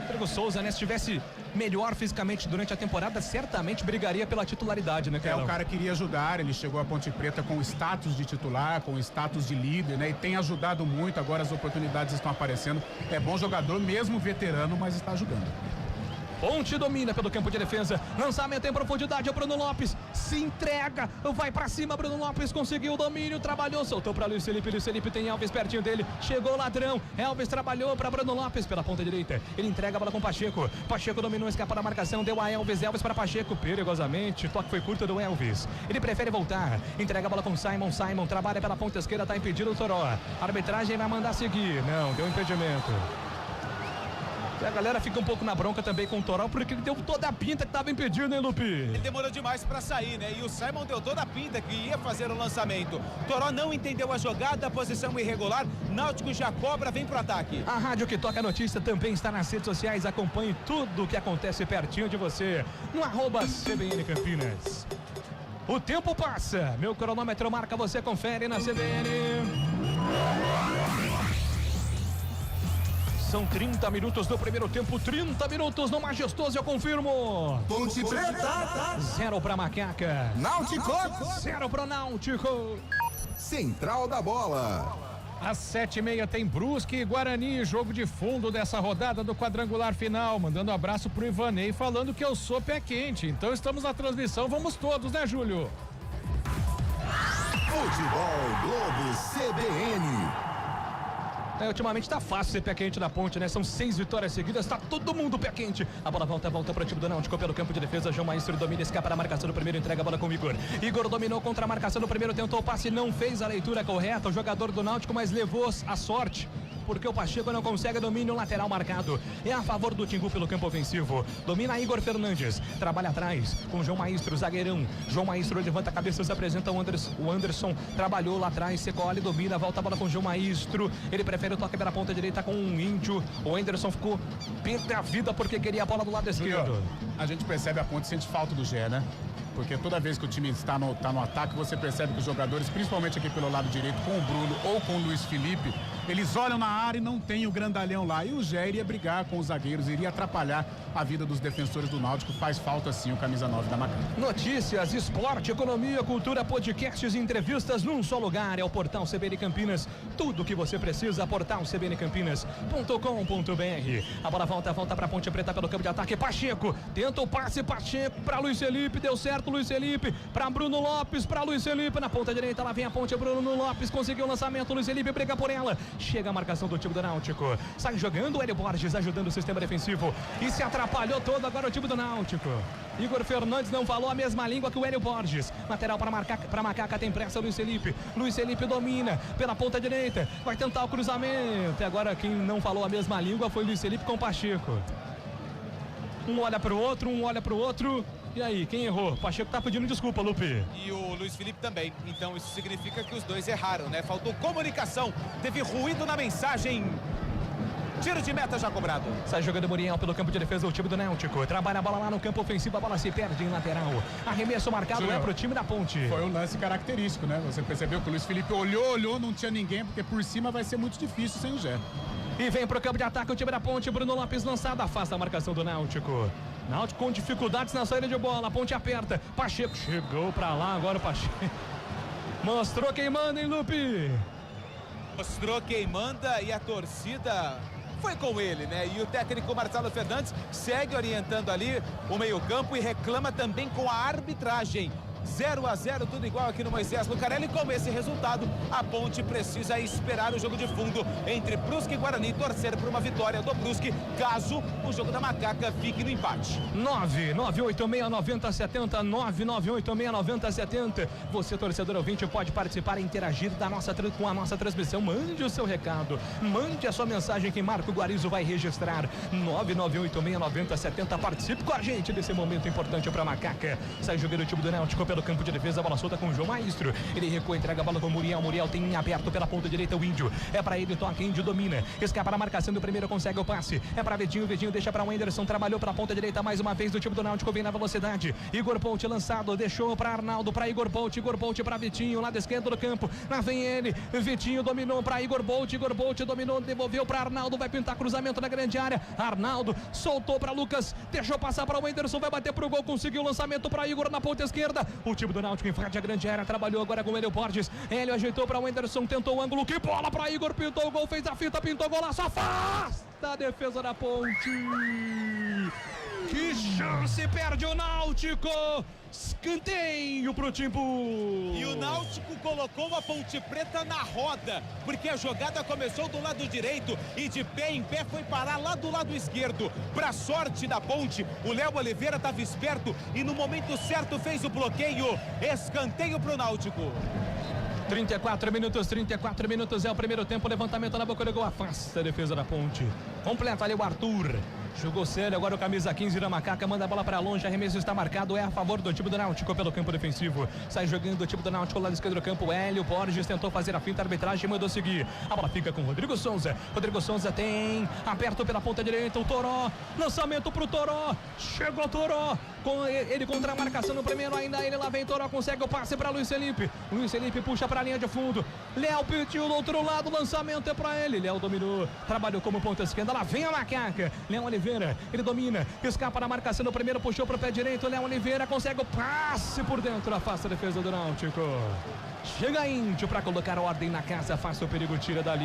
S9: Rodrigo Souza, né, se estivesse melhor fisicamente durante a temporada, certamente brigaria pela titularidade, né, Carlão?
S6: O cara queria ajudar, ele chegou à Ponte Preta com status de titular, com status de líder, né, e tem ajudado muito, agora as oportunidades estão aparecendo. É bom jogador, mesmo veterano, mas está ajudando.
S9: Ponte domina pelo campo de defesa. Lançamento em profundidade. O Bruno Lopes se entrega. Vai pra cima. Bruno Lopes conseguiu o domínio. Trabalhou. Soltou pra Luiz Felipe. Luiz Felipe tem Elvis pertinho dele. Chegou o ladrão. Elvis trabalhou pra Bruno Lopes pela ponta direita. Ele entrega a bola com Pacheco. Pacheco dominou, escapa da marcação. Deu a Elvis. Elvis para Pacheco. Perigosamente. Toque foi curto do Elvis. Ele prefere voltar. Entrega a bola com Simon. Simon trabalha pela ponta esquerda. Tá impedido o Toró. A arbitragem vai mandar seguir. Não, deu impedimento. A galera fica um pouco na bronca também com o Toró, porque ele deu toda a pinta que estava impedido, hein, Lupe?
S5: Ele demorou demais para sair, né? E o Simon deu toda a pinta que ia fazer o lançamento. Toró não entendeu a jogada, a posição irregular. Náutico já cobra, vem pro ataque.
S9: A rádio que toca a notícia também está nas redes sociais. Acompanhe tudo o que acontece pertinho de você no @CBN Campinas. O tempo passa, meu cronômetro marca, você confere na CBN. São 30 minutos do primeiro tempo, 30 minutos no Majestoso, eu confirmo.
S2: Ponte Preta.
S9: 0 pra Macaca.
S2: Náutico.
S9: 0 pro Náutico.
S1: Central da Bola.
S4: Às 7h30 tem Brusque e Guarani, jogo de fundo dessa rodada do quadrangular final. Mandando um abraço pro Ivanei, falando que eu sou pé quente. Então estamos na transmissão, vamos todos, né, Júlio?
S1: Futebol Globo CBN.
S9: Ultimamente tá fácil ser pé quente na Ponte, né? São 6 vitórias seguidas, tá todo mundo pé quente. A bola volta pro time do Náutico pelo campo de defesa. João Maestro domina, escapa na marcação do primeiro, entrega a bola com o Igor. Igor dominou contra a marcação do primeiro, tentou o passe, não fez a leitura correta. O jogador do Náutico, mas levou a sorte, porque o Pacheco não consegue domínio, lateral marcado. É a favor do Timbu pelo campo ofensivo. Domina Igor Fernandes, trabalha atrás com João Maestro, zagueirão. João Maestro levanta a cabeça, se apresenta o Anderson, trabalhou lá atrás, Secoli domina, volta a bola com João Maestro. Ele prefere o toque pela ponta direita com o Índio. O Anderson ficou pé da vida porque queria a bola do lado esquerdo.
S6: A gente percebe a Ponte, sente falta do Gé, né? Porque toda vez que o time está no ataque, você percebe que os jogadores, principalmente aqui pelo lado direito, com o Bruno ou com o Luiz Felipe, eles olham na área e não tem o grandalhão lá. E o Gé iria brigar com os zagueiros, iria atrapalhar a vida dos defensores do Náutico. Faz falta sim o camisa 9 da Macaca.
S9: Notícias, esporte, economia, cultura, podcasts e entrevistas num só lugar. É o Portal CBN Campinas. Tudo o que você precisa, portal cbncampinas.com.br. A bola volta pra Ponte Preta pelo campo de ataque. Pacheco, tenta o passe, Pacheco pra Luiz Felipe, deu certo. Luiz Felipe para Bruno Lopes, para Luiz Felipe na ponta direita, lá vem a ponte, Bruno Lopes conseguiu o lançamento, Luiz Felipe briga por ela, chega a marcação do time do Náutico, sai jogando o Hélio Borges ajudando o sistema defensivo e se atrapalhou todo agora o time do Náutico. Igor Fernandes não falou a mesma língua que o Hélio Borges, lateral para Macaca, tem pressa Luiz Felipe domina pela ponta direita, vai tentar o cruzamento e agora quem não falou a mesma língua foi Luiz Felipe com o Pacheco. Um olha pro outro. E aí, quem errou? O Pacheco tá pedindo desculpa, Lupe.
S5: E o Luiz Felipe também. Então isso significa que os dois erraram, né? Faltou comunicação, teve ruído na mensagem. Tiro de meta já cobrado.
S9: Sai jogando Muriel pelo campo de defesa, o time do Náutico. Trabalha a bola lá no campo ofensivo, a bola se perde em lateral. Arremesso marcado, Júlio, é pro time da Ponte.
S6: Foi um lance característico, né? Você percebeu que o Luiz Felipe olhou, não tinha ninguém, porque por cima vai ser muito difícil sem o Gé.
S9: E vem pro campo de ataque o time da Ponte, Bruno Lopes lançado, afasta a marcação do Náutico. Náutico com dificuldades na saída de bola, a Ponte aperta, Pacheco chegou pra lá, agora o Pacheco mostrou quem manda, hein, Lupe?
S5: Mostrou quem manda e a torcida foi com ele, né? E o técnico Marcelo Fernandes segue orientando ali o meio-campo e reclama também com a arbitragem. 0-0, tudo igual aqui no Moisés Lucarelli. Com esse resultado, a Ponte precisa esperar o jogo de fundo entre Brusque e Guarani, torcer por uma vitória do Brusque, caso o jogo da Macaca fique no empate.
S9: 998699070, 998699070. Você, torcedor ouvinte, pode participar e interagir com a nossa transmissão. Mande o seu recado, mande a sua mensagem que Marco Guarizo vai registrar. 998699070. Participe com a gente desse momento importante para Macaca. Sai jogando o time do Náutico pelo campo de defesa, a bola solta com o João Maestro. Ele recua, entrega a bola com o Muriel. Muriel tem em aberto pela ponta direita o Índio. É pra ele, toca, Índio domina. Escapa na marcação do primeiro, consegue o passe. É pra Vitinho, Vitinho deixa pra Wenderson. Trabalhou pela ponta direita mais uma vez do time do Náutico, vem na velocidade. Igor Polt lançado, deixou pra Arnaldo, pra Igor Polt pra Vitinho, lado esquerdo do campo. Lá vem ele, Vitinho dominou pra Igor Polt dominou, devolveu pra Arnaldo, vai pintar cruzamento na grande área. Arnaldo soltou pra Lucas, deixou passar pra Wenderson, vai bater pro gol, conseguiu o lançamento pra Igor na ponta esquerda. O time do Náutico invade a grande área, trabalhou agora com o Hélio Borges. Hélio ajeitou para o Wenderson, tentou o ângulo, que bola para Igor, pintou o gol, fez a fita, pintou o golaço, afasta a defesa da Ponte. Que chance perde o Náutico. Escanteio pro Timbu.
S5: E o Náutico colocou a Ponte Preta na roda, porque a jogada começou do lado direito e de pé em pé foi parar lá do lado esquerdo. Pra sorte da Ponte, o Léo Oliveira estava esperto e no momento certo fez o bloqueio. Escanteio pro Náutico.
S9: 34 minutos é o primeiro tempo. Levantamento na boca do gol, afasta a defesa da Ponte. Completa ali o Arthur. Jogou sério, agora o camisa 15 da Macaca, manda a bola pra longe, arremesso está marcado, é a favor do time do Náutico pelo campo defensivo. Sai jogando o time do Náutico, lado esquerdo do campo, Hélio Borges tentou fazer a finta, a arbitragem mandou seguir. A bola fica com o Rodrigo Souza. Rodrigo Souza tem, aberto pela ponta direita, o Toró, lançamento pro Toró, chegou o Toró, com ele contra a marcação no primeiro, ainda ele, lá vem Toró, consegue o passe pra Luiz Felipe. Luiz Felipe puxa pra linha de fundo, Léo pediu do outro lado, lançamento é pra ele, Léo dominou, trabalhou como ponta esquerda, lá vem a Macaca, Léo Oliveira, ele domina, escapa na marcação no primeiro, puxou pro pé direito, Léo Oliveira consegue o passe por dentro, afasta a defesa do Náutico. Chega Índio para colocar ordem na casa, afasta o perigo, tira dali.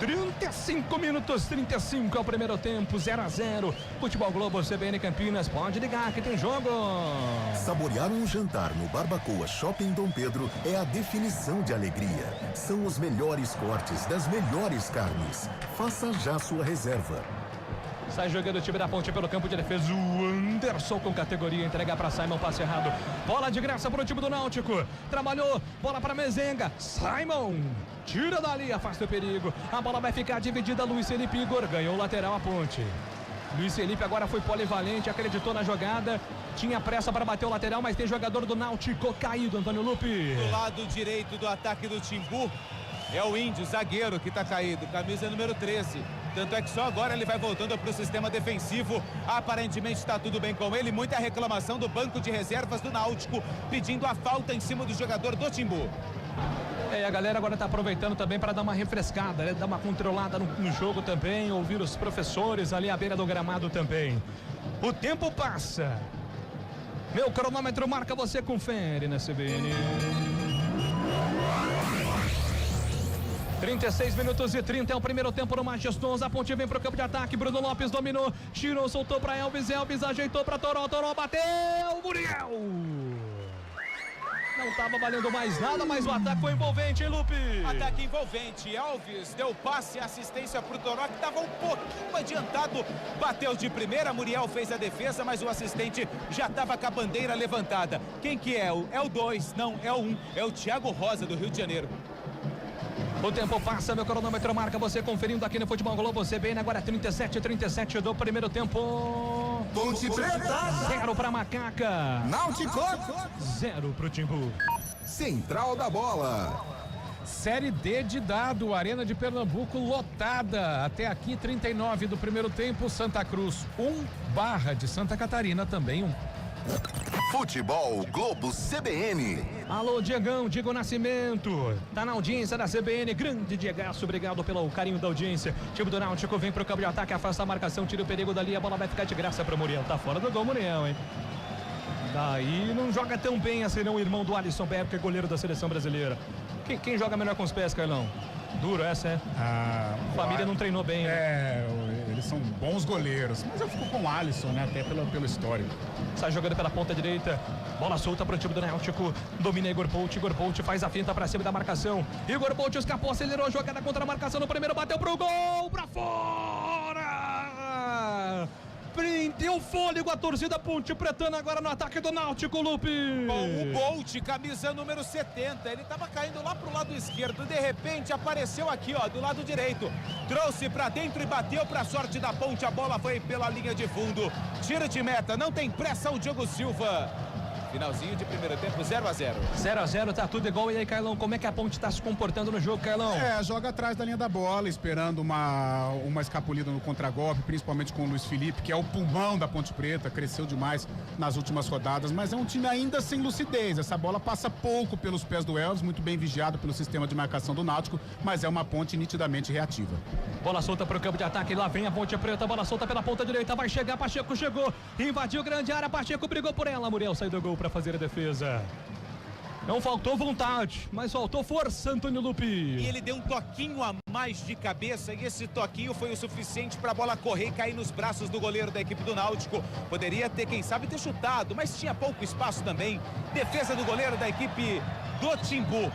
S9: 35 minutos, 35 é o primeiro tempo, 0-0. Futebol Globo CBN Campinas, pode ligar que tem jogo.
S10: Saborear um jantar no Barbacoa Shopping Dom Pedro é a definição de alegria. São os melhores cortes das melhores carnes. Faça já sua reserva.
S9: Sai jogando o time da Ponte pelo campo de defesa. O Anderson com categoria. Entrega para Simon, passe errado. Bola de graça para o time do Náutico. Trabalhou. Bola para Mezenga. Simon. Tira dali. Afasta o perigo. A bola vai ficar dividida. Luiz Felipe Igor. Ganhou o lateral a Ponte. Luiz Felipe agora foi polivalente. Acreditou na jogada. Tinha pressa para bater o lateral, mas tem jogador do Náutico caído. Antônio Lupe.
S5: Do lado direito do ataque do Timbu é o Índio, zagueiro, que está caído. Camisa número 13. Tanto é que só agora ele vai voltando para o sistema defensivo. Aparentemente está tudo bem com ele. Muita reclamação do banco de reservas do Náutico, pedindo a falta em cima do jogador do Timbu.
S9: A galera agora está aproveitando também para dar uma refrescada, né? Dar uma controlada no jogo também, ouvir os professores ali à beira do gramado também. O tempo passa. Meu cronômetro marca, você confere na CBN. 36 minutos e 30 é o primeiro tempo no Majestoso. A Ponte vem pro campo de ataque. Bruno Lopes dominou, tirou, soltou para Elvis. Elvis ajeitou para Toró. Toró bateu. Muriel. Não estava valendo mais nada, mas o ataque foi envolvente, hein, Lupe?
S5: Ataque envolvente. Elvis deu passe e assistência pro Toró, que estava um pouquinho adiantado. Bateu de primeira, Muriel fez a defesa, mas o assistente já estava com a bandeira levantada. Quem que é? É o 2, não, é o 1. É o Thiago Rosa, do Rio de Janeiro.
S9: O tempo passa, meu cronômetro marca, você conferindo aqui no Futebol Globo CBN, agora 37 do primeiro tempo.
S1: Ponte Preta
S9: 0 para Macaca.
S1: Náutico
S9: 0 pro Timbu.
S1: Central da Bola.
S4: Série D de dado, Arena de Pernambuco lotada. Até aqui 39 do primeiro tempo, Santa Cruz 1, Barra de Santa Catarina também 1.
S10: Futebol Globo CBN.
S9: Alô, Diegão, Diego Nascimento. Tá na audiência da CBN. Grande Diegaço, obrigado pelo carinho da audiência. Time do Náutico vem pro campo de ataque, afasta a marcação, tira o perigo dali. A bola vai ficar de graça pro Muriel. Tá fora do gol, Muriel, hein? Daí não joga tão bem assim, não, o irmão do Alisson Beto, que é goleiro da seleção brasileira. Quem joga melhor com os pés, Carlão? Duro essa, é? A família não treinou bem, né?
S6: Eles são bons goleiros, mas eu fico com o Alisson, né? Até pelo histórico.
S9: Sai jogando pela ponta direita, bola solta para o time do Náutico, domina Igor Polt faz a finta para cima da marcação. Igor Polt escapou, acelerou a jogada contra a marcação no primeiro, bateu pro gol, pra fora! Prendeu o fôlego, a torcida Ponte Pretana agora no ataque do Náutico, Lupe.
S5: Com o Bolt, camisa número 70, ele estava caindo lá pro lado esquerdo, de repente apareceu aqui, ó, do lado direito, trouxe pra dentro e bateu pra sorte da Ponte, a bola foi pela linha de fundo, tiro de meta, não tem pressa o Diogo Silva. Finalzinho de primeiro tempo, 0-0.
S9: 0-0, tá tudo igual. E aí, Carlão, como é que a Ponte tá se comportando no jogo, Carlão?
S6: Joga atrás da linha da bola, esperando uma escapulida no contragolpe, principalmente com o Luiz Felipe, que é o pulmão da Ponte Preta, cresceu demais nas últimas rodadas, mas é um time ainda sem lucidez. Essa bola passa pouco pelos pés do Elvis, muito bem vigiado pelo sistema de marcação do Náutico, mas é uma Ponte nitidamente reativa.
S9: Bola solta pro campo de ataque, lá vem a Ponte Preta, bola solta pela ponta direita, vai chegar, Pacheco chegou, invadiu grande área, Pacheco brigou por ela, Muriel sai do gol para fazer a defesa. Não faltou vontade, mas faltou força, Antônio Lupi.
S5: E ele deu um toquinho a mais de cabeça e esse toquinho foi o suficiente para a bola correr e cair nos braços do goleiro da equipe do Náutico. Poderia ter, quem sabe, ter chutado, mas tinha pouco espaço também. Defesa do goleiro da equipe do Timbu.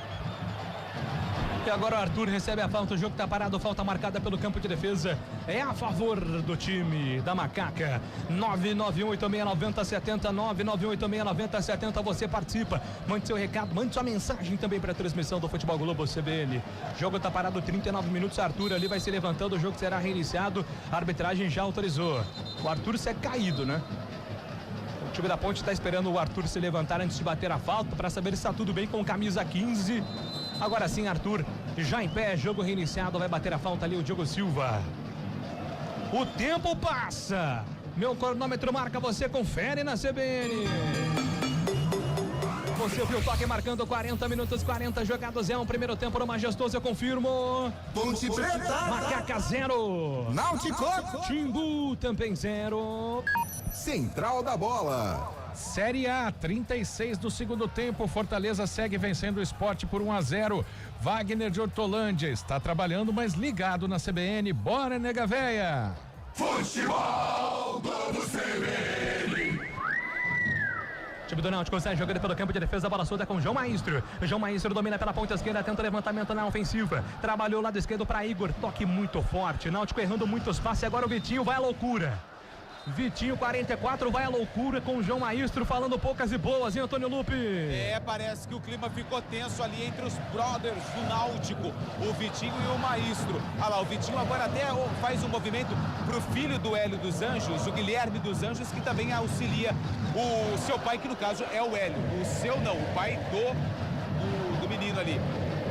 S9: E agora o Arthur recebe a falta, o jogo tá parado, falta marcada pelo campo de defesa. É a favor do time da Macaca. 991869070, 991869070, você participa. Mande seu recado, mande sua mensagem também para a transmissão do Futebol Globo CBN. O jogo tá parado 39 minutos, Arthur ali vai se levantando, o jogo será reiniciado. A arbitragem já autorizou. O Arthur se é caído, né? O time da Ponte está esperando o Arthur se levantar antes de bater a falta para saber se está tudo bem com camisa 15. Agora sim, Arthur, já em pé, jogo reiniciado, vai bater a falta ali o Diogo Silva. O tempo passa. Meu cronômetro marca, você confere na CBN. Você ouviu o toque marcando 40 minutos, 40 jogados. É um primeiro tempo no Majestoso, eu confirmo.
S2: Ponte Preta.
S9: Macaca 0.
S1: Náutico.
S9: Timbu também 0.
S1: Central da Bola.
S4: Série A, 36 do segundo tempo, Fortaleza segue vencendo o Sport por 1-0. Wagner de Hortolândia está trabalhando, mas ligado na CBN. Bora, nega véia!
S2: Futebol Globo CBN.
S9: O time do Náutico sai jogando pelo campo de defesa, bola solta com João Maestro. João Maestro domina pela ponta esquerda, tenta o levantamento na ofensiva. Trabalhou lado esquerdo para Igor, toque muito forte. Náutico errando muitos passes, agora o Vitinho vai à loucura. Vitinho 44 vai à loucura com o João Maestro falando poucas e boas, hein, Antônio Lupi?
S5: Parece que o clima ficou tenso ali entre os brothers do Náutico, o Vitinho e o Maestro. Olha lá, o Vitinho agora até faz um movimento pro filho do Hélio dos Anjos, o Guilherme dos Anjos, que também auxilia o seu pai, que no caso é o Hélio. O seu não, o pai do menino ali.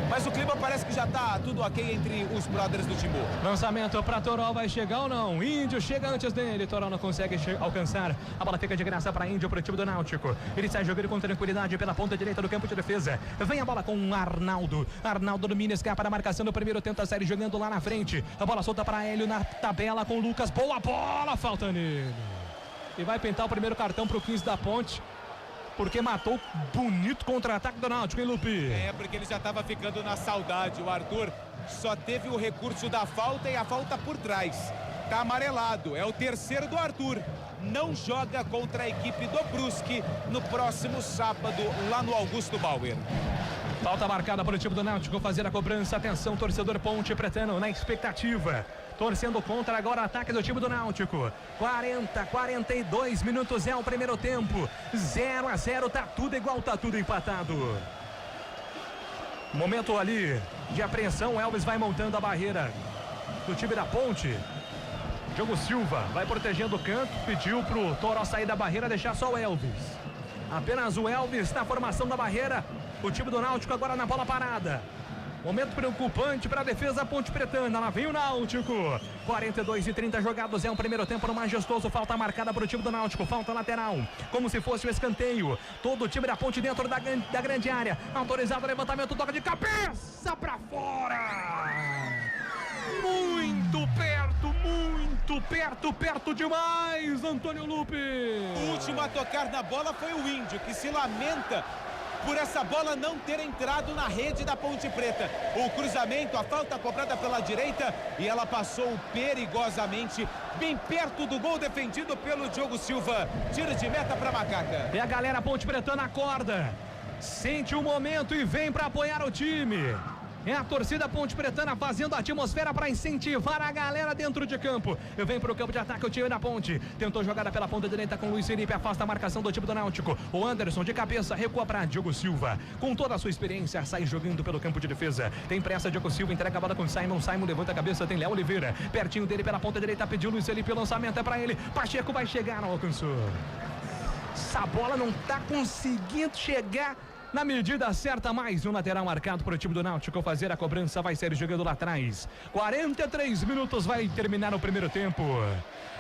S5: Mas o clima parece que já tá tudo ok entre os brothers do Timbu.
S9: Lançamento para Toró, vai chegar ou não? Índio chega antes dele, Toró não consegue alcançar. A bola fica de graça para Índio, para o time do Náutico. Ele sai jogando com tranquilidade pela ponta direita do campo de defesa. Vem a bola com o Arnaldo. Arnaldo domina, escapa na marcação do primeiro, tenta a série jogando lá na frente. A bola solta para Hélio na tabela com o Lucas. Boa bola, falta nele. E vai pintar o primeiro cartão para o 15 da Ponte. Porque matou bonito contra-ataque do Náutico, hein, Lupi?
S5: Porque ele já estava ficando na saudade. O Arthur só teve o recurso da falta e a falta por trás. Tá amarelado, é o terceiro do Arthur. Não joga contra a equipe do Brusque no próximo sábado, lá no Augusto Bauer.
S9: Falta marcada para o time do Náutico fazer a cobrança. Atenção, torcedor Ponte Pretano, na expectativa. Torcendo contra agora o ataque do time do Náutico. 42 minutos é o primeiro tempo. 0-0, tá tudo igual, tá tudo empatado. Momento ali de apreensão, o Elvis vai montando a barreira do time da Ponte. Diogo Silva vai protegendo o canto, pediu pro Toró sair da barreira, deixar só o Elvis. Apenas o Elvis na formação da barreira. O time do Náutico agora na bola parada. Momento preocupante para a defesa Ponte Pretana. Lá vem o Náutico. 42-30 jogados. É um primeiro tempo no Majestoso. Falta marcada para o time do Náutico. Falta lateral. Como se fosse o escanteio. Todo o time da Ponte dentro da grande área. Autorizado o levantamento. Toca de cabeça para fora. Muito perto demais, Antônio Lupi.
S5: O último a tocar na bola foi o Índio, que se lamenta por essa bola não ter entrado na rede da Ponte Preta. O cruzamento, a falta cobrada pela direita e ela passou perigosamente bem perto do gol defendido pelo Diogo Silva. Tiro de meta para Macaca.
S9: E a galera Ponte Pretana acorda, sente o momento e vem para apoiar o time. É a torcida Ponte Pretana fazendo a atmosfera para incentivar a galera dentro de campo. Vem para o campo de ataque o time da Ponte. Tentou jogada pela ponta direita com o Luiz Felipe. Afasta a marcação do time do Náutico. O Anderson de cabeça recua para Diogo Silva. Com toda a sua experiência, sai jogando pelo campo de defesa. Tem pressa, Diogo Silva entrega a bola com Simon. Simon levanta a cabeça, tem Léo Oliveira. Pertinho dele pela ponta direita, pediu Luiz Felipe. O lançamento é para ele. Pacheco vai chegar, não alcançou. Essa bola não está conseguindo chegar na medida certa. Mais um lateral marcado para o time do Náutico fazer a cobrança, vai ser jogando lá atrás. 43 minutos vai terminar o primeiro tempo.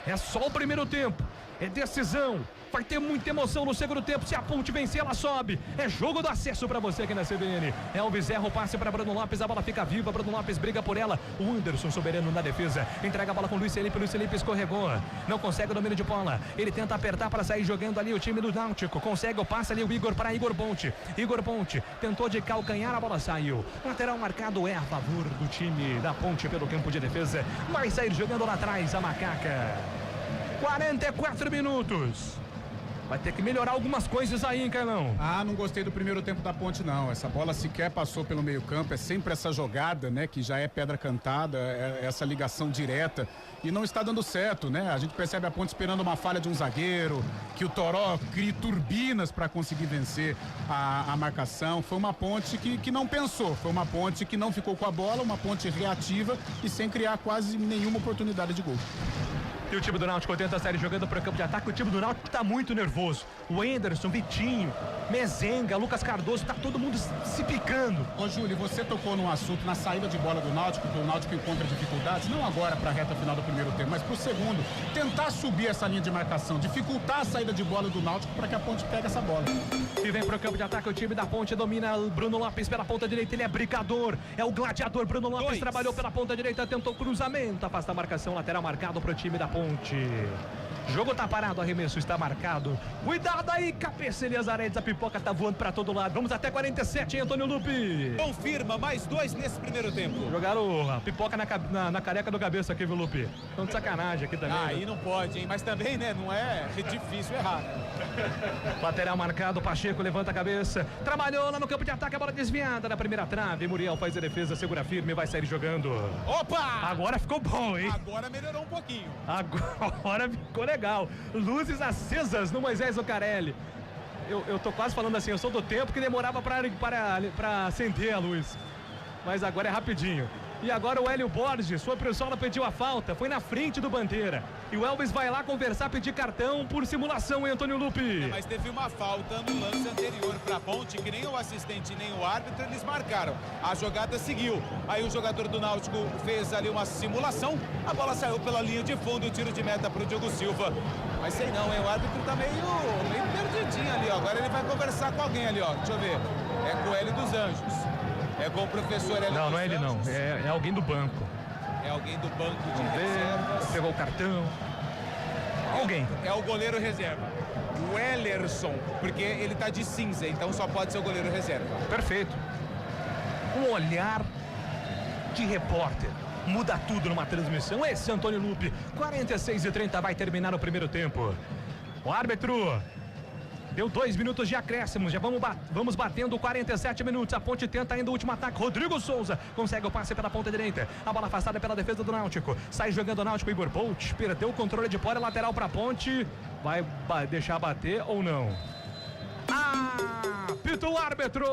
S9: É só o primeiro tempo, é decisão. Vai ter muita emoção no segundo tempo. Se a Ponte vencer, ela sobe. É jogo do acesso pra você aqui na CBN. Elvis erra o passe pra Bruno Lopes. A bola fica viva. Bruno Lopes briga por ela. O Anderson soberano na defesa. Entrega a bola com o Luiz Felipe. Luiz Felipe escorregou. Não consegue o domínio de bola. Ele tenta apertar para sair jogando ali o time do Náutico. Consegue o passe ali o Igor para Igor Ponte. Igor Ponte tentou de calcanhar. A bola saiu. Lateral marcado é a favor do time da Ponte pelo campo de defesa. Vai sair jogando lá atrás a Macaca. 44 minutos. Vai ter que melhorar algumas coisas aí, hein, Carlão?
S6: Ah, não gostei do primeiro tempo da Ponte, não. Essa bola sequer passou pelo meio campo. É sempre essa jogada, né? Que já é pedra cantada, essa ligação direta. E não está dando certo, né? A gente percebe a Ponte esperando uma falha de um zagueiro, que o Toró crie turbinas para conseguir vencer a marcação. Foi uma Ponte que não pensou. Foi uma Ponte que não ficou com a bola, uma Ponte reativa e sem criar quase nenhuma oportunidade de gol.
S9: E o time do Náutico tenta sair jogando para o campo de ataque. O time do Náutico tá muito nervoso. O Anderson, Vitinho, Mezenga, Lucas Cardoso, tá todo mundo se picando.
S6: Ô Júlio, você tocou num assunto na saída de bola do Náutico, que o Náutico encontra dificuldades, não agora para a reta final do primeiro tempo, mas pro segundo, tentar subir essa linha de marcação, dificultar a saída de bola do Náutico para que a Ponte pegue essa bola.
S9: E vem pro campo de ataque, o time da Ponte domina o Bruno Lopes pela ponta direita, ele é brigador, é o gladiador. Bruno Lopes trabalhou pela ponta direita, tentou cruzamento, afasta a marcação, lateral marcado pro time da Ponte. Jogo tá parado, arremesso está marcado. Cuidado aí, cabeça Elias Aredes, a pipoca tá voando pra todo lado. Vamos até 47, hein, Antônio Lupe?
S5: Confirma, mais 2 nesse primeiro tempo.
S9: Jogaram a pipoca na careca do cabeça aqui, viu, Lupe? Tão de sacanagem aqui também.
S5: Aí não pode, hein? Mas também, né? Não é difícil errar.
S9: Lateral marcado, Pacheco levanta a cabeça. Trabalhou lá no campo de ataque, a bola desviada na primeira trave. Muriel faz a defesa, segura firme, vai sair jogando.
S5: Opa!
S9: Agora ficou bom, hein?
S5: Agora melhorou um pouquinho.
S9: Agora ficou legal. Luzes acesas no Moisés Lucarelli. Eu tô quase falando assim, eu sou do tempo que demorava para acender a luz. Mas agora é rapidinho. E agora o Hélio Borges, sua pessoa pediu a falta, foi na frente do Bandeira. E o Elvis vai lá conversar, pedir cartão por simulação, hein, Antônio Lupe?
S5: Mas teve uma falta no lance anterior pra Ponte, que nem o assistente nem o árbitro eles marcaram. A jogada seguiu. Aí o jogador do Náutico fez ali uma simulação, a bola saiu pela linha de fundo, o tiro de meta pro Diogo Silva. Mas sei não, hein, o árbitro tá meio perdidinho ali, ó. Agora ele vai conversar com alguém ali, ó. Deixa eu ver. É com o Hélio dos Anjos. É com o professor Hélio.
S9: Não, não é ele não. É alguém do banco.
S5: É alguém do banco de reservas.
S9: Pegou o cartão. Alguém.
S5: É o goleiro reserva. O Ellerson, porque ele tá de cinza, então só pode ser o goleiro reserva.
S9: Perfeito. Um olhar de repórter. Muda tudo numa transmissão. Esse é Antônio Lupe. 46:30 vai terminar o primeiro tempo. O árbitro deu 2 minutos de acréscimo, já vamos batendo 47 minutos, a Ponte tenta ainda o último ataque, Rodrigo Souza consegue o passe pela ponta direita, a bola afastada pela defesa do Náutico, sai jogando o Náutico, Igor Ponte, perdeu o controle de bola, lateral pra Ponte, vai deixar bater ou não? Apita o árbitro!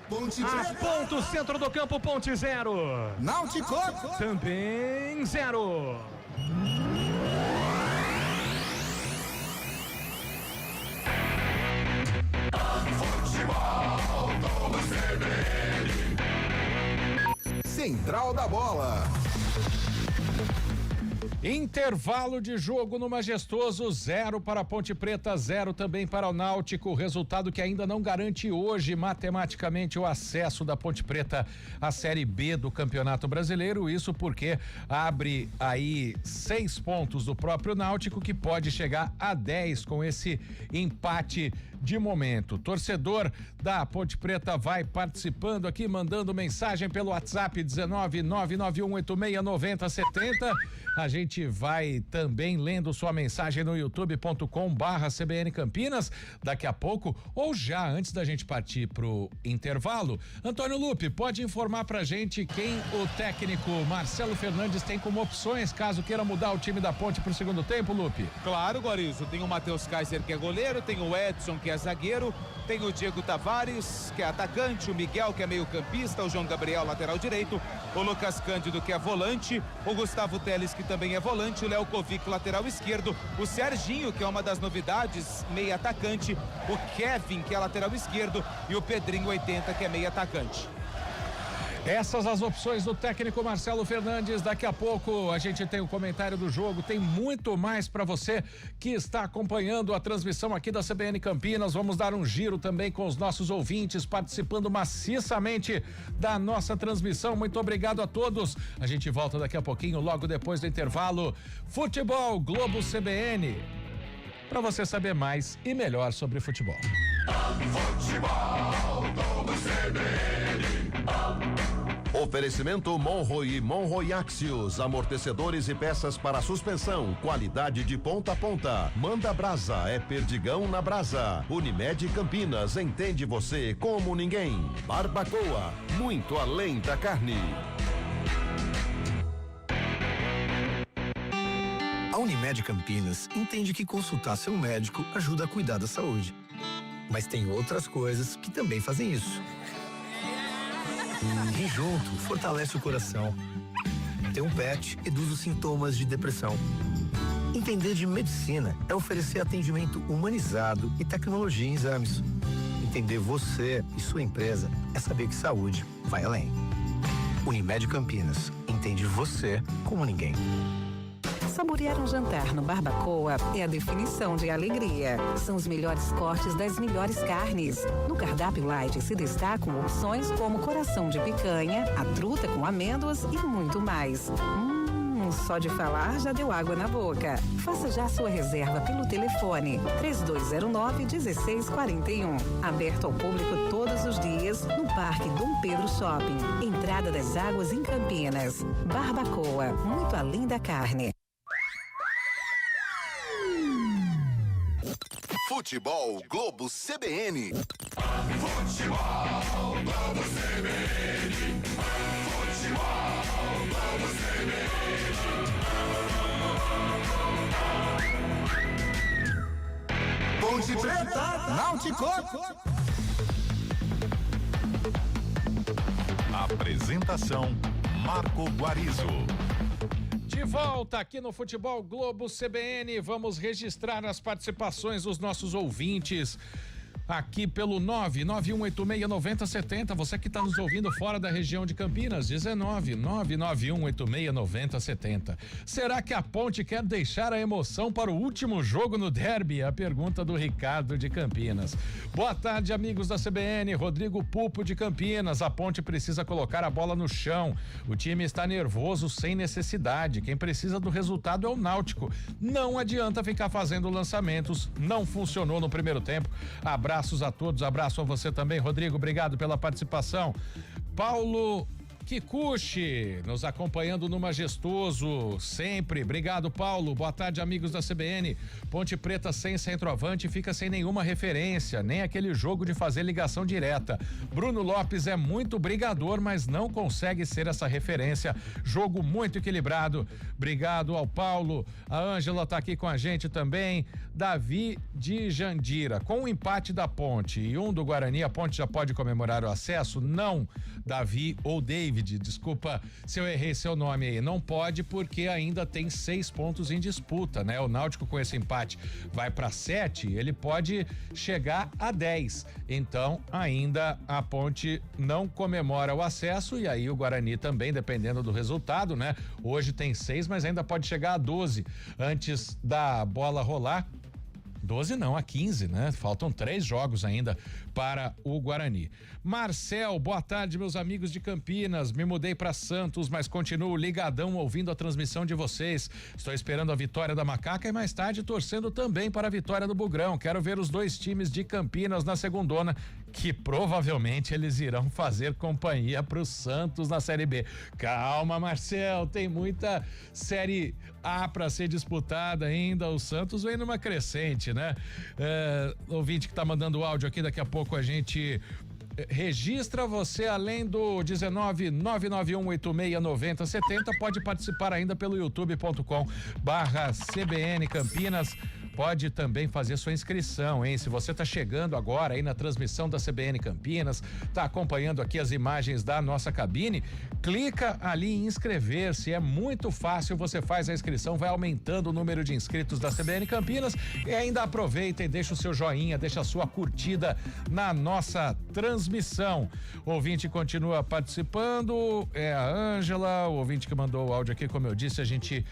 S1: Ponte
S9: Ponto centro do campo, Ponte 0.
S1: Náutico
S9: também 0.
S1: Central da Bola.
S4: Intervalo de jogo no Majestoso, 0 para a Ponte Preta, 0 também para o Náutico, resultado que ainda não garante hoje matematicamente o acesso da Ponte Preta à Série B do Campeonato Brasileiro, isso porque abre aí 6 pontos do próprio Náutico, que pode chegar a 10 com esse empate de momento. Torcedor da Ponte Preta vai participando aqui, mandando mensagem pelo WhatsApp 19991869070. A gente vai também lendo sua mensagem no youtube.com/CBN Campinas daqui a pouco, ou já antes da gente partir pro intervalo. Antônio Lupe, pode informar pra gente quem o técnico Marcelo Fernandes tem como opções caso queira mudar o time da Ponte pro segundo tempo, Lupe?
S5: Claro, Gorizo, tem o Matheus Kaiser, que é goleiro, tem o Edson, que é zagueiro, tem o Diego Tavares, que é atacante, o Miguel, que é meio campista, o João Gabriel, lateral direito, o Lucas Cândido, que é volante, o Gustavo Teles, que também é volante, o Léo Kovic, lateral esquerdo, o Serginho, que é uma das novidades, meio atacante, o Kevin, que é lateral esquerdo, e o Pedrinho 80, que é meio atacante.
S4: Essas as opções do técnico Marcelo Fernandes. Daqui a pouco a gente tem o comentário do jogo, tem muito mais para você que está acompanhando a transmissão aqui da CBN Campinas. Vamos dar um giro também com os nossos ouvintes participando maciçamente da nossa transmissão. Muito obrigado a todos. A gente volta daqui a pouquinho, logo depois do intervalo. Futebol Globo CBN, para você saber mais e melhor sobre futebol.
S2: Futebol Globo CBN.
S11: Oferecimento Monroe e Monroe Axios, amortecedores e peças para suspensão, qualidade de ponta a ponta. Manda Brasa, é Perdigão na Brasa. Unimed Campinas, entende você como ninguém. Barbacoa, muito além da carne.
S12: A Unimed Campinas entende que consultar seu médico ajuda a cuidar da saúde. Mas tem outras coisas que também fazem isso. Rir junto fortalece o coração. Ter um pet reduz os sintomas de depressão. Entender de medicina é oferecer atendimento humanizado e tecnologia em exames. Entender você e sua empresa é saber que saúde vai além. Unimed Campinas, entende você como ninguém.
S13: Saborear um jantar no Barbacoa é a definição de alegria. São os melhores cortes das melhores carnes. No cardápio light se destacam opções como coração de picanha, a truta com amêndoas e muito mais. Só de falar já deu água na boca. Faça já sua reserva pelo telefone 3209-1641. Aberto ao público todos os dias no Parque Dom Pedro Shopping. Entrada das Águas em Campinas. Barbacoa, muito além da carne.
S10: Futebol Globo CBN.
S2: Futebol Globo CBN. Futebol Globo CBN. Ponte Preta, Náutico.
S8: Apresentação Marco Guarizo.
S4: De volta aqui no Futebol Globo CBN, vamos registrar as participações dos nossos ouvintes aqui pelo 991869070. Você que está nos ouvindo fora da região de Campinas, 19991869070. Será que a Ponte quer deixar a emoção para o último jogo no derby? A pergunta do Ricardo de Campinas. Boa tarde, amigos da CBN. Rodrigo Pupo de Campinas. A Ponte precisa colocar a bola no chão. O time está nervoso sem necessidade. Quem precisa do resultado é o Náutico. Não adianta ficar fazendo lançamentos. Não funcionou no primeiro tempo. Abraços a todos, abraço a você também, Rodrigo, obrigado pela participação. Paulo Kikuchi, nos acompanhando no Majestoso, sempre. Obrigado, Paulo. Boa tarde, amigos da CBN. Ponte Preta sem centroavante fica sem nenhuma referência, nem aquele jogo de fazer ligação direta. Bruno Lopes é muito brigador, mas não consegue ser essa referência. Jogo muito equilibrado. Obrigado ao Paulo. A Ângela tá aqui com a gente também. Davi de Jandira. Com o empate da Ponte e um do Guarani, a Ponte já pode comemorar o acesso? Não, Davi ou David, desculpa se eu errei seu nome aí, não pode porque ainda tem 6 pontos em disputa, né? O Náutico com esse empate vai para 7, ele pode chegar a 10, então ainda a Ponte não comemora o acesso e aí o Guarani também, dependendo do resultado, né? Hoje tem 6, mas ainda pode chegar a 12 antes da bola rolar. 12 não, a 15, né? Faltam 3 jogos ainda para o Guarani. Marcel, boa tarde, meus amigos de Campinas. Me mudei para Santos, mas continuo ligadão ouvindo a transmissão de vocês. Estou esperando a vitória da Macaca e mais tarde torcendo também para a vitória do Bugrão. Quero ver os dois times de Campinas na segundona, que provavelmente eles irão fazer companhia para o Santos na Série B. Calma, Marcel, tem muita Série A para ser disputada ainda. O Santos vem numa crescente, né? Ouvinte que tá mandando o áudio aqui, daqui a pouco a gente registra você, além do 19991869070, pode participar ainda pelo youtube.com/CBN Campinas. pode também fazer sua inscrição, hein? Se você tá chegando agora aí na transmissão da CBN Campinas, tá acompanhando aqui as imagens da nossa cabine, clica ali em inscrever-se, é muito fácil, você faz a inscrição, vai aumentando o número de inscritos da CBN Campinas e ainda aproveita e deixa o seu joinha, deixa a sua curtida na nossa transmissão. O ouvinte continua participando, é a Ângela, o ouvinte que mandou o áudio aqui, como eu disse, a gente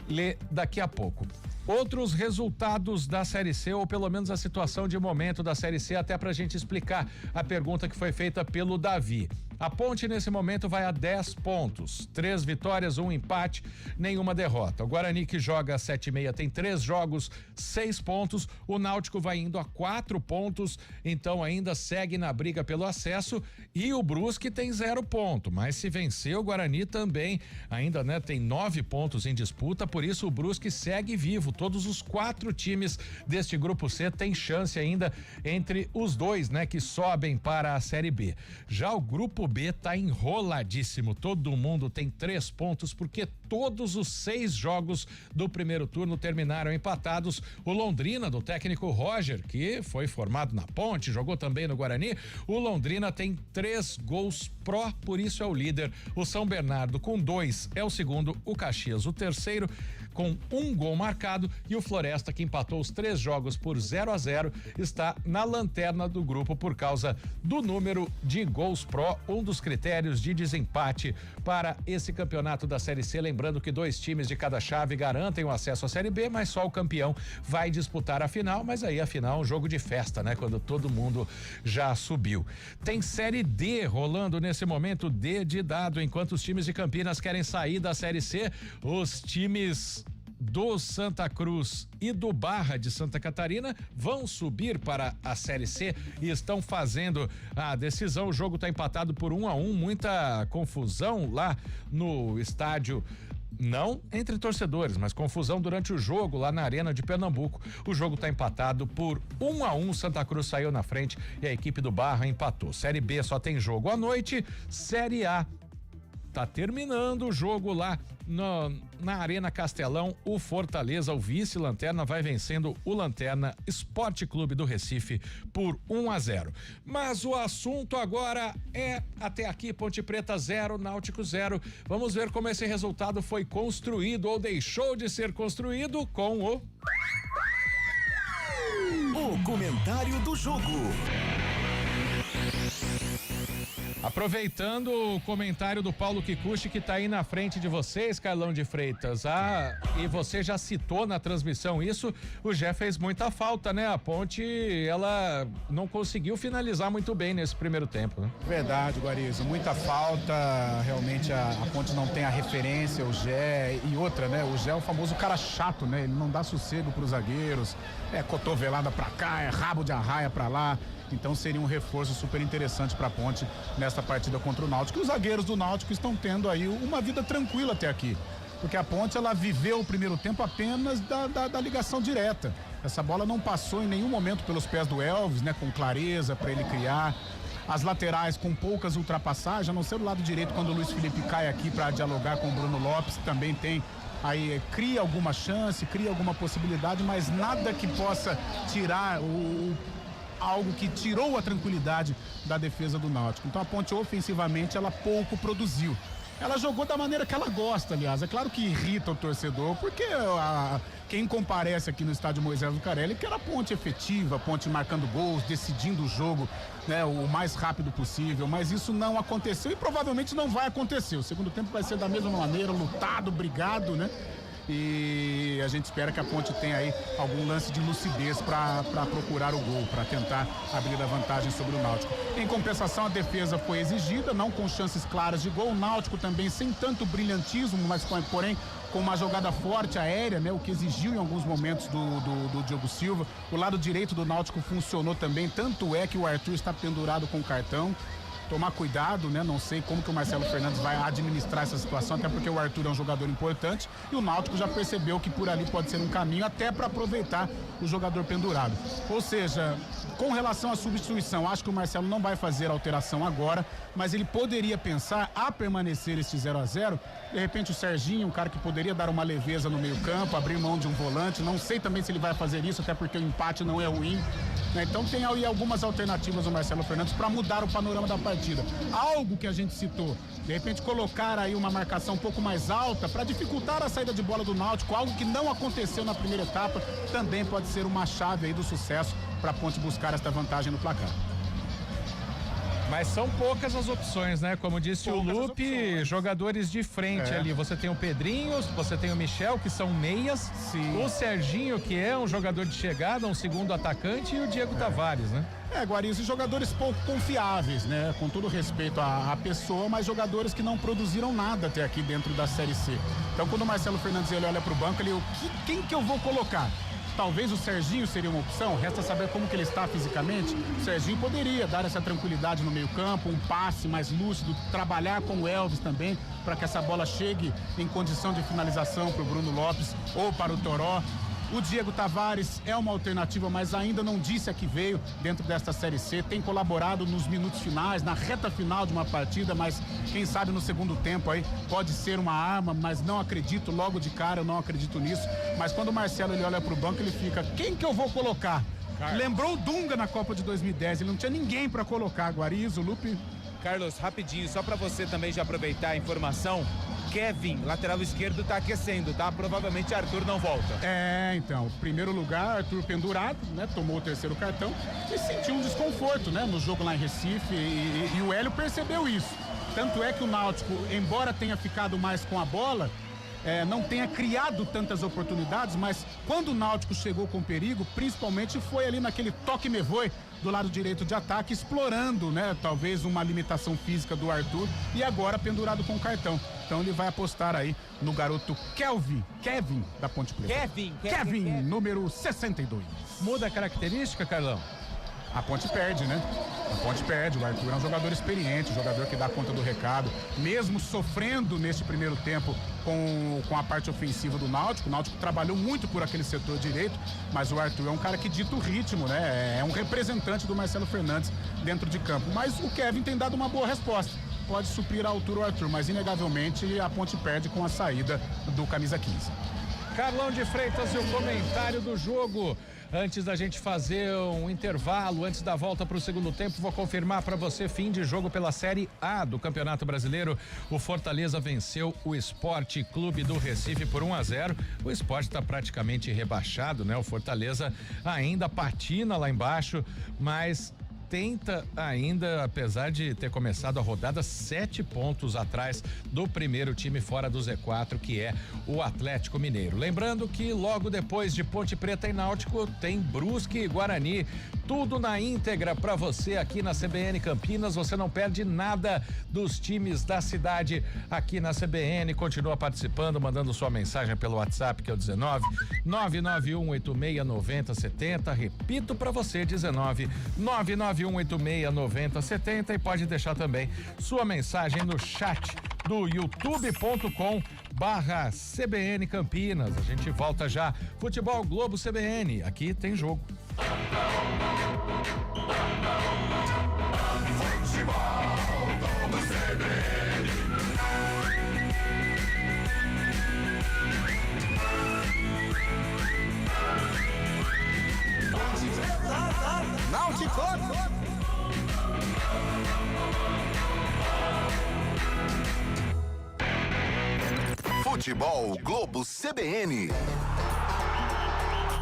S4: lê daqui a pouco. Outros resultados da Série C, ou pelo menos a situação de momento da Série C, até pra gente explicar a pergunta que foi feita pelo Davi. A Ponte nesse momento vai a 10 pontos, 3 vitórias, 1 empate, nenhuma derrota. O Guarani, que joga às 7h30, tem 3 jogos, 6 pontos. O Náutico vai indo a 4 pontos, então ainda segue na briga pelo acesso. E o Brusque tem 0 ponto, mas se vencer o Guarani também ainda, né, tem 9 pontos em disputa, por isso o Brusque segue vivo. Todos os 4 times deste grupo C têm chance ainda entre os 2, né, que sobem para a Série B. Já o grupo B tá enroladíssimo, todo mundo tem 3 pontos porque todos os 6 jogos do primeiro turno terminaram empatados. O Londrina, do técnico Roger, que foi formado na Ponte, jogou também no Guarani, o Londrina tem 3 gols pró, por isso é o líder. O São Bernardo com 2 é o segundo, o Caxias o terceiro com 1 gol marcado e o Floresta, que empatou os 3 jogos por 0-0, está na lanterna do grupo por causa do número de gols pró, um dos critérios de desempate para esse campeonato da Série C. Lembrando que 2 times de cada chave garantem o acesso à Série B, mas só o campeão vai disputar a final, mas aí a final é um jogo de festa, né? Quando todo mundo já subiu. Tem Série D rolando nesse momento, D de dado, enquanto os times de Campinas querem sair da Série C, os times do Santa Cruz e do Barra de Santa Catarina vão subir para a Série C e estão fazendo a decisão. O jogo está empatado por 1-1, muita confusão lá no estádio. Não entre torcedores, mas confusão durante o jogo lá na Arena de Pernambuco. O jogo está empatado por 1-1. Santa Cruz saiu na frente e a equipe do Barra empatou. Série B só tem jogo à noite. Série A tá terminando o jogo lá na Arena Castelão. O Fortaleza, o vice-lanterna, vai vencendo o Lanterna Esporte Clube do Recife por 1-0. Mas o assunto agora é até aqui, Ponte Preta 0, Náutico 0. Vamos ver como esse resultado foi construído ou deixou de ser construído com o
S10: comentário do jogo.
S4: Aproveitando o comentário do Paulo Kikuchi, que está aí na frente de vocês, Carlão de Freitas, e você já citou na transmissão isso, o Gé fez muita falta, né? A Ponte, ela não conseguiu finalizar muito bem nesse primeiro tempo, né?
S6: Verdade, Guarizo, muita falta, realmente a Ponte não tem a referência, o Gé, e outra, né? O Gé é o famoso cara chato, né? Ele não dá sossego pros zagueiros, é cotovelada pra cá, é rabo de arraia pra lá. Então seria um reforço super interessante para a Ponte nesta partida contra o Náutico. E os zagueiros do Náutico estão tendo aí uma vida tranquila até aqui, porque a Ponte, ela viveu o primeiro tempo apenas da ligação direta. Essa bola não passou em nenhum momento pelos pés do Elvis, né, com clareza para ele criar. As laterais com poucas ultrapassagens, a não ser do lado direito, quando o Luiz Felipe cai aqui para dialogar com o Bruno Lopes, que também tem aí, cria alguma chance, cria alguma possibilidade, mas nada que possa tirar algo que tirou a tranquilidade da defesa do Náutico. Então a Ponte, ofensivamente, ela pouco produziu. Ela jogou da maneira que ela gosta, aliás. É claro que irrita o torcedor, porque quem comparece aqui no estádio Moisés Lucarelli quer a Ponte efetiva, a Ponte marcando gols, decidindo o jogo, né, o mais rápido possível, mas isso não aconteceu e provavelmente não vai acontecer. O segundo tempo vai ser da mesma maneira, lutado, brigado, né? E a gente espera que a Ponte tenha aí algum lance de lucidez para procurar o gol, para tentar abrir a vantagem sobre o Náutico. Em compensação, a defesa foi exigida, não com chances claras de gol. O Náutico também sem tanto brilhantismo, mas porém com uma jogada forte aérea, né, o que exigiu em alguns momentos do Diogo Silva. O lado direito do Náutico funcionou também, tanto é que o Arthur está pendurado com cartão. tomar cuidado, né? Não sei como que o Marcelo Fernandes vai administrar essa situação, até porque o Arthur é um jogador importante e o Náutico já percebeu que por ali pode ser um caminho até para aproveitar o jogador pendurado. Ou seja, com relação à substituição, acho que o Marcelo não vai fazer alteração agora, mas ele poderia pensar a permanecer este 0-0. De repente o Serginho, um cara que poderia dar uma leveza no meio-campo, abrir mão de um volante. Não sei também se ele vai fazer isso, até porque o empate não é ruim, né? Então tem aí algumas alternativas do Marcelo Fernandes para mudar o panorama da partida. Algo que a gente citou, de repente colocar aí uma marcação um pouco mais alta para dificultar a saída de bola do Náutico, algo que não aconteceu na primeira etapa, também pode ser uma chave aí do sucesso para a Ponte buscar esta vantagem no placar.
S4: Mas são poucas as opções, né? Como disse o Lupe, jogadores de frente ali. Você tem o Pedrinho, você tem o Michel, que são meias. Sim. O Serginho, que é um jogador de chegada, um segundo atacante, e o Diego Tavares, né?
S6: Guarizo, jogadores pouco confiáveis, né? Com todo respeito à pessoa, mas jogadores que não produziram nada até aqui dentro da Série C. Então, quando o Marcelo Fernandes ele olha pro banco, ele, quem que eu vou colocar? Talvez o Serginho seria uma opção, resta saber como que ele está fisicamente. O Serginho poderia dar essa tranquilidade no meio-campo, um passe mais lúcido, trabalhar com o Elvis também, para que essa bola chegue em condição de finalização para o Bruno Lopes ou para o Toró. O Diego Tavares é uma alternativa, mas ainda não disse a que veio dentro desta Série C. Tem colaborado nos minutos finais, na reta final de uma partida, mas quem sabe no segundo tempo aí pode ser uma arma, mas não acredito logo de cara, eu não acredito nisso. Mas quando o Marcelo ele olha pro banco, ele fica, quem que eu vou colocar? Carlos. Lembrou o Dunga na Copa de 2010, ele não tinha ninguém para colocar. Guarizo, Lupe.
S5: Carlos, rapidinho, só para você também já aproveitar a informação. Kevin, lateral esquerdo, tá aquecendo, tá? Provavelmente Arthur não volta.
S6: Então, primeiro lugar, Arthur pendurado, né? Tomou o terceiro cartão e sentiu um desconforto, né? No jogo lá em Recife e o Hélio percebeu isso. Tanto é que o Náutico, embora tenha ficado mais com a bola, não tenha criado tantas oportunidades, mas quando o Náutico chegou com perigo, principalmente foi ali naquele toque me voe do lado direito de ataque, explorando, né, talvez uma limitação física do Arthur e agora pendurado com o cartão. Então ele vai apostar aí no garoto Kevin da Ponte Preta. Kevin, número 62.
S4: Muda a característica, Carlão?
S6: A Ponte perde, né? A Ponte perde. O Arthur é um jogador experiente, um jogador que dá conta do recado, mesmo sofrendo neste primeiro tempo com a parte ofensiva do Náutico. O Náutico trabalhou muito por aquele setor direito, mas o Arthur é um cara que dita o ritmo, né? É um representante do Marcelo Fernandes dentro de campo. Mas o Kevin tem dado uma boa resposta. Pode suprir a altura o Arthur, mas inegavelmente a Ponte perde com a saída do camisa 15.
S4: Carlão de Freitas e o comentário do jogo. Antes da gente fazer um intervalo, antes da volta para o segundo tempo, vou confirmar para você, fim de jogo pela Série A do Campeonato Brasileiro. O Fortaleza venceu o Sport Clube do Recife por 1-0. O Sport está praticamente rebaixado, né? O Fortaleza ainda patina lá embaixo, mas tenta ainda, apesar de ter começado a rodada 7 pontos atrás do primeiro time fora do Z4, que é o Atlético Mineiro. Lembrando que logo depois de Ponte Preta e Náutico tem Brusque e Guarani, tudo na íntegra para você aqui na CBN Campinas. Você não perde nada dos times da cidade aqui na CBN. Continua participando, mandando sua mensagem pelo WhatsApp, que é o 19-991869070. Repito para você, 19-991869070, e pode deixar também sua mensagem no chat do youtube.com/CBN Campinas. A gente volta já. Futebol Globo CBN, aqui tem jogo.
S2: Náutico. Futebol Globo CBN.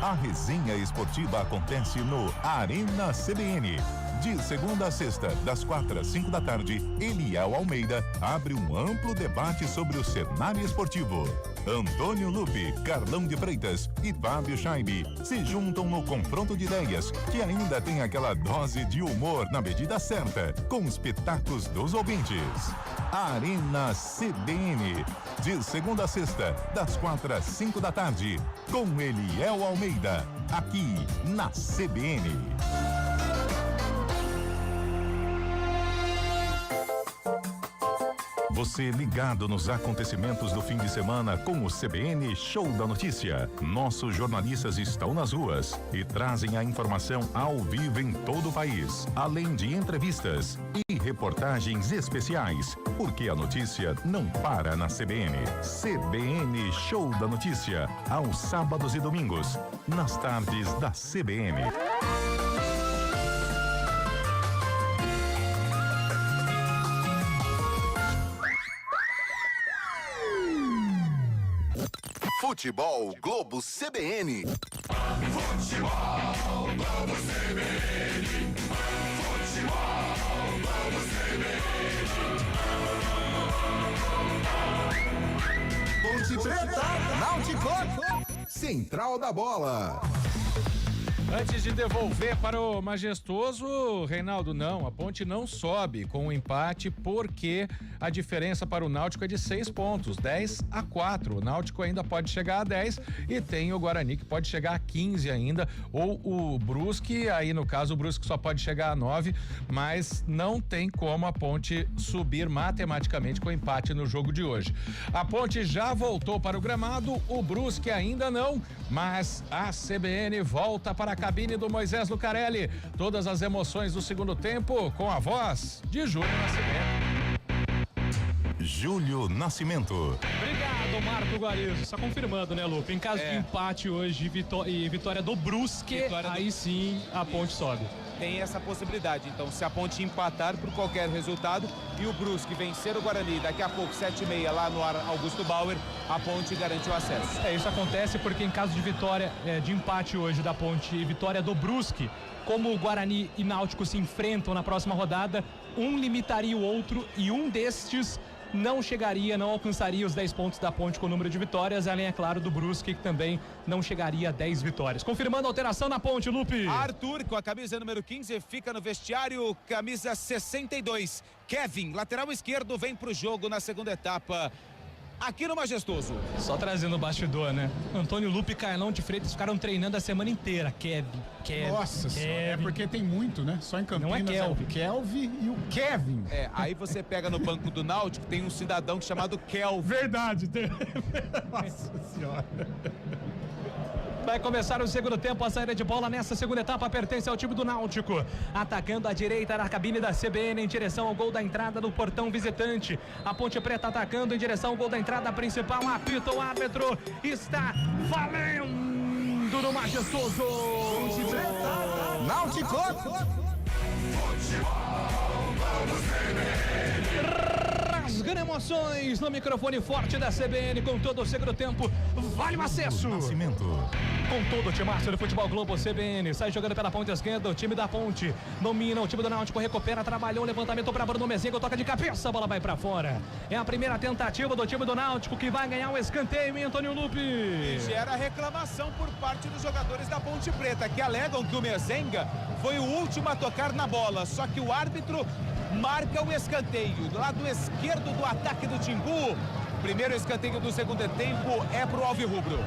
S8: A resenha esportiva acontece no Arena CBN. De segunda a sexta, das 4 às 5 da tarde, Eliel Almeida abre um amplo debate sobre o cenário esportivo. Antônio Lupe, Carlão de Freitas e Fábio Scheibe se juntam no confronto de ideias, que ainda tem aquela dose de humor na medida certa, com os pitacos dos ouvintes. Arena CBN, de segunda a sexta, das 4 às 5 da tarde, com Eliel Almeida, aqui na CBN. Você ligado nos acontecimentos do fim de semana com o CBN Show da Notícia. Nossos jornalistas estão nas ruas e trazem a informação ao vivo em todo o país, além de entrevistas e reportagens especiais, porque a notícia não para na CBN. CBN Show da Notícia, aos sábados e domingos, nas tardes da CBN.
S2: Futebol Globo CBN.
S7: Futebol Globo CBN. Futebol Globo CBN.
S1: Ponte Preta, Náutico, Central da Bola.
S4: Antes de devolver para o majestoso, Reinaldo, não, a Ponte não sobe com o empate porque a diferença para o Náutico é de 6 pontos, 10-4. O Náutico ainda pode chegar a 10 e tem o Guarani que pode chegar a 15 ainda, ou o Brusque, aí no caso o Brusque só pode chegar a 9, mas não tem como a Ponte subir matematicamente com o empate no jogo de hoje. A Ponte já voltou para o gramado, o Brusque ainda não, mas a CBN volta para a cabine do Moisés Lucarelli. Todas as emoções do segundo tempo com a voz de Júlio Nascimento.
S8: Júlio Nascimento.
S9: Obrigado, Marco Guarizo. Só confirmando, né, Lupe? Em caso de empate hoje e vitória do Brusque, aí sim a Ponte sobe.
S5: Tem essa possibilidade, então, se a Ponte empatar por qualquer resultado e o Brusque vencer o Guarani daqui a pouco, 7h30 lá no Augusto Bauer, a Ponte garante o acesso.
S9: Isso acontece porque em caso de vitória, de empate hoje da Ponte e vitória do Brusque, como o Guarani e Náutico se enfrentam na próxima rodada, um limitaria o outro e um destes não chegaria, não alcançaria os 10 pontos da Ponte com o número de vitórias, além, é claro, do Brusque, que também não chegaria a 10 vitórias. Confirmando a alteração na Ponte, Lupe.
S5: Arthur, com a camisa número 15, fica no vestiário, camisa 62. Kevin, lateral esquerdo, vem pro jogo na segunda etapa. Aqui no Majestoso.
S9: Só trazendo o bastidor, né? Antônio Lupe e Carlão de Freitas ficaram treinando a semana inteira. Kevin.
S6: Nossa senhora, é porque tem muito, né? Só em Campinas.
S9: Não é Kelvin.
S6: O Kelvin e o Kevin.
S5: Aí você pega no banco do Náutico, tem um cidadão chamado Kelvin.
S6: Verdade. Nossa senhora.
S9: Vai começar o segundo tempo, a saída de bola nessa segunda etapa pertence ao time do Náutico. Atacando à direita na cabine da CBN em direção ao gol da entrada do portão visitante. A Ponte Preta atacando em direção ao gol da entrada principal. Apita o árbitro. Está valendo no Majestoso.
S1: Ponte Preta, Náutico.
S9: Rasgando emoções no microfone forte da CBN com todo o segundo tempo. Vale o acesso.
S8: Nascimento.
S9: Com todo o timaço do Futebol Globo CBN. Sai jogando pela ponta esquerda, o time da Ponte. Domina, o time do Náutico recupera, trabalhou o levantamento para Bruno Mezenga, toca de cabeça, a bola vai para fora. É a primeira tentativa do time do Náutico que vai ganhar um escanteio, hein, Antônio Lupe?
S5: E gera reclamação por parte dos jogadores da Ponte Preta, que alegam que o Mezenga foi o último a tocar na bola, só que o árbitro marca o escanteio. Do lado esquerdo do ataque do Timbu, primeiro escanteio do segundo tempo é pro Alvirrubro.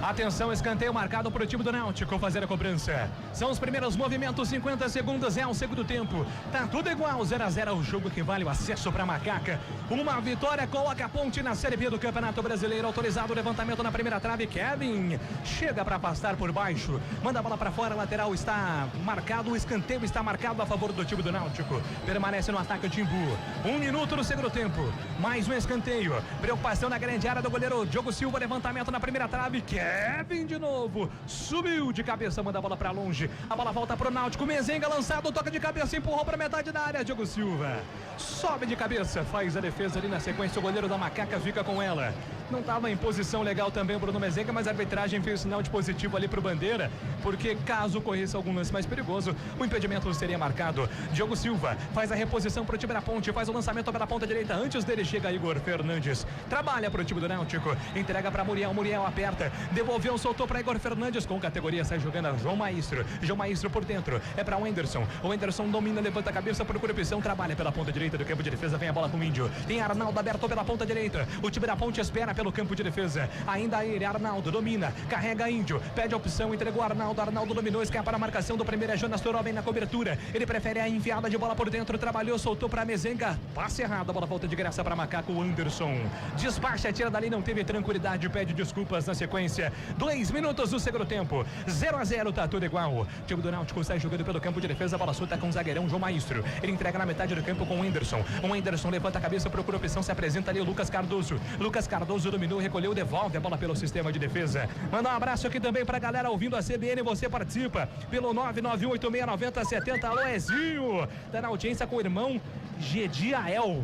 S9: Atenção, escanteio marcado para o time do Náutico fazer a cobrança. São os primeiros movimentos, 50 segundos é o segundo tempo. Tá tudo igual, 0-0 o jogo que vale o acesso para Macaca. Uma vitória coloca a Ponte na Série B do Campeonato Brasileiro. Autorizado o levantamento na primeira trave. Kevin chega para afastar por baixo. Manda a bola para fora, lateral está marcado. O escanteio está marcado a favor do time do Náutico. Permanece no ataque o Timbu. 1 minuto no segundo tempo. Mais um escanteio. Preocupação na grande área do goleiro Diogo Silva. Levantamento na primeira trave. Kevin de novo, subiu de cabeça, manda a bola pra longe, a bola volta pro Náutico, Mezenga lançado, toca de cabeça, empurrou pra metade da área, Diogo Silva, sobe de cabeça, faz a defesa ali na sequência, o goleiro da Macaca fica com ela. Não estava em posição legal também o Bruno Mezenga, mas a arbitragem fez sinal de positivo ali pro Bandeira, porque caso ocorresse algum lance mais perigoso, o impedimento seria marcado. Diogo Silva faz a reposição pro time da Ponte, faz o lançamento pela ponta direita, antes dele chega Igor Fernandes, trabalha pro time do Náutico, entrega pra Muriel, Muriel aperta, devolveu, soltou para Igor Fernandes, com categoria, sai jogando a João Maestro. João Maestro por dentro, é para o Anderson. O Anderson domina, levanta a cabeça, procura opção, trabalha pela ponta direita do campo de defesa, vem a bola com o Índio. Tem Arnaldo aberto pela ponta direita. O time da Ponte espera pelo campo de defesa. Ainda ele, Arnaldo, domina, carrega Índio, pede a opção, entregou Arnaldo. Arnaldo dominou, escapa a marcação do primeiro, é Jonas Toroben na cobertura. Ele prefere a enfiada de bola por dentro, trabalhou, soltou para Mezenga. Passe errado, a bola volta de graça para Macaco. Anderson despacha, tira dali, não teve tranquilidade, pede desculpas na sequência. 2 minutos do segundo tempo, 0-0, tá tudo igual. O time do Náutico sai jogando pelo campo de defesa, a bola solta com o zagueirão João Maestro. Ele entrega na metade do campo com o Anderson. O Anderson levanta a cabeça, procura opção, se apresenta ali o Lucas Cardoso. Lucas Cardoso dominou, recolheu, devolve a bola pelo sistema de defesa. Manda um abraço aqui também pra galera ouvindo a CBN, você participa pelo 991869070. Alô, Ezinho, tá na audiência com o irmão Gediael.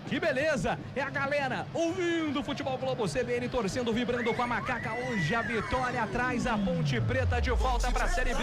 S9: Que beleza, é a galera ouvindo o Futebol Globo CBN, torcendo, vibrando com a Macaca. Hoje a vitória atrás, a Ponte Preta de volta para a Série B.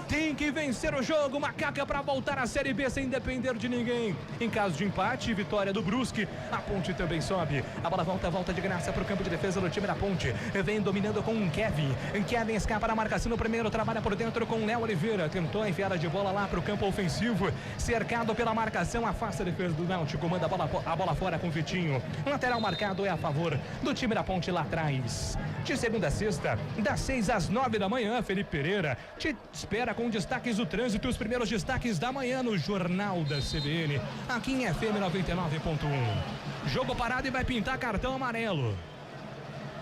S9: Tem que vencer o jogo, Macaca, para voltar à Série B sem depender de ninguém. Em caso de empate, vitória do Brusque, a Ponte também sobe. A bola volta de graça para o campo de defesa do time da Ponte. Vem dominando com o Kevin. Kevin escapa na marcação no primeiro, trabalha por dentro com o Léo Oliveira. Tentou a enfiada de bola lá para o campo ofensivo. Cercado pela marcação, afasta a defesa do Náutico. Manda a bola fora com o Vitinho. Lateral marcado é a favor do time da Ponte lá atrás. De segunda a sexta, das 6 às 9 da manhã, Felipe Pereira te espera com destaques do trânsito e os primeiros destaques da manhã no Jornal da CBN, aqui em FM 99.1. Jogo parado e vai pintar cartão amarelo.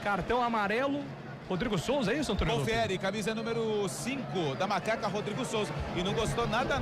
S9: Cartão amarelo. Rodrigo Souza, é isso, Antônio?
S5: Confere, camisa número 5 da Macaca, Rodrigo Souza. E não gostou nada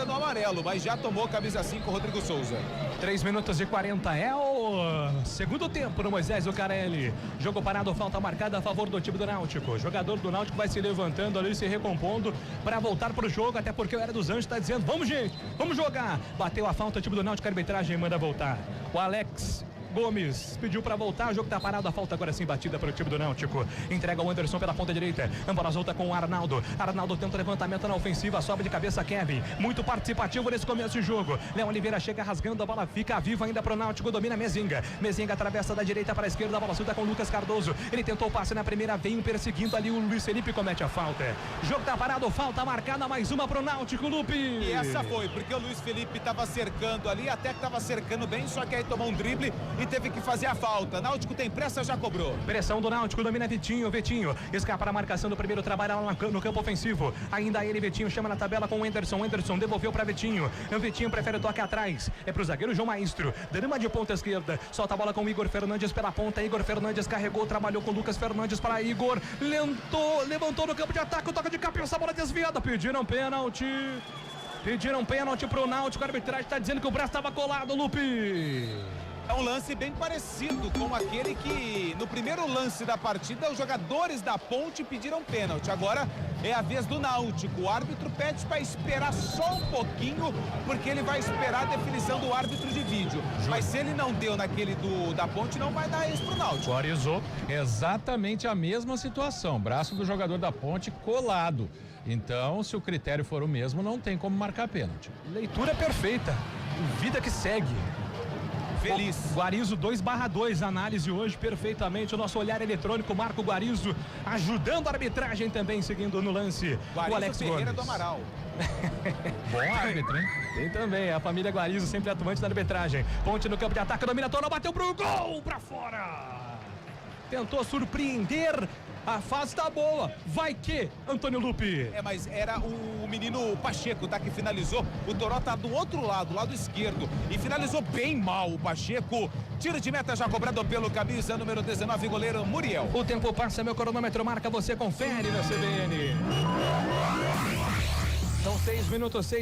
S5: do amarelo, mas já tomou camisa 5, Rodrigo Souza.
S9: 3 minutos e 40 é o segundo tempo no Moisés Lucarelli. Jogo parado, falta marcada a favor do time do Náutico. O jogador do Náutico vai se levantando ali, se recompondo para voltar pro jogo, até porque o Era dos Anjos está dizendo: vamos, gente, vamos jogar. Bateu a falta, o time do Náutico, a arbitragem manda voltar. O Alex Gomes pediu para voltar, o jogo tá parado, a falta agora sim batida para o time do Náutico. Entrega o Anderson pela ponta direita, a bola solta com o Arnaldo. Arnaldo tenta o levantamento na ofensiva, sobe de cabeça Kevin, muito participativo nesse começo de jogo. Léo Oliveira chega rasgando, a bola fica viva ainda pro Náutico, domina Mezenga. Mezenga atravessa da direita para a esquerda, a bola solta com o Lucas Cardoso. Ele tentou o passe na primeira, vem perseguindo ali o Luiz Felipe, comete a falta. Jogo tá parado, falta marcada, mais uma pro Náutico, Lupe.
S5: E essa foi, porque o Luiz Felipe tava cercando ali, até que tava cercando bem, só que aí tomou um drible e teve que fazer a falta. Náutico tem pressa, já cobrou.
S9: Pressão do Náutico, domina Vitinho escapa na marcação do primeiro, trabalha lá no campo ofensivo. Ainda ele, Vitinho, chama na tabela com o Anderson. Anderson devolveu para Vitinho. Vitinho prefere o toque atrás. É pro zagueiro João Maestro. Drama de ponta esquerda. Solta a bola com o Igor Fernandes pela ponta. Igor Fernandes carregou, trabalhou com o Lucas Fernandes para Igor. Levantou no campo de ataque. O toque de cabeça, a bola desviada. Pediram pênalti pro Náutico. A arbitragem está dizendo que o braço estava colado, Lupe.
S5: É um lance bem parecido com aquele que no primeiro lance da partida os jogadores da Ponte pediram pênalti. Agora é a vez do Náutico. O árbitro pede para esperar só um pouquinho, porque ele vai esperar a definição do árbitro de vídeo. Mas se ele não deu naquele da Ponte, não vai dar isso pro Náutico.
S4: Guarizou. Exatamente a mesma situação. Braço do jogador da Ponte colado. Então, se o critério for o mesmo, não tem como marcar pênalti.
S9: Leitura perfeita. Vida que segue.
S5: Feliz.
S9: Guarizo 2/2, análise hoje perfeitamente. O nosso olhar eletrônico, Marco Guarizo, ajudando a arbitragem também, seguindo no lance.
S5: Guarizo,
S9: o Alex
S5: Ferreira
S9: Gomes.
S5: Do Amaral.
S4: Bom árbitro, hein?
S9: Tem também, a família Guarizo sempre atuante na arbitragem. Ponte no campo de ataque, domina toda, bateu pro gol, pra fora. Tentou surpreender. A fase tá boa, vai que, Antônio Lupe.
S5: Mas era o menino Pacheco, tá, que finalizou. O Toró tá do outro lado, lado esquerdo, e finalizou bem mal o Pacheco. Tiro de meta já cobrado pelo camisa número 19, goleiro Muriel.
S9: O tempo passa, meu cronômetro marca, você confere na CBN. São 6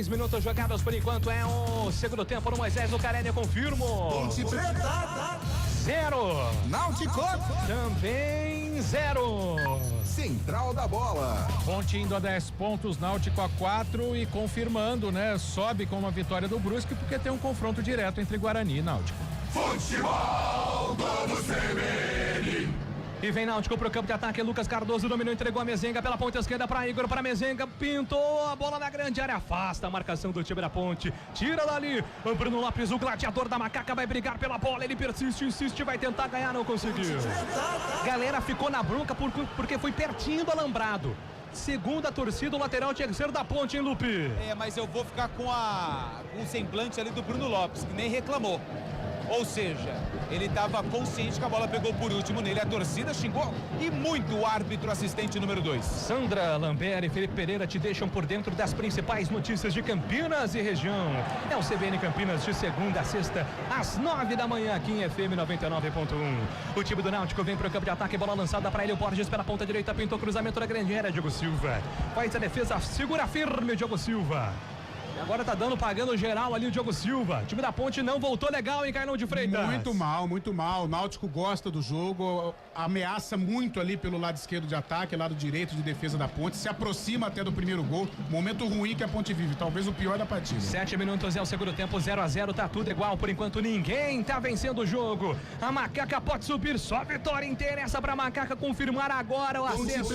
S9: minutos jogados por enquanto, é o segundo tempo no Moisés Lucarelli, confirmo.
S1: Ponte Preta
S9: 0.
S1: Náutico
S9: também 0.
S1: Central da Bola.
S4: Ponte indo a 10 pontos, Náutico a 4 e confirmando, né? Sobe com uma vitória do Brusque porque tem um confronto direto entre Guarani e Náutico.
S7: Futebol Globo CBN.
S9: E vem Náutico pro campo de ataque. Lucas Cardoso dominou, entregou a Mezenga pela ponta esquerda para Igor, para Mezenga. Pintou a bola na grande área. Afasta a marcação do time da Ponte. Tira dali. O Bruno Lopes, o gladiador da Macaca, vai brigar pela bola. Ele persiste, insiste, vai tentar ganhar, não conseguiu. Galera ficou na bronca porque foi pertinho do alambrado. Segundo a torcida, o lateral tinha que ser da Ponte, hein, Lupe?
S5: Mas eu vou ficar com o semblante ali do Bruno Lopes, que nem reclamou. Ou seja, ele estava consciente que a bola pegou por último nele. A torcida xingou e muito o árbitro assistente número 2.
S9: Sandra Lambert e Felipe Pereira te deixam por dentro das principais notícias de Campinas e região. É o CBN Campinas de segunda a sexta, às 9 da manhã, aqui em FM 99.1. O time do Náutico vem para o campo de ataque, bola lançada para ele, o Borges pela ponta direita, pintou cruzamento da grande área, Diogo Silva. Faz a defesa, segura firme, Diogo Silva. E agora tá pagando geral ali o Diogo Silva. O time da Ponte não voltou legal, hein, Carlão de Freitas?
S6: Muito mal, muito mal. O Náutico gosta do jogo, ameaça muito ali pelo lado esquerdo de ataque, lado direito de defesa da Ponte, se aproxima até do primeiro gol. Momento ruim que a Ponte vive, talvez o pior da partida.
S9: 7 minutos é o segundo tempo, 0-0, tá tudo igual. Por enquanto ninguém tá vencendo o jogo. A Macaca pode subir, só vitória interessa pra Macaca confirmar agora o acesso.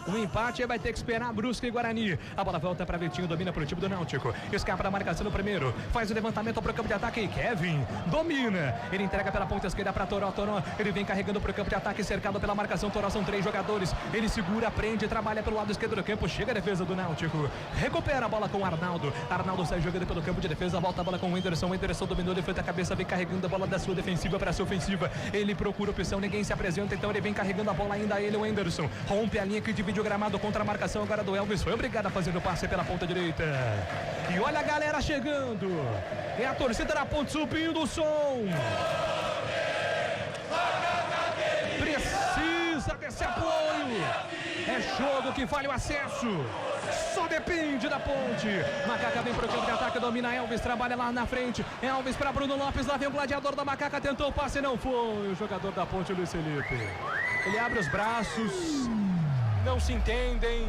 S9: O empate vai ter que esperar Brusque e Guarani. A bola volta pra Vitinho, domina pro time do Náutico. Escapa da marcação no primeiro, faz o levantamento pro campo de ataque. Kevin domina, ele entrega pela ponta esquerda pra Toró. Ele vem carregando pro campo de ataque, cercado pela marcação. Toró, são 3 jogadores, ele segura, prende, trabalha pelo lado esquerdo do campo. Chega a defesa do Náutico, recupera a bola com o Arnaldo. Arnaldo sai jogando pelo campo de defesa, volta a bola com o Whindersson. Dominou, ele frente a cabeça, vem carregando a bola da sua defensiva para sua ofensiva. Ele procura opção, ninguém se apresenta, então ele vem carregando a bola ainda. Ele, o Whindersson, rompe a linha que divide o gramado contra a marcação agora do Elvis. Foi obrigado a fazer o passe pela ponta direita. E olha a galera chegando. É a torcida da Ponte subindo o som. Precisa desse apoio. É jogo que vale o acesso. Só depende da Ponte. Macaca vem pro campo de ataque, domina Elvis, trabalha lá na frente. Elvis para Bruno Lopes, lá vem o gladiador da Macaca, tentou o passe, não foi. O jogador da Ponte, Luiz Felipe. Ele abre os braços, não se entendem.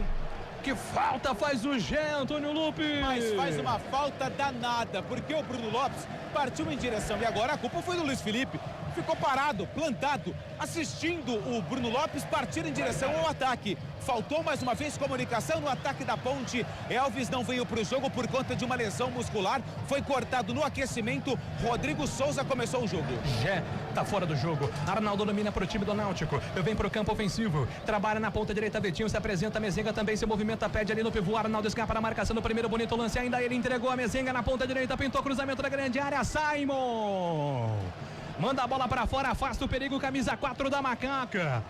S9: Que falta faz o Gé, Antônio Lupe.
S5: Mas faz uma falta danada, porque o Bruno Lopes partiu em direção, e agora a culpa foi do Luiz Felipe. Ficou parado, plantado, assistindo o Bruno Lopes partir em direção ao ataque. Faltou mais uma vez comunicação no ataque da Ponte. Elvis não veio para o jogo por conta de uma lesão muscular. Foi cortado no aquecimento. Rodrigo Souza começou o jogo.
S9: Gé tá fora do jogo. Arnaldo domina para o time do Náutico. Vem para o campo ofensivo. Trabalha na ponta direita. Vitinho se apresenta. Mezenga também se movimenta. Pede ali no pivô. Arnaldo escapa na marcação no primeiro bonito lance. Ainda ele entregou a Mezenga na ponta direita. Pintou cruzamento da grande área. Simon manda a bola para fora. Afasta o perigo. Camisa 4 da Macaca.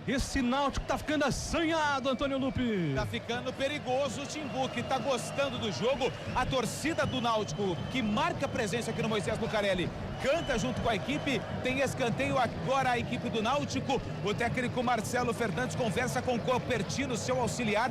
S9: Esse Náutico tá ficando assanhado, Antônio Lupe.
S5: Tá ficando perigoso o Timbu, que tá gostando do jogo. A torcida do Náutico, que marca presença aqui no Moisés Lucarelli, canta junto com a equipe. Tem escanteio agora a equipe do Náutico. O técnico Marcelo Fernandes conversa com o Copertino, seu auxiliar.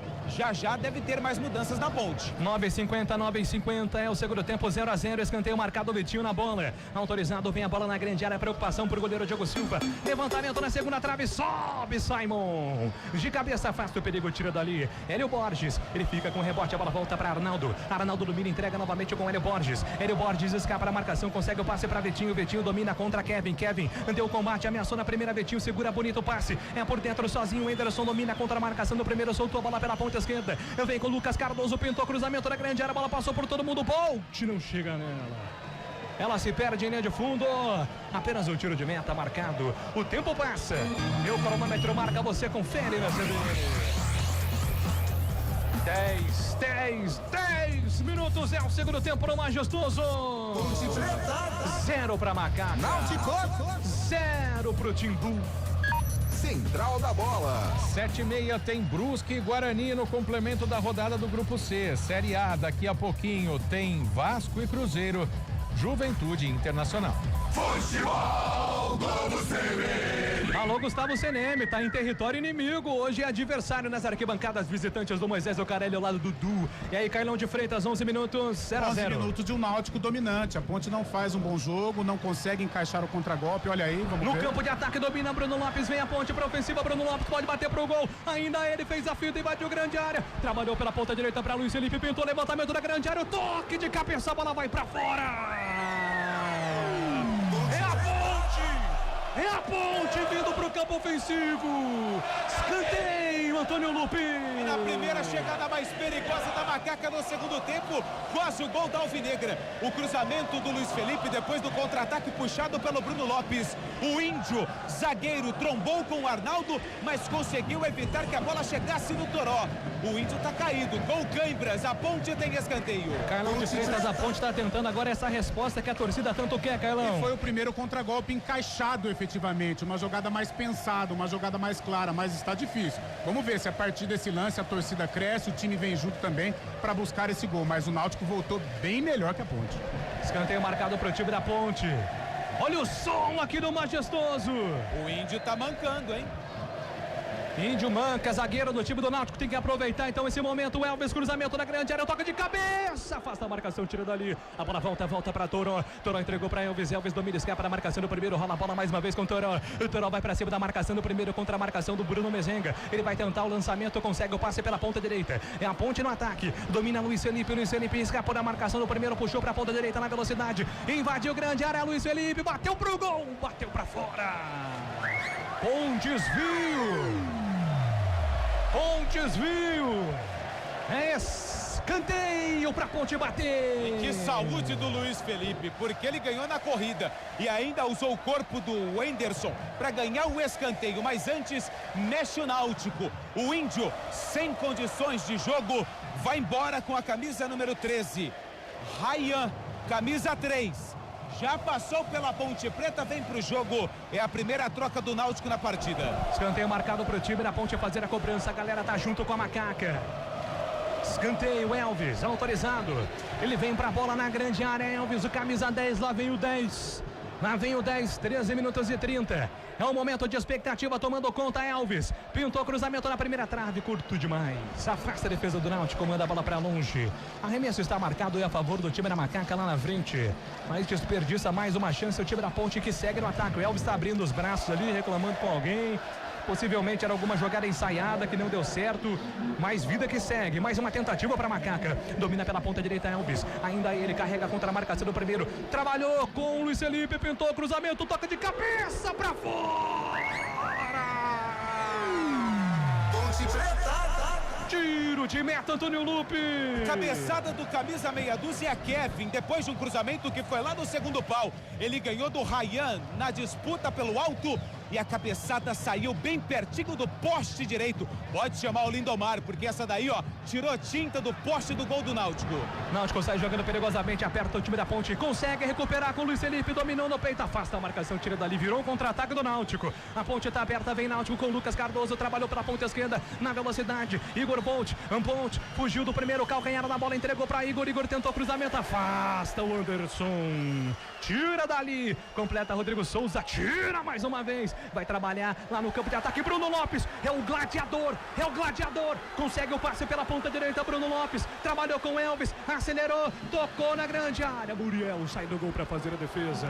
S5: Já deve ter mais mudanças na Ponte.
S9: 9:50 é o segundo tempo, 0-0. Escanteio marcado, Vitinho na bola. Autorizado, vem a bola na grande área. Preocupação pro goleiro Diogo Silva. Levantamento na segunda trave, sobe Simon. De cabeça, afasta o perigo, tira dali. Hélio Borges, ele fica com o rebote, a bola volta para Arnaldo. Arnaldo domina, entrega novamente com Hélio Borges. Hélio Borges escapa da marcação, consegue o passe para Vitinho. Vitinho domina contra Kevin. Kevin deu o combate, ameaçou na primeira. Vitinho segura bonito o passe. É por dentro sozinho. O Whindersson domina contra a marcação do primeiro. Soltou a bola pela ponta esquerda. Vem com o Lucas Cardoso. Pintou cruzamento da grande área. A bola passou por todo mundo. Bolt não chega nela. Ela se perde em linha de fundo. Apenas um tiro de meta marcado. O tempo passa. Meu cronômetro marca. Você confere na CBN. 10 minutos é o segundo tempo no Majestoso. 0 para Macaca.
S1: Náutico.
S9: 0 pro Timbu.
S1: Central da Bola.
S4: 7:30 tem Brusque e Guarani no complemento da rodada do Grupo C. Série A, daqui a pouquinho tem Vasco e Cruzeiro. Juventude Internacional.
S7: Futebol Globo CBN.
S9: Alô, Gustavo Seneme, tá em território inimigo. Hoje é adversário nas arquibancadas visitantes do Moisés Lucarelli ao lado do Du. E aí, Carlão de Freitas, 11 minutos, 0-0.
S6: 11 minutos de um Náutico dominante. A Ponte não faz um bom jogo, não consegue encaixar o contragolpe. Olha aí, vamos ver.
S9: No campo de ataque domina Bruno Lopes, vem a Ponte pra ofensiva. Bruno Lopes pode bater pro gol. Ainda ele fez a fita e bateu grande área. Trabalhou pela ponta direita pra Luiz Felipe, pintou levantamento da grande área. O toque de cabeça, a bola vai pra fora. É a Ponte! É a Ponte vindo pro campo ofensivo. Escanteio, Antônio Lupi.
S5: E na primeira chegada mais perigosa da Macaca no segundo tempo, quase o gol da Alvinegra. O cruzamento do Luiz Felipe depois do contra-ataque puxado pelo Bruno Lopes. O índio, zagueiro, trombou com o Arnaldo, mas conseguiu evitar que a bola chegasse no Toró. O índio tá caído, gol Cãibras, a Ponte tem escanteio.
S9: Carlão de Freitas, a Ponte tá tentando agora essa resposta que a torcida tanto quer, Carlão.
S6: E foi o primeiro contragolpe encaixado efetivamente, uma jogada mais pensada, uma jogada mais clara, mas está difícil. Vamos ver se a partir desse lance a torcida cresce, o time vem junto também para buscar esse gol, mas o Náutico voltou bem melhor que a Ponte.
S9: Escanteio marcado pro time da Ponte. Olha o som aqui do Majestoso.
S5: O índio tá mancando, hein?
S9: Índio manca, zagueiro do time do Náutico, tem que aproveitar então esse momento. O Elvis, cruzamento na grande área, toca de cabeça, afasta a marcação, tira dali. A bola volta para Toró. Toró entregou para Elvis, Elvis domina, escapa na marcação do primeiro, rola a bola mais uma vez com Toró. O Toró vai para cima da marcação do primeiro contra a marcação do Bruno Mezenga. Ele vai tentar o lançamento, consegue o passe pela ponta direita. É a Ponte no ataque, domina Luiz Felipe escapou da marcação do primeiro, puxou para a ponta direita na velocidade. Invadiu grande área, Luiz Felipe, bateu pro gol, bateu para fora. Com desvio. Com desvio. É escanteio pra Ponte bater.
S5: E que saúde do Luiz Felipe, porque ele ganhou na corrida e ainda usou o corpo do Wenderson para ganhar o escanteio, mas antes mexe o Náutico. O índio, sem condições de jogo, vai embora com a camisa número 13. Ryan, camisa 3. Já passou pela Ponte Preta, vem pro jogo. É a primeira troca do Náutico na partida.
S9: Escanteio marcado pro time da Ponte fazer a cobrança. A galera tá junto com a Macaca. Escanteio, Elvis, autorizado. Ele vem pra bola na grande área, Elvis, o camisa 10, lá vem o 10. Lá vem o 10, 13 minutos e 30. É um momento de expectativa, tomando conta Elvis. Pintou cruzamento na primeira trave, curto demais. Afasta a defesa do Náutico, manda a bola pra longe. Arremesso está marcado e a favor do time da Macaca lá na frente. Mas desperdiça mais uma chance o time da Ponte que segue no ataque. O Elvis está abrindo os braços ali, reclamando com alguém. Possivelmente era alguma jogada ensaiada que não deu certo. Mais vida que segue. Mais uma tentativa para Macaca. Domina pela ponta direita Elvis. Ainda ele carrega contra a marcação do primeiro. Trabalhou com o Luiz Felipe. Pintou o cruzamento. Toca de cabeça para fora.
S7: Ponte Preta.
S9: Tiro de meta, Antônio Lupi.
S5: Cabeçada do camisa meia dúzia, Kevin, depois de um cruzamento que foi lá no segundo pau. Ele ganhou do Ryan na disputa pelo alto e a cabeçada saiu bem pertinho do poste direito. Pode chamar o Lindomar, porque essa daí, ó, tirou tinta do poste do gol do Náutico.
S9: Náutico sai jogando perigosamente, aperta o time da Ponte, consegue recuperar com o Luiz Felipe, dominou no peito, afasta a marcação, tira dali, virou um contra-ataque do Náutico. A Ponte tá aberta, vem Náutico com o Lucas Cardoso, trabalhou pela ponta esquerda, na velocidade, Igor Ponte, fugiu do primeiro calcanhar na bola, entregou pra Igor, Igor tentou cruzamento, afasta o Anderson, tira dali, completa Rodrigo Souza, tira mais uma vez, vai trabalhar lá no campo de ataque, Bruno Lopes, é o gladiador, consegue o passe pela ponta direita, Bruno Lopes, trabalhou com Elvis, acelerou, tocou na grande área, Muriel sai do gol para fazer a defesa.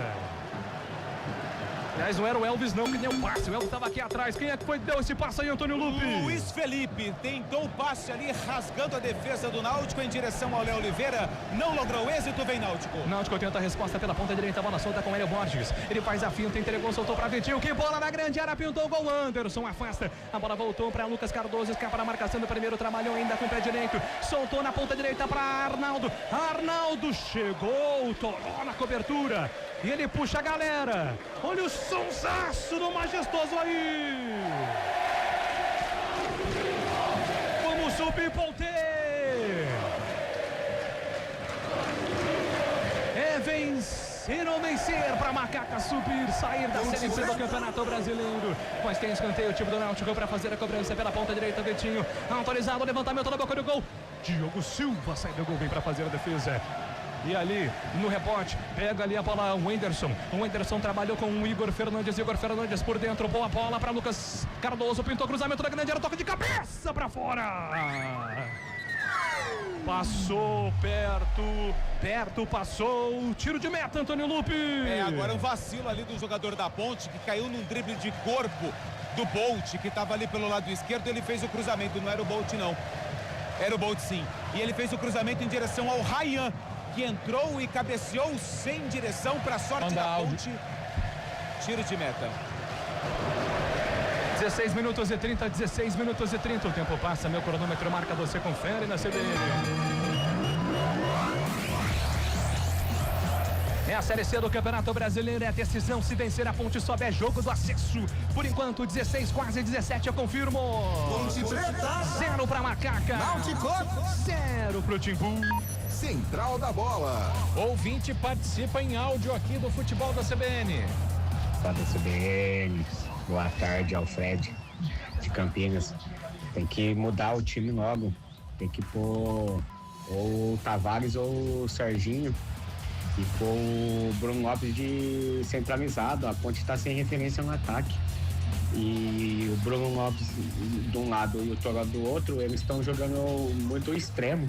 S9: Aliás, não era o Elvis não que deu o passe, o Elvis estava aqui atrás. Quem é que foi que deu esse passe aí, Antônio Lupi?
S5: Luiz Felipe tentou o passe ali, rasgando a defesa do Náutico em direção ao Léo Oliveira, não logrou êxito, vem Náutico.
S9: Náutico tenta a resposta pela ponta direita, bola solta com Hélio Borges, ele faz a finta, entregou, soltou para Vitinho, que bola na grande área, pintou o gol, Anderson afasta, a bola voltou para Lucas Cardoso, escapa na marcação do primeiro, trabalhou ainda com o pé direito, soltou na ponta direita para Arnaldo chegou, torou na cobertura, e ele puxa a galera, olha o sonsaço do Majestoso aí. Vamos subir, Ponte. É vencer ou vencer para Macaca subir, sair da Série C do Campeonato Brasileiro. Mas tem escanteio, o time do Náutico para fazer a cobrança pela ponta direita, Vitinho. Autorizado, levantamento na boca do gol. Diogo Silva sai do gol, vem para fazer a defesa. E ali, no rebote, pega ali a bola o Wenderson. O Wenderson trabalhou com o Igor Fernandes por dentro, boa bola para Lucas Cardoso, pintou cruzamento da grande área, toca de cabeça para fora. Passou perto, passou, tiro de meta, Antônio Lupi.
S5: Agora um vacilo ali do jogador da Ponte, que caiu num drible de corpo do Bolt, que estava ali pelo lado esquerdo, ele fez o cruzamento, não era o Bolt não. Era o Bolt sim. E ele fez o cruzamento em direção ao Ryan, que entrou e cabeceou sem direção para a sorte da Ponte. Tiro de meta.
S9: 16 minutos e 30, 16 minutos e 30. O tempo passa, meu cronômetro marca, você confere na CBN. É a Série C do Campeonato Brasileiro, é a decisão. Se vencer a Ponte sobe, é jogo do acesso. Por enquanto, 16, quase 17, eu confirmo.
S1: Ponte Preta.
S9: 0 pra Macaca.
S1: Náutico.
S9: 0 pro Timbu.
S1: Central da Bola.
S4: Ouvinte participa em áudio aqui do futebol da CBN.
S15: Da CBN. Boa tarde, Alfred de Campinas. Tem que mudar o time logo. Tem que pôr ou o Tavares ou o Serginho e pôr o Bruno Lopes de centralizado. A Ponte está sem referência no ataque. E o Bruno Lopes de um lado e o Toró do outro, eles estão jogando muito extremo.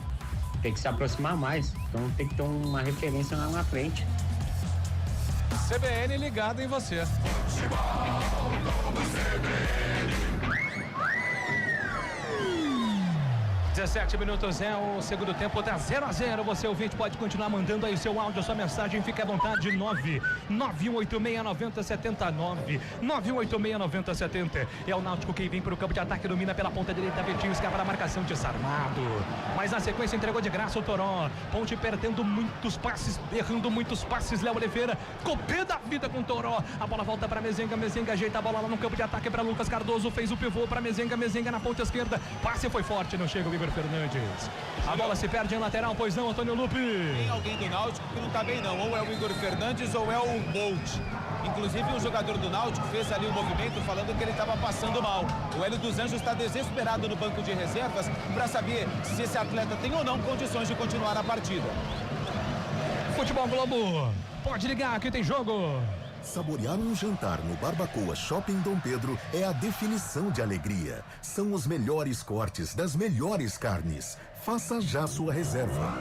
S15: Tem que se aproximar mais. Então tem que ter uma referência lá na frente.
S4: CBN ligado em você.
S9: 17 minutos é o segundo tempo, tá 0-0. Você, ouvinte, pode continuar mandando aí seu áudio, sua mensagem, fique à vontade. 991869070. 991869070. É o Náutico que vem para o campo de ataque, domina pela ponta direita, Vitinho escapa da marcação, desarmado. Mas na sequência entregou de graça o Toró. Ponte perdendo muitos passes, errando muitos passes. Léo Oliveira, copê da vida com o Toró. A bola volta para Mezenga, Mezenga ajeita a bola lá no campo de ataque para Lucas Cardoso, fez o pivô para Mezenga, Mezenga na ponta esquerda. Passe foi forte, não chega o Igor Fernandes. A bola se perde em lateral, pois não, Antônio Lupe?
S5: Tem alguém do Náutico que não tá bem não, ou é o Igor Fernandes ou é o Bolt. Inclusive o jogador do Náutico fez ali um movimento falando que ele estava passando mal. O Hélio dos Anjos está desesperado no banco de reservas para saber se esse atleta tem ou não condições de continuar a partida.
S9: Futebol Globo, pode ligar, aqui tem jogo.
S10: Saborear um jantar no Barbacoa Shopping Dom Pedro é a definição de alegria. São os melhores cortes das melhores carnes. Faça já sua reserva.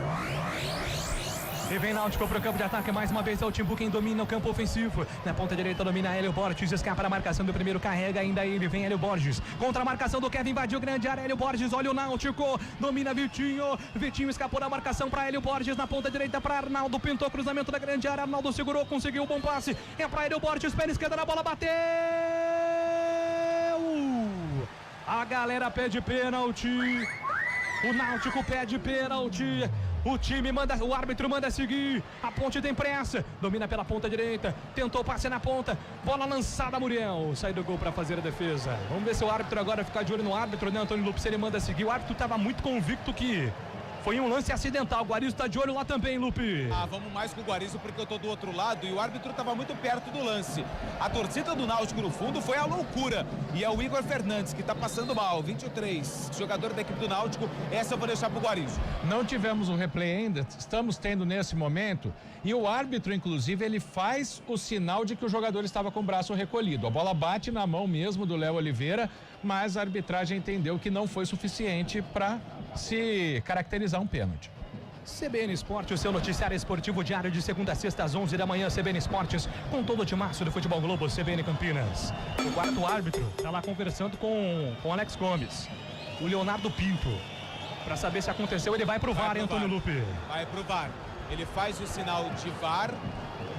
S9: E vem Náutico pro campo de ataque, mais uma vez é o Timbu quem domina o campo ofensivo. Na ponta direita domina Hélio Borges, escapa da marcação do primeiro, carrega ainda ele, vem Hélio Borges. Contra a marcação do Kevin, invadiu grande área, Hélio Borges, olha o Náutico, domina Vitinho. Vitinho escapou da marcação para Hélio Borges, na ponta direita para Arnaldo, pintou cruzamento da grande área, Arnaldo segurou, conseguiu um bom passe. É para Hélio Borges, pé esquerda na bola, bateu! A galera pede pênalti. O Náutico pede pênalti. O time manda, o árbitro manda seguir. A Ponte tem pressa. Domina pela ponta direita. Tentou passe na ponta. Bola lançada, Muriel. Sai do gol para fazer a defesa. Vamos ver se o árbitro agora ficar de olho no árbitro, né, Antônio Lupe? Se ele manda seguir. O árbitro estava muito convicto que foi um lance acidental. O Guarizo está de olho lá também, Lupe.
S5: Vamos mais com o Guarizo porque eu tô do outro lado e o árbitro estava muito perto do lance. A torcida do Náutico no fundo foi a loucura. E é o Igor Fernandes que está passando mal. 23, jogador da equipe do Náutico. Essa eu vou deixar pro Guarizo.
S4: Não tivemos o replay ainda, estamos tendo nesse momento. E o árbitro, inclusive, ele faz o sinal de que o jogador estava com o braço recolhido. A bola bate na mão mesmo do Léo Oliveira, mas a arbitragem entendeu que não foi suficiente para se caracterizar um pênalti.
S9: CBN Esporte, o seu noticiário esportivo diário de segunda a sexta às 11 da manhã. CBN Esportes, com todo o timaço do Futebol Globo, CBN Campinas. O quarto árbitro está lá conversando com Alex Gomes, o Leonardo Pinto, para saber se aconteceu. Ele vai pro VAR, hein, Antônio Lupe?
S5: Vai pro VAR. Ele faz o sinal de VAR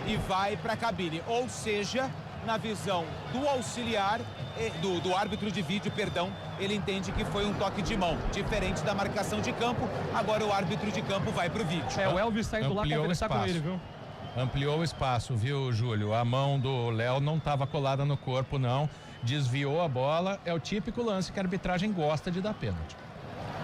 S5: e vai para a cabine. Ou seja, na visão do auxiliar, do árbitro de vídeo, perdão, ele entende que foi um toque de mão, diferente da marcação de campo. Agora o árbitro de campo vai pro vídeo.
S9: O Elvis está indo lá conversar com ele, viu?
S4: Ampliou o espaço, viu, Júlio? A mão do Léo não estava colada no corpo, não. Desviou a bola. É o típico lance que a arbitragem gosta de dar pênalti.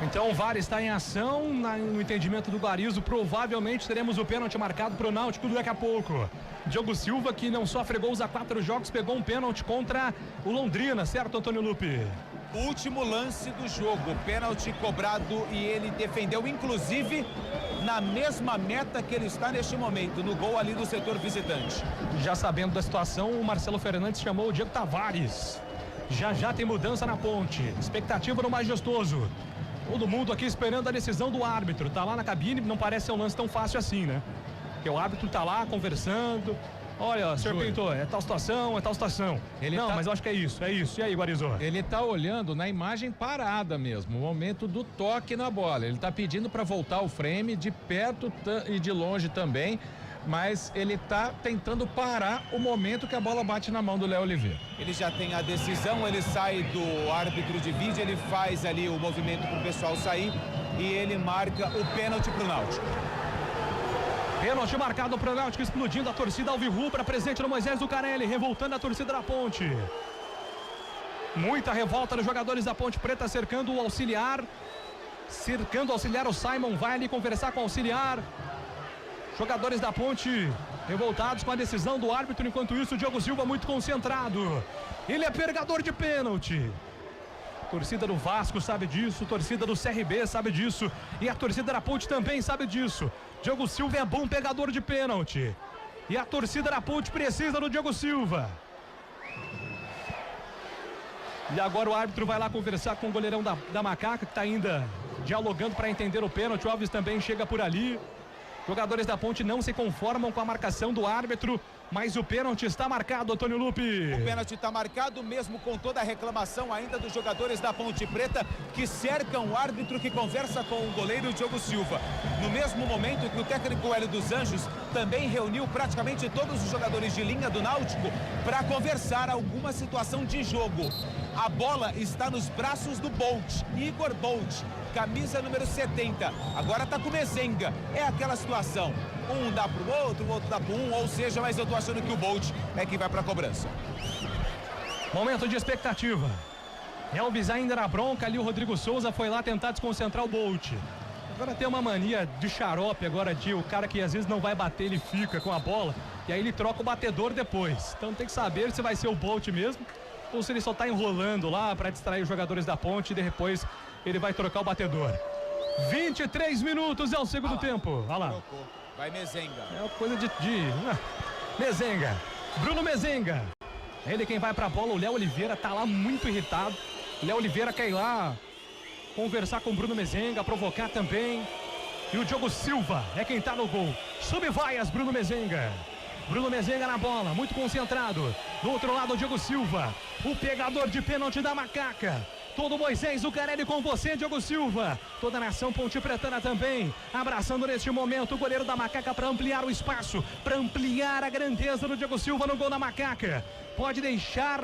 S9: Então o VAR está em ação, no entendimento do Guarizo, provavelmente teremos o pênalti marcado para o Náutico daqui a pouco. Diogo Silva, que não sofre gols há 4 jogos, pegou um pênalti contra o Londrina, certo, Antônio Lupe?
S5: Último lance do jogo, pênalti cobrado e ele defendeu, inclusive, na mesma meta que ele está neste momento, no gol ali do setor visitante.
S9: Já sabendo da situação, o Marcelo Fernandes chamou o Diego Tavares. Já tem mudança na Ponte, expectativa no Majestoso. Todo mundo aqui esperando a decisão do árbitro. Tá lá na cabine, não parece ser um lance tão fácil assim, né? Porque o árbitro tá lá conversando. Olha, senhor Pinto, é tal situação, é tal situação. Mas eu acho que é isso. E aí, Guarizo?
S4: Ele tá olhando na imagem parada mesmo, o momento do toque na bola. Ele tá pedindo para voltar o frame de perto e de longe também. mas ele tá tentando parar o momento que a bola bate na mão do Léo Oliveira.
S5: Ele já tem a decisão, ele sai do árbitro de vídeo, ele faz ali o movimento pro pessoal sair e ele marca o pênalti pro Náutico.
S9: Pênalti marcado pro Náutico, explodindo a torcida alvirrubra, presente no Moisés Zucarelli, revoltando a torcida da Ponte. Muita revolta dos jogadores da Ponte Preta, cercando o auxiliar. O Simon vai ali conversar com o auxiliar. Jogadores da Ponte revoltados com a decisão do árbitro. Enquanto isso, o Diogo Silva muito concentrado. Ele é pegador de pênalti. A torcida do Vasco sabe disso, a torcida do CRB sabe disso e a torcida da Ponte também sabe disso. Diogo Silva é bom pegador de pênalti e a torcida da Ponte precisa do Diogo Silva. E agora o árbitro vai lá conversar com o goleirão da Macaca, que está ainda dialogando para entender o pênalti. O Alves também chega por ali. Jogadores da Ponte não se conformam com a marcação do árbitro, mas o pênalti está marcado, Antônio Lupi.
S5: O pênalti está marcado, mesmo com toda a reclamação ainda dos jogadores da Ponte Preta, que cercam o árbitro, que conversa com o goleiro Diogo Silva. No mesmo momento que o técnico Hélio dos Anjos também reuniu praticamente todos os jogadores de linha do Náutico para conversar alguma situação de jogo. A bola está nos braços do Bolt, Igor Bolt, camisa número 70. Agora tá com o Mezenga. É aquela situação. Um dá pro outro, o outro dá pro um, ou seja, mas eu tô achando que o Bolt é quem vai pra cobrança.
S9: Momento de expectativa. Elvis ainda na bronca ali, o Rodrigo Souza foi lá tentar desconcentrar o Bolt. Agora tem uma mania de xarope agora de o cara que às vezes não vai bater, ele fica com a bola e aí ele troca o batedor depois. Então tem que saber se vai ser o Bolt mesmo ou se ele só tá enrolando lá para distrair os jogadores da Ponte e depois ele vai trocar o batedor. 23 minutos é o segundo tempo. Olha lá.
S5: Vai Mezenga.
S9: É uma coisa de Mezenga. Bruno Mezenga. Ele quem vai pra bola, o Léo Oliveira tá lá muito irritado. O Léo Oliveira quer ir lá conversar com o Bruno Mezenga, provocar também. E o Diogo Silva é quem tá no gol. Sub-vaias, Bruno Mezenga. Bruno Mezenga na bola, muito concentrado. Do outro lado, o Diogo Silva, o pegador de pênalti da Macaca. Todo Moisés Zucarelli com você, Diogo Silva. Toda a nação Ponte Pretana também. Abraçando neste momento o goleiro da Macaca para ampliar o espaço, para ampliar a grandeza do Diogo Silva no gol da Macaca. Pode deixar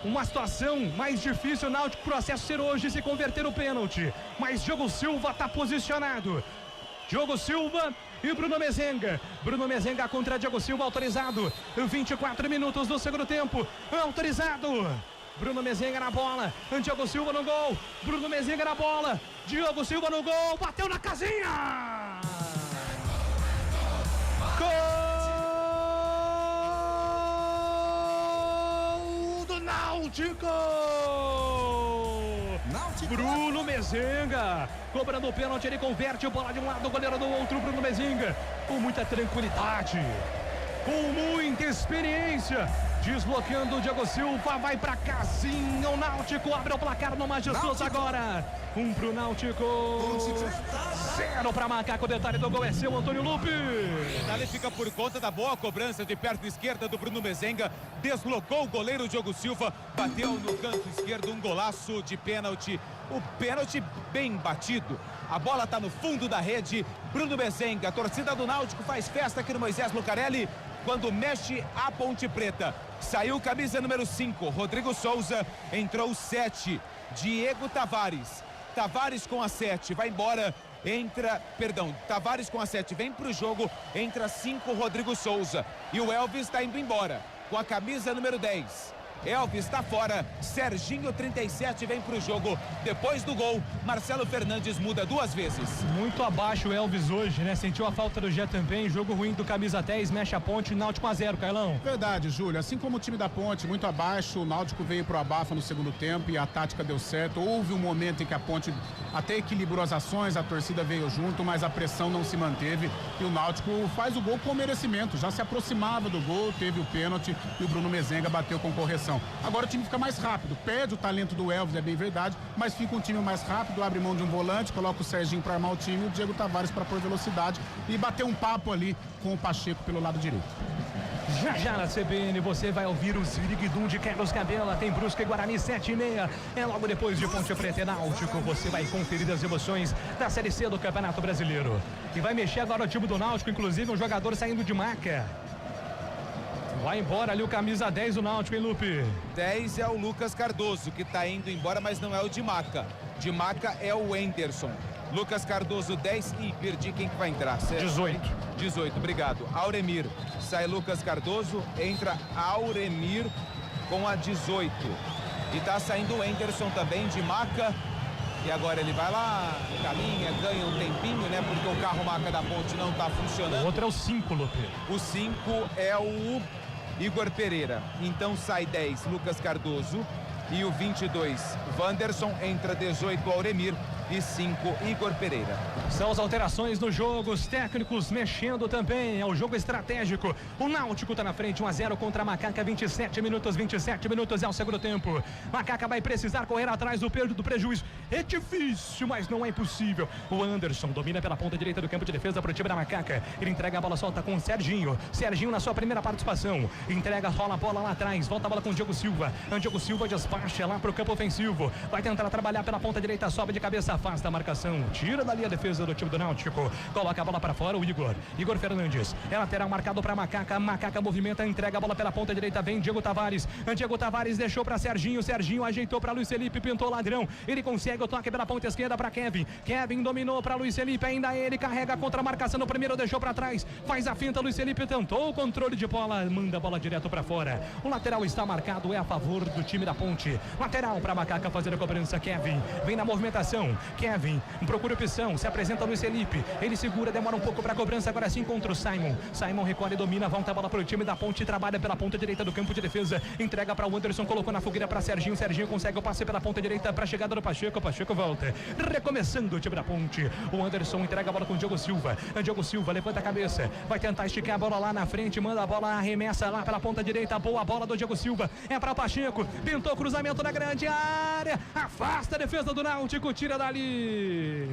S9: uma situação mais difícil, o Náutico processo ser hoje se converter o pênalti. Mas Diogo Silva está posicionado. Diogo Silva e Bruno Mezenga. Bruno Mezenga contra Diogo Silva, autorizado. 24 minutos do segundo tempo. Autorizado. Bruno Mezenga na bola. Diogo Silva no gol. Bruno Mezenga na bola. Diogo Silva no gol. Bateu na casinha. Gol do Náutico. Bruno Mezenga cobrando o pênalti, ele converte a bola de um lado, o goleiro do outro. Bruno Mezenga com muita tranquilidade, com muita experiência, deslocando o Diogo Silva, vai pra casinha. O Náutico abre o placar no Majestoso agora. 1 pro Náutico, 0 pra Macaca. O detalhe do gol é seu, Antônio Lupi.
S5: O detalhe fica por conta da boa cobrança de perna esquerda do Bruno Mezenga. Deslocou o goleiro Diogo Silva, bateu no canto esquerdo, um golaço de pênalti. O pênalti bem batido. A bola tá no fundo da rede. Bruno Mezenga, a torcida do Náutico faz festa aqui no Moisés Lucarelli quando mexe a Ponte Preta. Saiu camisa número 5, Rodrigo Souza. Entrou 7, Diego Tavares. Tavares com a 7, vai embora. Tavares com a 7 vem pro jogo. Entra 5, Rodrigo Souza. E o Elvis tá indo embora com a camisa número 10. Elvis está fora, Serginho 37 vem pro jogo. Depois do gol, Marcelo Fernandes muda 2 vezes.
S9: Muito abaixo o Elvis hoje, né? Sentiu a falta do Gé também. Jogo ruim do camisa 10, mexe a Ponte, Náutico 1-0, Carlão.
S6: Verdade, Júlio. Assim como o time da Ponte, muito abaixo, o Náutico veio pro abafa no segundo tempo e a tática deu certo. Houve um momento em que a Ponte até equilibrou as ações, a torcida veio junto, mas a pressão não se manteve e o Náutico faz o gol com merecimento. Já se aproximava do gol, teve o pênalti e o Bruno Mezenga bateu com correção marcação. Agora o time fica mais rápido, perde o talento do Elvis, é bem verdade, mas fica um time mais rápido, abre mão de um volante, coloca o Serginho para armar o time e o Diego Tavares para pôr velocidade e bater um papo ali com o Pacheco pelo lado direito.
S9: Já na CBN você vai ouvir o Ziriguidum de Carlos Cabela, tem Brusque e Guarani 7h30. É logo depois de Ponte Preta e Náutico. Você vai conferir as emoções da Série C do Campeonato Brasileiro. E vai mexer agora o time do Náutico, inclusive um jogador saindo de maca. Vai embora ali o camisa 10 do Náutico, hein, Lupe?
S5: 10 é o Lucas Cardoso, que tá indo embora, mas não é o de maca. De maca é o Wenderson. Lucas Cardoso 10 e perdi quem que vai entrar, certo? 18, obrigado. Auremir, sai Lucas Cardoso, entra Auremir com a 18. E tá saindo o Wenderson também de maca. E agora ele vai lá, caminha, ganha um tempinho, né? Porque o carro maca da Ponte não tá funcionando.
S9: O outro é o 5, Lupe.
S5: O 5 é o Igor Pereira. Então sai 10, Lucas Cardoso. E o 22, Wanderson, entra 18, Auremir. E 5, Igor Pereira.
S9: São as alterações no jogo, os técnicos mexendo também, é o jogo estratégico. O Náutico tá na frente, 1-0 contra a Macaca, 27 minutos é o segundo tempo. Macaca vai precisar correr atrás do prejuízo. É difícil, mas não é impossível. O Anderson domina pela ponta direita do campo de defesa pro time da Macaca. Ele entrega a bola, solta com o Serginho. Serginho na sua primeira participação. Entrega, rola a bola lá atrás, volta a bola com o Diego Silva. O Diego Silva despacha lá pro campo ofensivo. Vai tentar trabalhar pela ponta direita, sobe de cabeça, afasta a marcação, tira dali a defesa do time do Náutico, coloca a bola para fora o Igor Fernandes, é lateral marcado para Macaca, Macaca movimenta, entrega a bola pela ponta direita, vem Diego Tavares deixou para Serginho ajeitou para Luiz Felipe, pintou ladrão, ele consegue o toque pela ponta esquerda para Kevin dominou para Luiz Felipe, ainda ele carrega contra a marcação no primeiro, deixou para trás, faz a finta, Luiz Felipe tentou o controle de bola, manda a bola direto para fora, o lateral está marcado, é a favor do time da Ponte, lateral para Macaca fazer a cobrança, Kevin, vem na movimentação, Kevin procura opção, se apresenta Luiz Felipe, ele segura, demora um pouco para a cobrança, agora sim contra o Simon recolhe, domina, volta a bola para o time da Ponte, trabalha pela ponta direita do campo de defesa, entrega para o Anderson, colocou na fogueira para Serginho consegue o passe pela ponta direita para a chegada do Pacheco volta, recomeçando o time da Ponte, o Anderson entrega a bola com o Diego Silva levanta a cabeça, vai tentar esticar a bola lá na frente, manda a bola, arremessa lá pela ponta direita, boa bola do Diego Silva, é para o Pacheco, pintou cruzamento na grande área, afasta a defesa do Náutico, tira dali.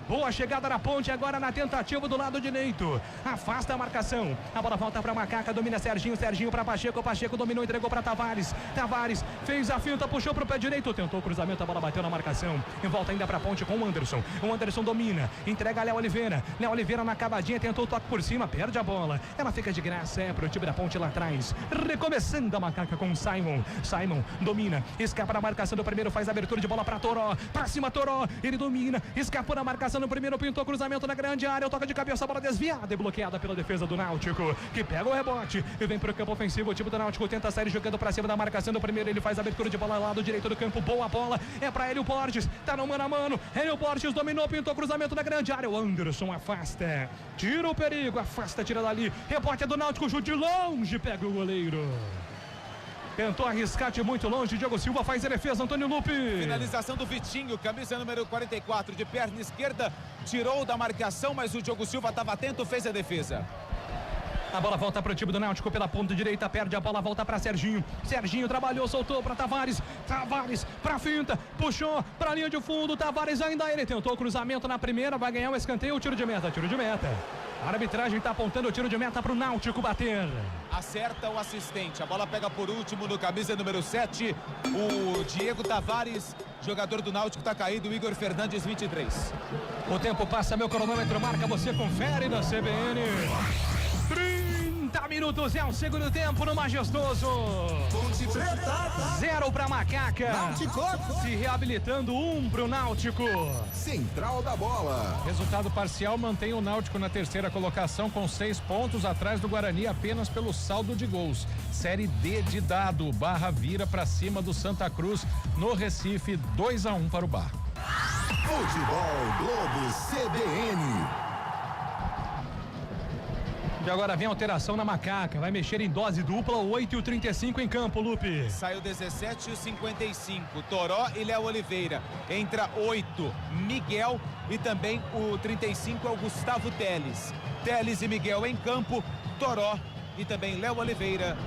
S9: Boa chegada na Ponte, agora na tentativa do lado direito. Afasta a marcação. A bola volta para Macaca, domina Serginho para Pacheco. Pacheco dominou, entregou para Tavares. Tavares fez a finta, puxou para o pé direito. Tentou o cruzamento, a bola bateu na marcação. E volta ainda para a Ponte com o Anderson. O Anderson domina, entrega a Léo Oliveira. Léo Oliveira na cavadinha, tentou o toque por cima, perde a bola. Ela fica de graça, é para o time da Ponte lá atrás. Recomeçando a Macaca com o Simon. Simon domina, escapa na marcação do primeiro, faz a abertura de bola para Toró. Para cima, Toró. Ele domina, escapou na marcação no primeiro, pintou cruzamento na grande área, toca de cabeça, a bola desviada e bloqueada pela defesa do Náutico, que pega o rebote e vem pro campo ofensivo. O time do Náutico tenta sair jogando pra cima da marcação do primeiro, ele faz a abertura de bola lá do direito do campo, boa bola, é pra Hélio Borges, tá no mano a mano, Hélio Borges dominou, pintou cruzamento na grande área, o Anderson afasta, tira o perigo, afasta, tira dali, rebote é do Náutico, chute longe, pega o goleiro. Tentou arriscar de muito longe, Diego Silva faz a defesa, Antônio Lupe.
S5: Finalização do Vitinho, camisa número 44, de perna esquerda, tirou da marcação, mas o Diego Silva estava atento, fez a defesa.
S9: A bola volta para o time do Náutico pela ponta direita, perde a bola, volta para Serginho. Serginho trabalhou, soltou para Tavares. Tavares para finta, puxou para a linha de fundo. Tavares ainda ele tentou o cruzamento na primeira, vai ganhar o escanteio, tiro de meta. A arbitragem está apontando o tiro de meta para o Náutico bater.
S5: Acerta o assistente, a bola pega por último no camisa número 7, o Diego Tavares, jogador do Náutico está caído, o Igor Fernandes 23.
S9: O tempo passa, meu cronômetro marca, você confere na CBN. 30 minutos é o segundo tempo no Majestoso.
S7: Ponte Preta
S9: 0 para Macaca.
S1: Náutico
S9: se reabilitando, 1 para o Náutico.
S1: Central da bola.
S4: Resultado parcial mantém o Náutico na terceira colocação com 6 pontos atrás do Guarani apenas pelo saldo de gols. Série D de dado. Barra vira para cima do Santa Cruz no Recife, 2-1 para o Barra.
S1: Futebol Globo CBN.
S9: E agora vem a alteração na Macaca, vai mexer em dose dupla, 8:35 em campo, Lupe.
S5: Saiu 17:55, Toró e Léo Oliveira. Entra 8, Miguel e também o 35 é o Gustavo Teles. Teles e Miguel em campo, Toró e também Léo Oliveira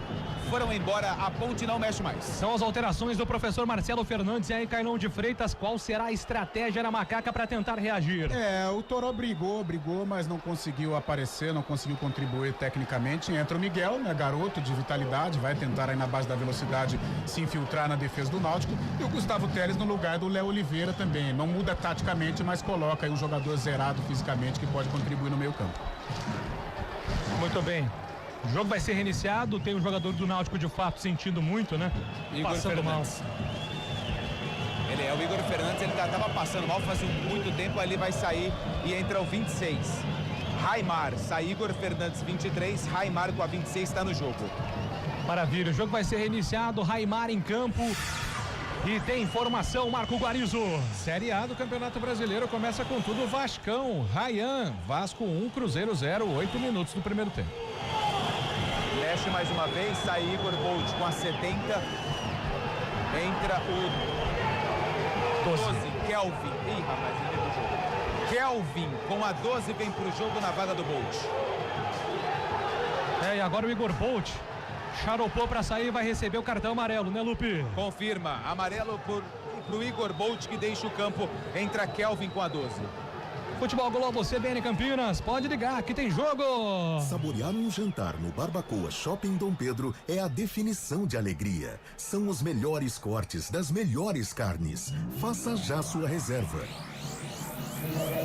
S5: foram embora. A Ponte não mexe mais.
S9: São as alterações do professor Marcelo Fernandes e aí Carlão de Freitas. Qual será a estratégia na Macaca para tentar reagir?
S6: O Toró brigou, mas não conseguiu aparecer, não conseguiu contribuir tecnicamente. Entra o Miguel, né, garoto de vitalidade, vai tentar aí na base da velocidade se infiltrar na defesa do Náutico. E o Gustavo Teles no lugar do Léo Oliveira também. Não muda taticamente, mas coloca aí um jogador zerado fisicamente que pode contribuir no meio campo.
S9: Muito bem. O jogo vai ser reiniciado, tem um jogador do Náutico de fato sentindo muito, né?
S5: Igor
S9: passando
S5: Fernandes.
S9: mal.
S5: Ele é o Igor Fernandes, ele tava passando mal faz muito tempo, ali vai sair e entra o 26. Raimar, sai Igor Fernandes 23, Raimar com a 26 está no jogo.
S9: Maravilha, o jogo vai ser reiniciado, Raimar em campo. E tem informação, Marco Guarizo.
S4: Série A do Campeonato Brasileiro começa com tudo. Vascão, Ryan, Vasco 1, Cruzeiro 0, 8 minutos do primeiro tempo.
S5: Mexe mais uma vez, sai Igor Bolt com a 70. Entra o 12, Kelvin. Ih, rapaz, ele veio pro jogo. Kelvin com a 12 vem pro jogo na vaga do Bolt.
S9: E agora o Igor Bolt charopou para sair, vai receber o cartão amarelo, né, Lupe?
S5: Confirma, amarelo pro Igor Bolt, que deixa o campo. Entra Kelvin com a 12.
S9: Futebol Globo CBN Campinas, pode ligar, aqui tem jogo!
S10: Saborear um jantar no Barbacoa Shopping Dom Pedro é a definição de alegria. São os melhores cortes das melhores carnes. Faça já sua reserva.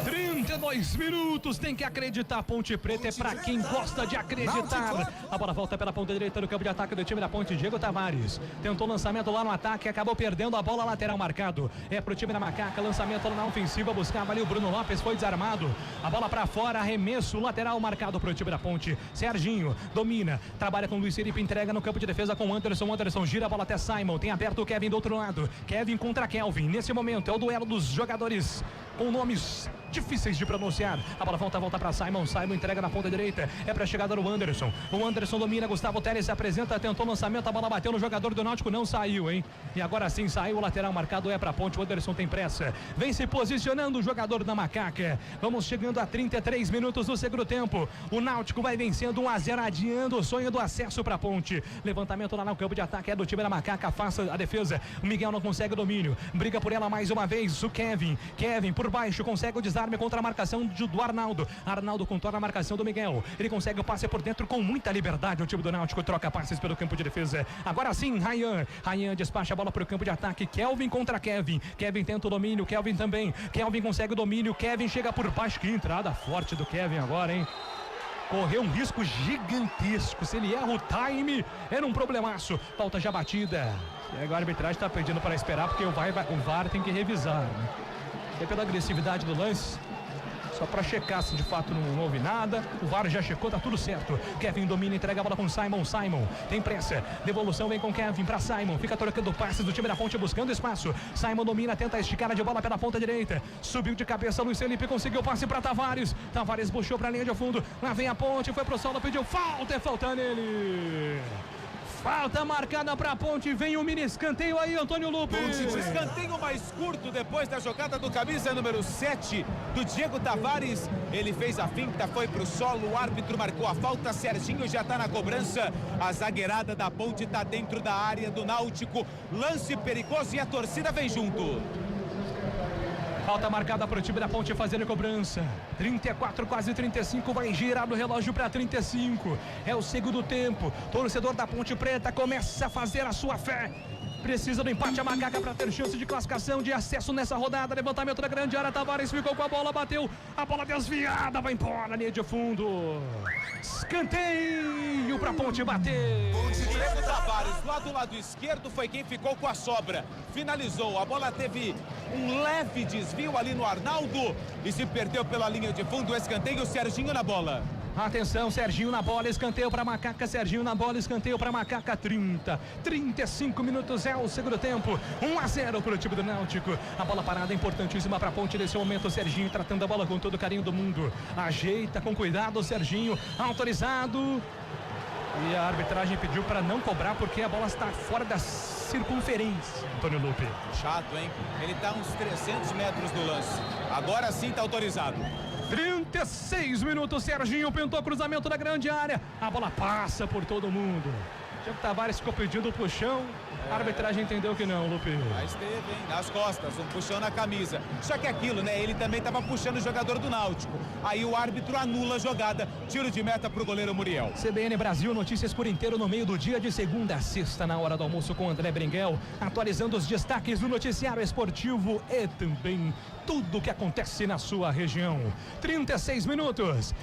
S9: 32 minutos, tem que acreditar, Ponte Preta é pra quem gosta de acreditar. A bola volta pela ponta direita do campo de ataque do time da Ponte. Diego Tavares tentou lançamento lá no ataque, acabou perdendo a bola, lateral marcado. É pro time da Macaca, lançamento na ofensiva, buscava ali o Bruno Lopes, foi desarmado. A bola pra fora, arremesso, lateral marcado pro time da Ponte. Serginho domina, trabalha com o Luiz Felipe, entrega no campo de defesa com o Anderson. Anderson gira a bola até Simon, tem aberto o Kevin do outro lado. Kevin contra Kelvin, nesse momento é o duelo dos jogadores com nomes difíceis de pronunciar. A bola volta para Simon. Simon entrega na ponta direita. É para a chegada do Anderson. O Anderson domina. Gustavo Teles se apresenta. Tentou o lançamento. A bola bateu no jogador do Náutico. Não saiu, hein? E agora sim saiu. O lateral marcado é para a Ponte. O Anderson tem pressa. Vem se posicionando o jogador da Macaca. Vamos chegando a 33 minutos do segundo tempo. O Náutico vai vencendo 1-0, adiando o sonho do acesso para a Ponte. Levantamento lá no campo de ataque é do time da Macaca. Faça a defesa. O Miguel não consegue o domínio. Briga por ela mais uma vez. O Kevin. Kevin por baixo consegue o desarme contra a marcação do Arnaldo. Arnaldo contorna a marcação do Miguel. Ele consegue o passe por dentro com muita liberdade. O time do Náutico troca passes pelo campo de defesa. Agora sim, Ryan. Ryan despacha a bola para o campo de ataque. Kelvin contra Kevin. Kevin tenta o domínio. Kelvin também. Kelvin consegue o domínio. Kevin chega por baixo. Que entrada forte do Kevin agora, hein? Correu um risco gigantesco. Se ele erra o time, era um problemaço. Falta já batida. E agora a arbitragem está pedindo para esperar, porque o VAR tem que revisar, né? É pela agressividade do lance, só para checar se de fato não houve nada. O VAR já checou, tá tudo certo. Kevin domina, entrega a bola com Simon. Simon tem pressa, devolução vem com Kevin para Simon, fica trocando passes do time da Ponte buscando espaço. Simon domina, tenta esticar de bola pela ponta direita, subiu de cabeça, Luiz Felipe conseguiu passe para Tavares. Tavares puxou para a linha de fundo, lá vem a Ponte, foi pro solo, pediu falta, é falta nele. Falta marcada para a Ponte, vem o mini escanteio aí, Antônio Lupe.
S5: O escanteio mais curto depois da jogada do camisa número 7 do Diego Tavares. Ele fez a finta, foi pro solo, o árbitro marcou a falta, Serginho já tá na cobrança. A zagueirada da Ponte tá dentro da área do Náutico. Lance perigoso e a torcida vem junto.
S9: Falta marcada para o time da Ponte fazendo cobrança. 34, quase 35, vai girar no relógio para 35. É o segundo tempo. Torcedor da Ponte Preta começa a fazer a sua fé. Precisa do empate a Macaca para ter chance de classificação, de acesso nessa rodada. Levantamento da grande área, Tavares ficou com a bola, bateu, a bola desviada, vai embora, linha de fundo. Escanteio para Ponte bater.
S5: Diego Tavares, lá do lado esquerdo, foi quem ficou com a sobra. Finalizou, a bola teve um leve desvio ali no Arnaldo e se perdeu pela linha de fundo. Escanteio, Serginho na bola.
S9: Atenção, Serginho na bola, escanteio para Macaca, Serginho na bola, escanteio para Macaca, 35 minutos é o segundo tempo, 1-0 para o time do Náutico. A bola parada importantíssima para a Ponte nesse momento, Serginho tratando a bola com todo o carinho do mundo, ajeita com cuidado o Serginho, autorizado. E a arbitragem pediu para não cobrar porque a bola está fora da circunferência, Antônio Lupe.
S5: Chato, hein? Ele está uns 300 metros do lance. Agora sim está autorizado.
S9: 36 minutos, Serginho pintou cruzamento da grande área. A bola passa por todo mundo. Tiago Tavares ficou pedindo pro chão. A arbitragem entendeu que não, Lupe.
S5: Mas teve, hein? Nas costas, um puxão na camisa. Só que aquilo, né? Ele também estava puxando o jogador do Náutico. Aí o árbitro anula a jogada. Tiro de meta pro goleiro Muriel.
S9: CBN Brasil, notícias por inteiro no meio do dia, de segunda a sexta, na hora do almoço, com André Bringuel, atualizando os destaques do noticiário esportivo e também tudo o que acontece na sua região. 36 minutos,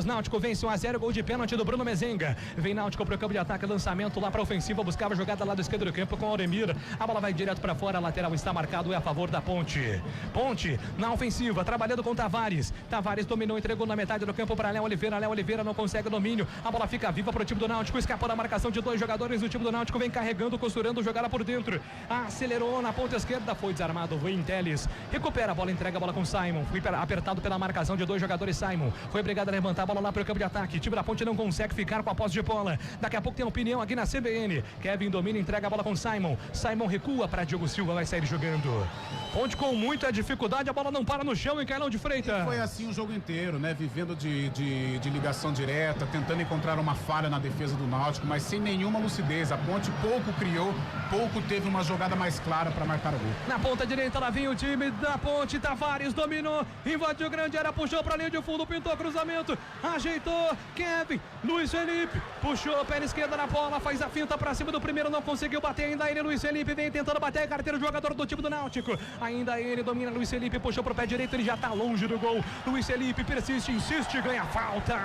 S9: Náutico vence 1-0, gol de pênalti do Bruno Mezenga. Vem Náutico pro campo de ataque, lançamento lá pra ofensiva, buscava a jogada lá do esquerdo do campo com o Auremir. A bola vai direto pra fora, a lateral está marcado, é a favor da Ponte. Ponte na ofensiva, trabalhando com Tavares. Tavares dominou, entregou na metade do campo para Léo Oliveira não consegue o domínio. A bola fica viva pro time do Náutico, escapou da marcação de dois jogadores do time do Náutico, vem carregando, costurando, jogada por dentro. Acelerou na ponta esquerda, foi desarmado, Wayne Telles. Recupera a bola, entrega a bola com Simon. Foi apertado pela marcação de dois jogadores. Simon foi obrigado a levantar a bola lá para o campo de ataque. Time da Ponte não consegue ficar com a posse de bola. Daqui a pouco tem opinião aqui na CBN. Kevin domina, entrega a bola com Simon. Simon recua para Diogo Silva, vai sair jogando. Ponte com muita dificuldade, a bola não para no chão em Carlão de Freitas.
S6: E foi assim o jogo inteiro, né? Vivendo de ligação direta, tentando encontrar uma falha na defesa do Náutico, mas sem nenhuma lucidez. A Ponte pouco criou, pouco teve uma jogada mais clara para marcar o gol.
S9: Na ponta direita, lá vem o time da Ponte. Tavares dominou, invadiu grande área, puxou para a linha de fundo, pintou cruzamento, ajeitou, Kevin, Luiz Felipe, puxou, pé esquerda na bola, faz a finta para cima do primeiro, não conseguiu bater ainda ele, Luiz Felipe vem tentando bater a carteira do jogador do time do Náutico, ainda ele domina, Luiz Felipe puxou pro pé direito, ele já tá longe do gol, Luiz Felipe persiste, insiste, ganha falta,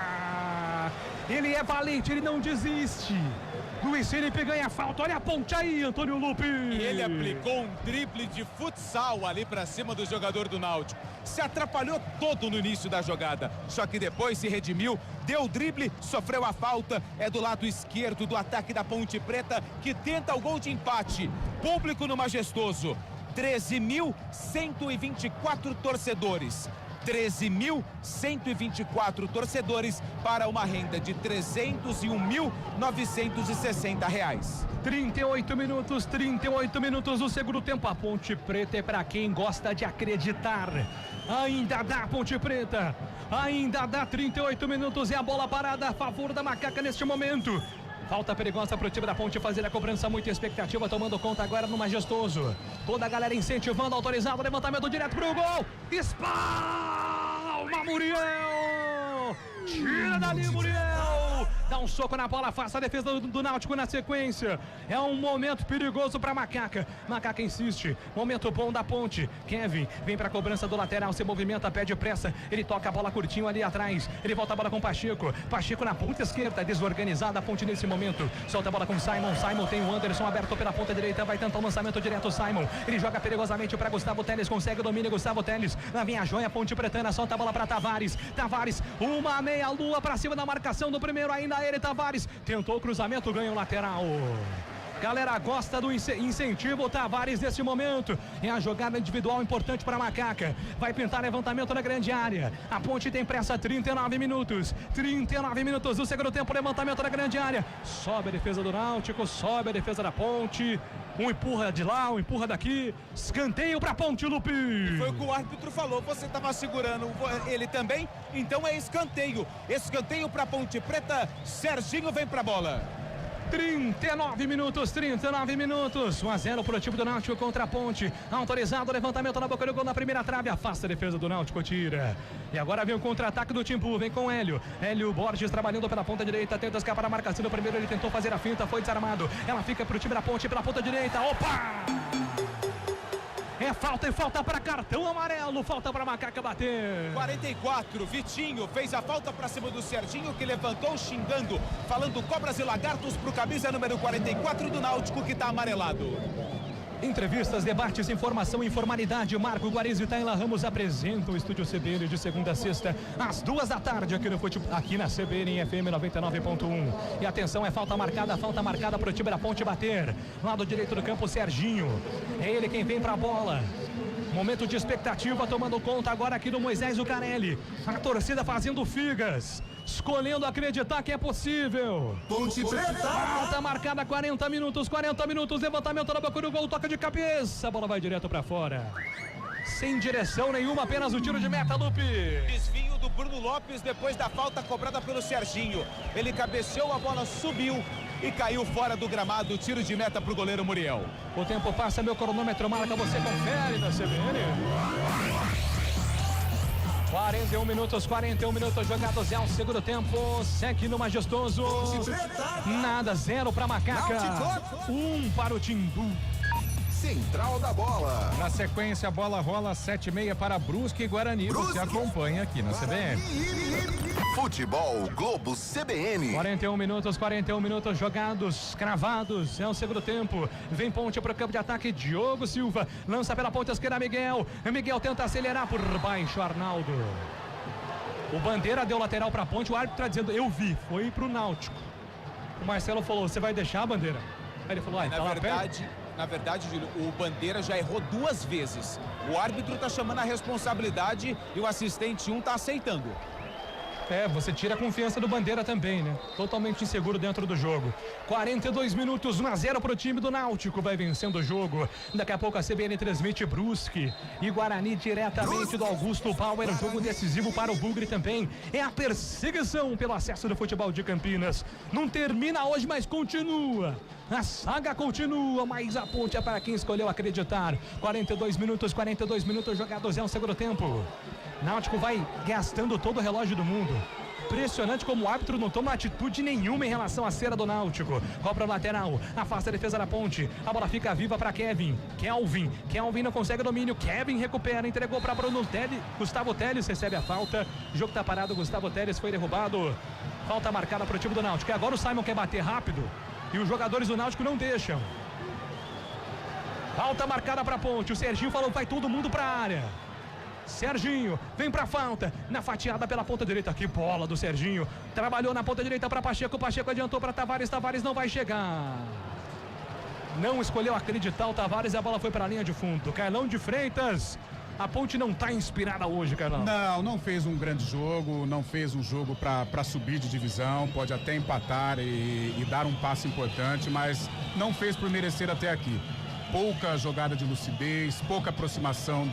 S9: ele é valente, ele não desiste. Luiz Felipe ganha falta, olha a Ponte aí, Antônio Lupe.
S5: E ele aplicou um drible de futsal ali pra cima do jogador do Náutico. Se atrapalhou todo no início da jogada, só que depois se redimiu, deu o drible, sofreu a falta, é do lado esquerdo do ataque da Ponte Preta, que tenta o gol de empate. Público no Majestoso, 13.124 torcedores. 13.124 torcedores para uma renda de R$301.960.
S9: 38 minutos do segundo tempo. A Ponte Preta é para quem gosta de acreditar. Ainda dá Ponte Preta. Ainda dá 38 minutos e a bola parada a favor da Macaca neste momento. Falta perigosa para o time da Ponte fazer a cobrança, muita expectativa, tomando conta agora no Majestoso. Toda a galera incentivando, autorizado, levantamento direto para o gol. Espalma Muriel! Tira dali, Muriel! Dá um soco na bola, faça a defesa do Náutico na sequência. É um momento perigoso para Macaca. Macaca insiste. Momento bom da Ponte. Kevin vem para a cobrança do lateral, se movimenta, pede pressa. Ele toca a bola curtinho ali atrás. Ele volta a bola com Pacheco. Pacheco na ponta esquerda, desorganizada a Ponte nesse momento. Solta a bola com Simon. Simon tem o Anderson aberto pela ponta direita. Vai tentar o lançamento direto. Simon. Ele joga perigosamente para Gustavo Telles. Consegue o domínio. Gustavo Telles. Lá vem a joia Ponte Pretana. Solta a bola para Tavares. Tavares, uma meia-lua para cima da marcação do primeiro. Ainda ele, Tavares, tentou o cruzamento, ganha o lateral. Galera gosta do incentivo, Tavares nesse momento. É a jogada individual importante para a Macaca. Vai pintar levantamento na grande área. A Ponte tem pressa, 39 minutos. 39 minutos do segundo tempo, levantamento na grande área. Sobe a defesa do Náutico, sobe a defesa da Ponte. Um empurra de lá, um empurra daqui. Escanteio para a Ponte, Lupe.
S5: E foi o que o árbitro falou, você estava segurando ele também, então é escanteio. Escanteio para a Ponte Preta, Serginho vem para a bola.
S9: 39 minutos, 1-0 pro time do Náutico contra a Ponte. Autorizado, levantamento na boca do gol na primeira trave, afasta a defesa do Náutico, tira. E agora vem o contra-ataque do Timbu, vem com Hélio Borges trabalhando pela ponta direita, tenta escapar da marcação do primeiro, ele tentou fazer a finta, foi desarmado. Ela fica pro time da Ponte pela ponta direita, opa! É falta e falta para cartão amarelo, falta para Macaca bater.
S5: 44, Vitinho fez a falta para cima do Serginho, que levantou xingando, falando cobras e lagartos pro camisa número 44 do Náutico, que tá amarelado.
S9: Entrevistas, debates, informação e informalidade. Marco Guariz e Taila Ramos apresentam o Estúdio CBN de segunda a sexta, às 2h aqui na CBN FM 99.1. E atenção, é falta marcada para o time da Ponte bater. Lado direito do campo, Serginho. É ele quem vem para a bola. Momento de expectativa, tomando conta agora aqui do Moisés Zucarelli. A torcida fazendo figas, escolhendo acreditar que é possível.
S7: Ponte Preta!
S9: Falta marcada, 40 minutos, levantamento da boca do gol, toca de cabeça, a bola vai direto para fora. sem direção nenhuma, apenas o tiro de meta, Lupe.
S5: Desvio do Bruno Lopes depois da falta cobrada pelo Serginho. Ele cabeceou, a bola subiu e caiu fora do gramado. Tiro de meta pro goleiro Muriel.
S9: O tempo passa, meu cronômetro marca, você confere na CBN. 41 minutos jogados, é o segundo tempo, segue no majestoso. Nada, 0 para Macaca, 1 para o Timbu.
S1: Central da Bola.
S4: Na sequência, a bola rola 7h30 para Brusque e Guarani. Você acompanha aqui na CBN.
S2: Futebol Globo CBN.
S9: 41 minutos jogados, cravados, é o segundo tempo. Vem Ponte para o campo de ataque, Diogo Silva lança pela ponta esquerda, Miguel tenta acelerar por baixo, Arnaldo. O Bandeira deu lateral para a Ponte, o árbitro está dizendo, eu vi, foi pro Náutico. O Marcelo falou, você vai deixar, Bandeira? Aí ele falou,
S5: Na verdade, Júlio, o Bandeira já errou 2 vezes. O árbitro está chamando a responsabilidade e o assistente 1 está aceitando.
S9: Você tira a confiança do Bandeira também, né? Totalmente inseguro dentro do jogo. 42 minutos, 1-0 pro time do Náutico, vai vencendo o jogo. Daqui a pouco a CBN transmite Brusque e Guarani diretamente do Augusto Bauer, jogo decisivo para o Bugre também. É a perseguição pelo acesso do futebol de Campinas. Não termina hoje, mas continua. A saga continua, mas a Ponte é para quem escolheu acreditar. 42 minutos jogados, é o segundo tempo. Náutico vai gastando todo o relógio do mundo. Impressionante como o árbitro não toma atitude nenhuma em relação à cera do Náutico. Cobra o lateral, afasta a defesa da Ponte. A bola fica viva para Kelvin não consegue domínio. Kevin recupera, entregou para Bruno Teles. Gustavo Teles recebe a falta. O jogo tá parado, Gustavo Teles foi derrubado. Falta marcada para o time do Náutico. E agora o Simon quer bater rápido e os jogadores do Náutico não deixam. Falta marcada para a Ponte. O Serginho falou, vai todo mundo para a área. Serginho, vem pra falta, na fatiada pela ponta direita, que bola do Serginho, trabalhou na ponta direita para Pacheco adiantou para Tavares não vai chegar, não escolheu acreditar o Tavares, a bola foi para a linha de fundo. Carlão de Freitas, a Ponte não tá inspirada hoje, Carlão.
S6: Não fez um grande jogo, não fez um jogo para subir de divisão, pode até empatar e dar um passo importante, mas não fez por merecer até aqui. Pouca jogada de lucidez, pouca aproximação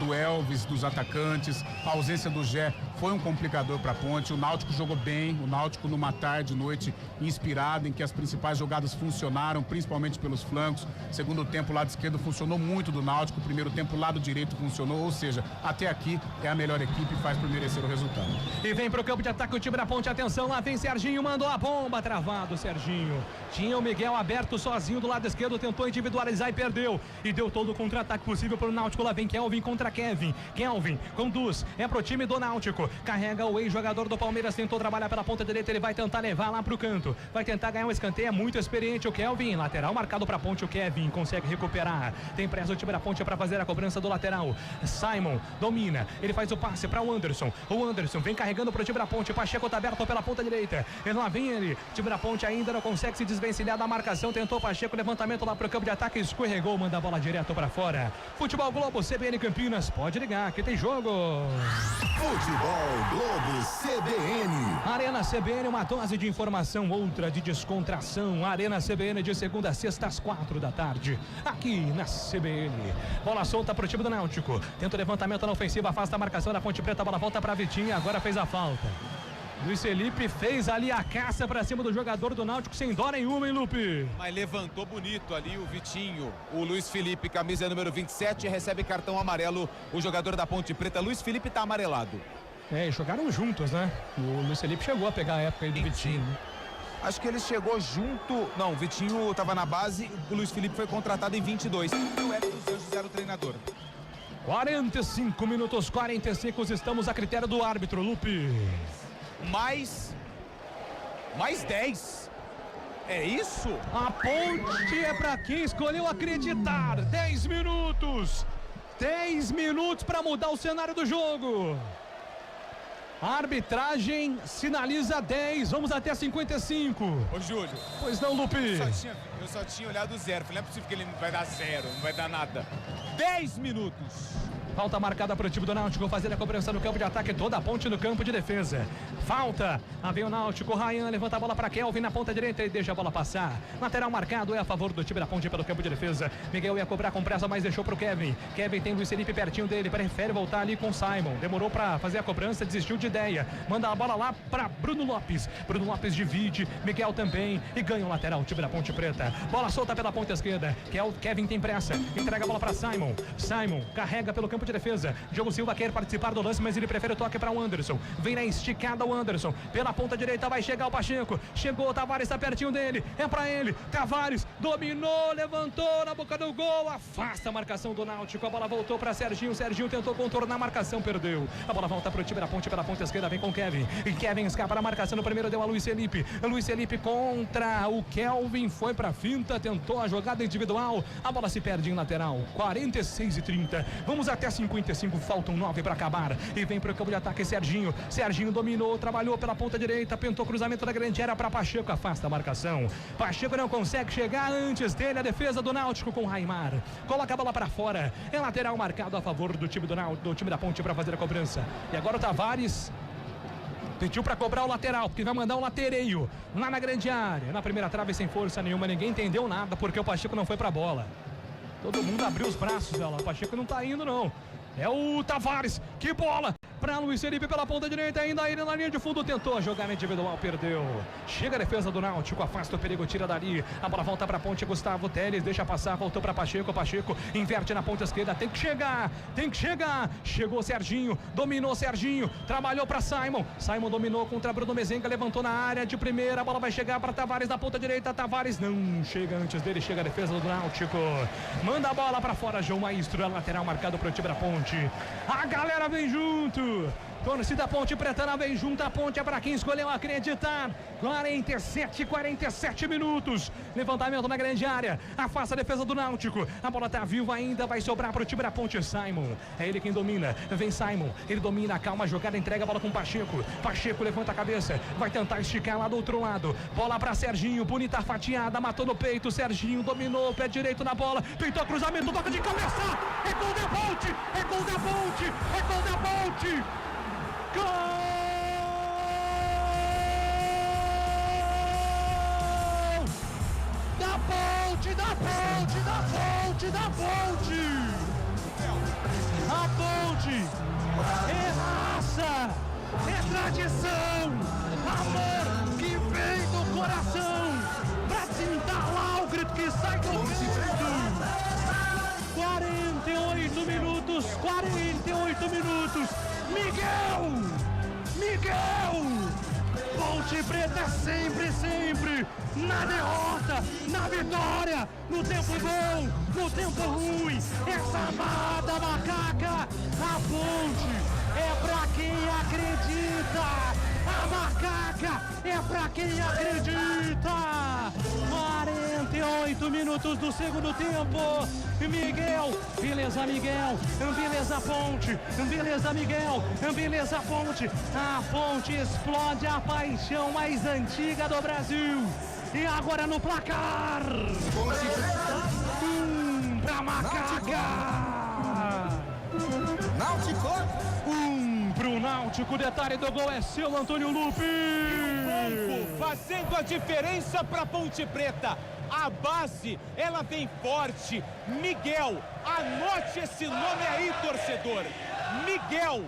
S6: do Elvis, dos atacantes, a ausência do Gé foi um complicador para a Ponte. O Náutico jogou bem, o Náutico numa tarde, noite inspirado, em que as principais jogadas funcionaram, principalmente pelos flancos. Segundo tempo, o lado esquerdo funcionou muito do Náutico, primeiro tempo, o lado direito funcionou, ou seja, até aqui é a melhor equipe e faz por merecer o resultado.
S9: E vem pro campo de ataque o time da Ponte, atenção, lá vem Serginho, mandou a bomba, travado Serginho. Tinha o Miguel aberto sozinho do lado esquerdo, tentou individualizar e perdeu. E deu todo o contra-ataque possível pro Náutico. Lá vem Kelvin contra Kevin. Kelvin conduz, é pro time do Náutico. Carrega o ex-jogador do Palmeiras, tentou trabalhar pela ponta direita, ele vai tentar levar lá pro canto. Vai tentar ganhar um escanteio, é muito experiente o Kelvin. Lateral marcado pra Ponte, o Kevin consegue recuperar. Tem pressa o time da Ponte para fazer a cobrança do lateral. Simon domina, ele faz o passe para o Anderson. O Anderson vem carregando pro time da Ponte. Pacheco tá aberto pela ponta direita. E lá vem ele. O time da Ponte ainda não consegue se desvencilhar da marcação. Tentou Pacheco, levantamento lá pro campo de ataque, escorregou, manda a bola direto para fora. Futebol Globo CBN Campinas, pode ligar que tem jogo.
S1: Futebol Globo CBN.
S9: Arena CBN, uma dose de informação, outra de descontração. Arena CBN de segunda a sexta às 4 da tarde, aqui na CBN. Bola solta pro time do Náutico. Tenta o levantamento na ofensiva, afasta a marcação da Ponte Preta, a bola volta pra Vitinho, agora fez a falta. Luiz Felipe fez ali a caça pra cima do jogador do Náutico sem dó nenhuma, hein, Lupe?
S5: Mas levantou bonito ali o Vitinho. O Luiz Felipe, camisa número 27, recebe cartão amarelo. O jogador da Ponte Preta, Luiz Felipe, tá amarelado.
S9: E jogaram juntos, né? O Luiz Felipe chegou a pegar a época aí do Vitinho.
S5: Acho que ele chegou junto. Não, o Vitinho tava na base, o Luiz Felipe foi contratado em 22. E o Hélio dos Anjos era o treinador.
S9: 45 minutos, 45, estamos a critério do árbitro, Lupe.
S5: Mais 10. É isso?
S9: A Ponte é pra quem escolheu acreditar. 10 minutos. 10 minutos para mudar o cenário do jogo. A arbitragem sinaliza 10. Vamos até 55.
S5: Ô, Júlio.
S9: Pois não, Lupe?
S5: Eu só tinha olhado 0. Falei, não é possível que ele vai dar 0. Não vai dar nada. 10 minutos.
S9: Falta marcada para o time do Náutico fazer a cobrança no campo de ataque, toda a ponte no campo de defesa. Falta, vem o Náutico, Ryan levanta a bola para Kelvin na ponta direita e deixa a bola passar. Lateral marcado é a favor do time da ponte pelo campo de defesa. Miguel ia cobrar com pressa, mas deixou para o Kevin. Kevin tem Luiz Felipe pertinho dele, prefere voltar ali com o Simon. Demorou para fazer a cobrança, desistiu de ideia. Manda a bola lá para Bruno Lopes. Bruno Lopes divide, Miguel também e ganha o lateral, o time da Ponte Preta. Bola solta pela ponta esquerda, Kevin tem pressa, entrega a bola para Simon. Simon carrega pelo campo de defesa. Diogo Silva quer participar do lance, mas ele prefere o toque para o Anderson. Vem na esticada o Anderson. Pela ponta direita vai chegar o Pacheco. Chegou, o Tavares está pertinho dele. É para ele. Tavares dominou, levantou na boca do gol. Afasta a marcação do Náutico. A bola voltou para Serginho. Serginho tentou contornar a marcação, perdeu. A bola volta para o time da ponte pela ponta esquerda. Vem com Kevin. E Kevin escapa na marcação. No primeiro deu a Luiz Felipe. Luiz Felipe contra o Kelvin. Foi para finta, tentou a jogada individual. A bola se perde em lateral. 46:30. Vamos até 55. Faltam 9 para acabar. E vem para o campo de ataque Serginho. Serginho dominou, trabalhou pela ponta direita, pentou cruzamento da grande área para Pacheco, afasta a marcação. Pacheco não consegue chegar antes dele, a defesa do Náutico com Raimar. Coloca a bola para fora. É lateral marcado a favor do time do time da ponte para fazer a cobrança. E agora o Tavares pediu para cobrar o lateral, porque vai mandar um latereio lá na grande área. Na primeira trave sem força nenhuma, ninguém entendeu nada, porque o Pacheco não foi para a bola. Todo mundo abriu os braços dela. O Pacheco não tá indo, não. É o Tavares. Que bola para Luiz Felipe pela ponta direita. Ainda ele na linha de fundo. Tentou a jogada individual, perdeu. Chega a defesa do Náutico. Afasta o perigo, tira dali. A bola volta para a ponte. Gustavo Teles deixa passar. Voltou para Pacheco. Pacheco inverte na ponta esquerda. Tem que chegar. Tem que chegar. Chegou Serginho. Dominou Serginho. Trabalhou para Simon. Simon dominou contra Bruno Mezenga. Levantou na área de primeira. A bola vai chegar para Tavares na ponta direita. Tavares não chega antes dele. Chega a defesa do Náutico. Manda a bola para fora. João Maestro. A lateral marcado para o time da ponte. A galera vem junto. Torcida Ponte Preta vem junto. A ponte é para quem escolheu acreditar. 47 minutos. Levantamento na grande área. Afasta a defesa do Náutico. A bola tá viva ainda. Vai sobrar para o time da ponte. Simon. É ele quem domina. Vem Simon. Ele domina. Calma a jogada. Entrega a bola com Pacheco. Pacheco levanta a cabeça. Vai tentar esticar lá do outro lado. Bola para Serginho. Bonita fatiada. Matou no peito. Serginho dominou. Pé direito na bola. Pintou cruzamento. Toca de cabeça. É gol da ponte. É gol da ponte. É gol da ponte. Gol! Da ponte, da ponte, da ponte, da ponte! A ponte é raça, é tradição, amor que vem do coração, pra tentar lá o grito que sai do peito. 48 minutos, 48 minutos. Miguel! Ponte Preta sempre, sempre na derrota, na vitória, no tempo bom, no tempo ruim. Essa amada macaca, a ponte é pra quem acredita. A macaca é pra quem acredita. 48 minutos do segundo tempo. Miguel, beleza Miguel, beleza Ponte, beleza Miguel, beleza Ponte. A Ponte explode a paixão mais antiga do Brasil. E agora no placar. Pra macaca.
S1: Náutico.
S9: Pro Náutico, detalhe do gol é seu, Antônio Lupe.
S5: Fazendo a diferença pra Ponte Preta. A base, ela vem forte. Miguel, anote esse nome aí, torcedor. Miguel,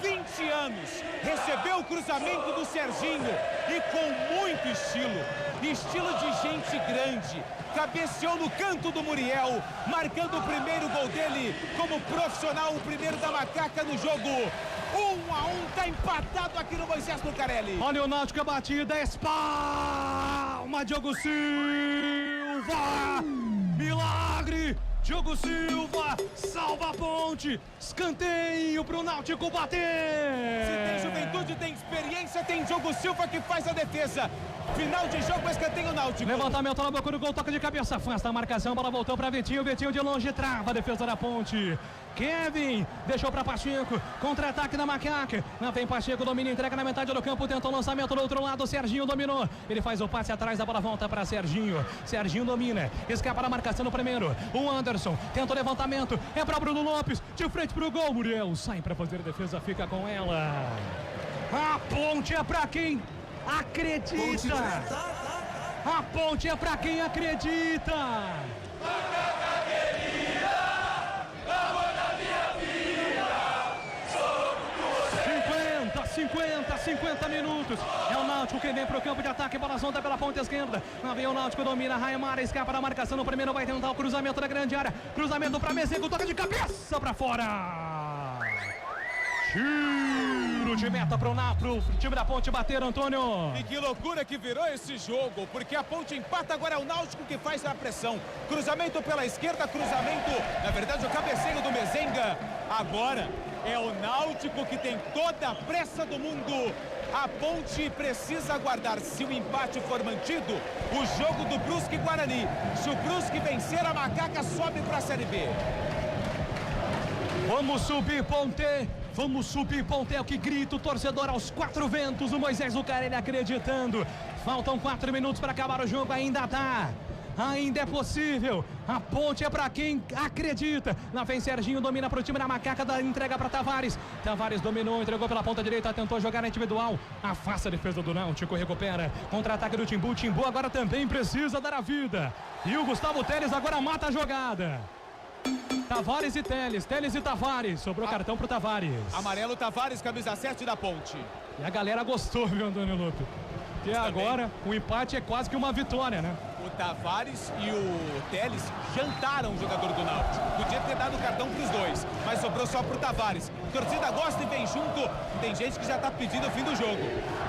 S5: 20 anos, recebeu o cruzamento do Serginho e com muito estilo de gente grande. Cabeceou no canto do Muriel, marcando o primeiro gol dele como profissional, o primeiro da macaca no jogo. 1-1, tá empatado aqui no Moisés Lucarelli.
S9: Olha o Náutico, a batida, espalma, Diogo Silva, milagre, Diogo Silva, salva a ponte, escanteio pro Náutico bater.
S5: Se tem juventude, tem experiência, tem Diogo Silva que faz a defesa. Final de jogo, escanteio Náutico.
S9: Levantamento na boca do gol, toca de cabeça, afasta a marcação, bola voltou para Vitinho, Vitinho de longe, trava a defesa da ponte. Kevin, deixou para Pacheco, contra-ataque da macaca, não vem Pacheco, domina, entrega na metade do campo, tenta o lançamento do outro lado, Serginho dominou, ele faz o passe atrás, a bola volta para Serginho, Serginho domina, escapa da marcação no primeiro, o Anderson Anderson, tenta o levantamento, é para Bruno Lopes, de frente pro gol, Muriel sai para fazer a defesa, fica com ela. A ponte é para quem acredita. A ponte é para quem acredita. 50 minutos. É o Náutico que vem pro campo de ataque. Bola solta pela ponta esquerda. Lá vem o Náutico, domina. Raimara escapa da marcação. No primeiro vai tentar o cruzamento da grande área. Cruzamento para Mezengo. Toca de cabeça para fora. Tiro de meta pro time da Ponte bater, Antônio.
S5: E que loucura que virou esse jogo, porque a Ponte empata, agora é o Náutico que faz a pressão. Cruzamento pela esquerda, cruzamento, na verdade o cabeceio do Mezenga. Agora é o Náutico que tem toda a pressa do mundo. A Ponte precisa aguardar, se o empate for mantido, o jogo do Brusque Guarani. Se o Brusque vencer, a Macaca sobe para a Série B.
S9: Vamos subir, Ponte! Vamos subir, Ponte, é o que grita o torcedor aos quatro ventos. O Moisés Lucarelli acreditando. Faltam 4 minutos para acabar o jogo, ainda dá. Ainda é possível. A Ponte é para quem acredita. Lá vem Serginho, domina para o time da Macaca, entrega para Tavares. Tavares dominou, entregou pela ponta direita, tentou jogar na individual. Afasta a defesa do Náutico, recupera. Contra-ataque do Timbu. Timbu agora também precisa dar a vida. E o Gustavo Teles agora mata a jogada. Tavares e Teles e Tavares. Sobrou cartão pro Tavares.
S5: Amarelo Tavares, camisa 7 da Ponte.
S9: E a galera gostou, viu, Antônio Lupe? Porque agora o empate é quase que uma vitória, né?
S5: O Tavares e o Teles jantaram o jogador do Náutico. Podia ter dado cartão pros dois, mas sobrou só pro Tavares. A torcida gosta e vem junto. Tem gente que já tá pedindo o fim do jogo.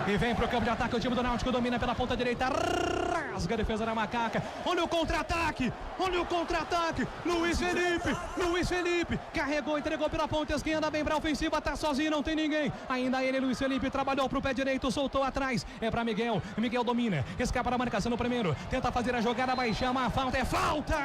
S9: E vem pro campo de ataque, o time do Náutico domina pela ponta direita. Rasga a defesa da Macaca. Olha o contra-ataque. Olha o contra-ataque. Luiz Felipe. Carregou, entregou pela ponta esquerda. Vem pra ofensiva, tá sozinho, não tem ninguém. Ainda ele, Luiz Felipe, trabalhou pro pé direito, soltou atrás. É pra Miguel. Miguel domina. Escapa da marcação no primeiro. Tenta fazer a jogada, vai chamar a falta. É falta!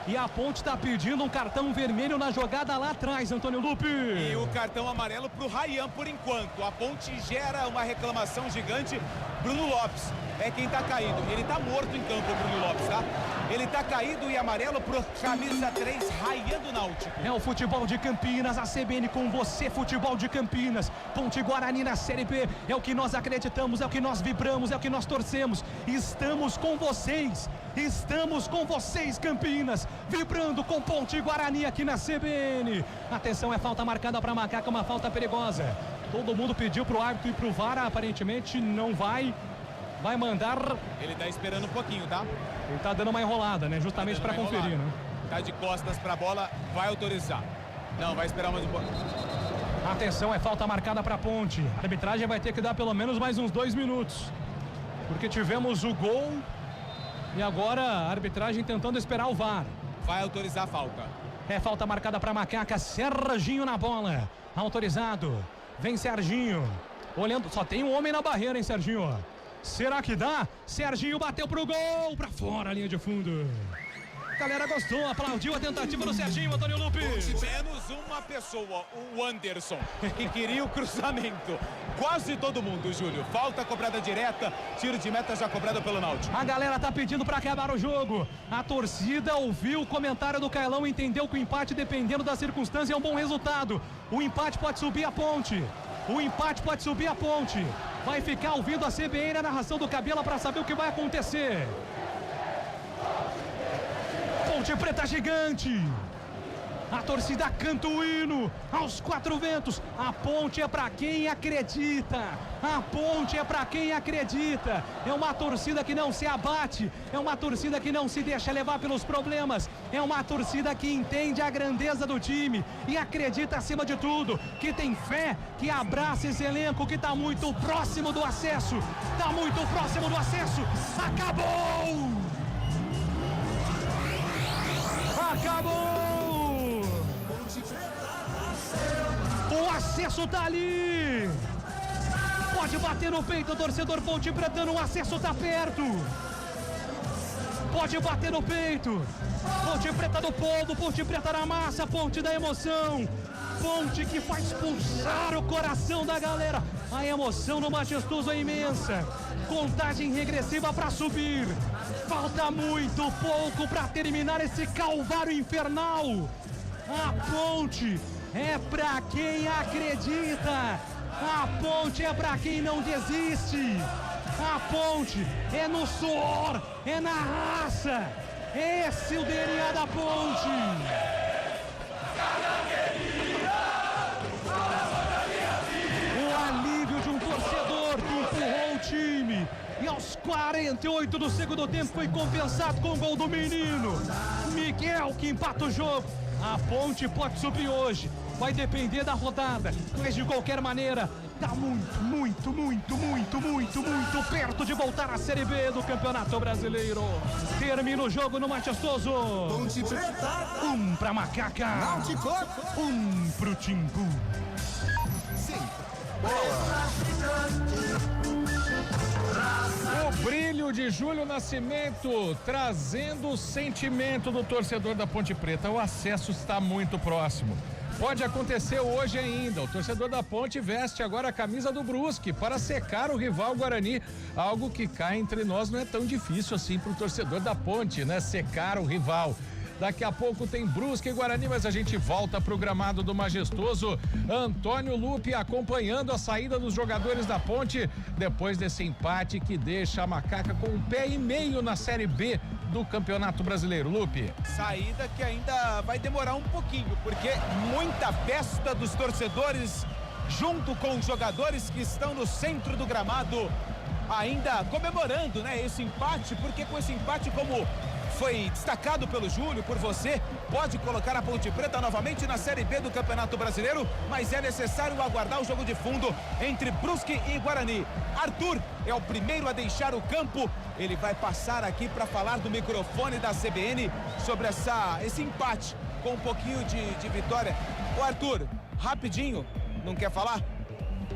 S9: E a Ponte está pedindo um cartão vermelho na jogada lá atrás, Antônio Lupe.
S5: E o cartão amarelo pro Ryan por enquanto. A Ponte gera uma reclamação gigante. Bruno Lopes é quem tá caído. Ele tá morto em campo, Bruno Lopes, tá? Ele tá caído e amarelo pro camisa 3, Ryan do Náutico.
S9: É o futebol de Campinas, a CBN com você, futebol de Campinas. Ponte Guarani na Série B. É o que nós acreditamos, é o que nós vibramos, é o que nós torcemos. Estamos com vocês. Estamos com vocês, Campinas, vibrando com Ponte Guarani aqui na CBN. Atenção, é falta marcada para Macaca, uma falta perigosa. Todo mundo pediu pro árbitro e pro VAR, aparentemente não vai mandar.
S5: Ele tá esperando um pouquinho, tá?
S9: Ele tá dando uma enrolada, né? Justamente para conferir, né?
S5: Tá de costas pra bola, vai autorizar. Não, vai esperar mais um pouco.
S9: Atenção, é falta marcada para Ponte. A arbitragem vai ter que dar pelo menos mais uns 2 minutos. Porque tivemos o gol. E agora a arbitragem tentando esperar o VAR.
S5: Vai autorizar a falta.
S9: É falta marcada para Macaca. Serginho na bola. Autorizado. Vem Serginho. Olhando, só tem um homem na barreira, hein, Serginho? Será que dá? Serginho bateu pro gol. Pra fora a linha de fundo. A galera gostou, aplaudiu a tentativa do Serginho, Antônio Lupe.
S5: Menos uma pessoa, o Anderson, que queria o cruzamento. Quase todo mundo, Júlio. Falta cobrada direta, tiro de meta já cobrado pelo Náutico.
S9: A galera tá pedindo pra acabar o jogo. A torcida ouviu o comentário do Cailão, entendeu que o empate, dependendo da circunstância, é um bom resultado. O empate pode subir a Ponte. O empate pode subir a Ponte. Vai ficar ouvindo a CBN, a narração do Cabela, pra saber o que vai acontecer. Ponte Preta gigante. A torcida canta o hino aos 4 ventos. A Ponte é pra quem acredita. A Ponte é pra quem acredita. É uma torcida que não se abate. É uma torcida que não se deixa levar pelos problemas. É uma torcida que entende a grandeza do time e acredita acima de tudo, que tem fé, que abraça esse elenco, que tá muito próximo do acesso. Tá muito próximo do acesso. Acabou! Acabou! O acesso tá ali! Pode bater no peito, o torcedor Ponte Pretano, o acesso tá perto! Pode bater no peito! Ponte Preta do povo, Ponte Preta na massa, Ponte da emoção! Ponte que faz pulsar o coração da galera! A emoção no Majestoso é imensa! contagem regressiva para subir. Falta muito pouco para terminar esse calvário infernal. A ponte é para quem acredita. A ponte é para quem não desiste. A ponte é no suor, é na raça. Esse é o DNA da ponte. O alívio de um torcedor que empurrou o time. E aos 48 do segundo tempo foi compensado com o gol do menino Miguel, que empata o jogo. A ponte pode subir hoje. Vai depender da rodada, mas de qualquer maneira, tá muito perto de voltar à Série B do Campeonato Brasileiro. Termina o jogo no majestoso.
S7: Ponte Preta.
S9: 1 pra Macaca.
S7: Náutico.
S9: 1 pro Timbu.
S4: O brilho de Júlio Nascimento trazendo o sentimento do torcedor da Ponte Preta. O acesso está muito próximo. Pode acontecer hoje ainda. O torcedor da Ponte veste agora a camisa do Brusque para secar o rival Guarani. Algo que cá entre nós não é tão difícil assim para o torcedor da Ponte, né? Secar o rival. Daqui a pouco tem Brusque e Guarani, mas a gente volta pro gramado do majestoso. Antônio Lupe acompanhando a saída dos jogadores da Ponte depois desse empate que deixa a Macaca com 1,5 pé na Série B do Campeonato Brasileiro. Lupe.
S5: Saída que ainda vai demorar um pouquinho, porque muita festa dos torcedores junto com os jogadores que estão no centro do gramado ainda comemorando, né, esse empate, porque com esse empate, como foi destacado pelo Júlio, por você, pode colocar a Ponte Preta novamente na Série B do Campeonato Brasileiro, mas é necessário aguardar o jogo de fundo entre Brusque e Guarani. Arthur é o primeiro a deixar o campo, ele vai passar aqui para falar do microfone da CBN sobre esse empate com um pouquinho de vitória. Ô Arthur, rapidinho, não quer falar?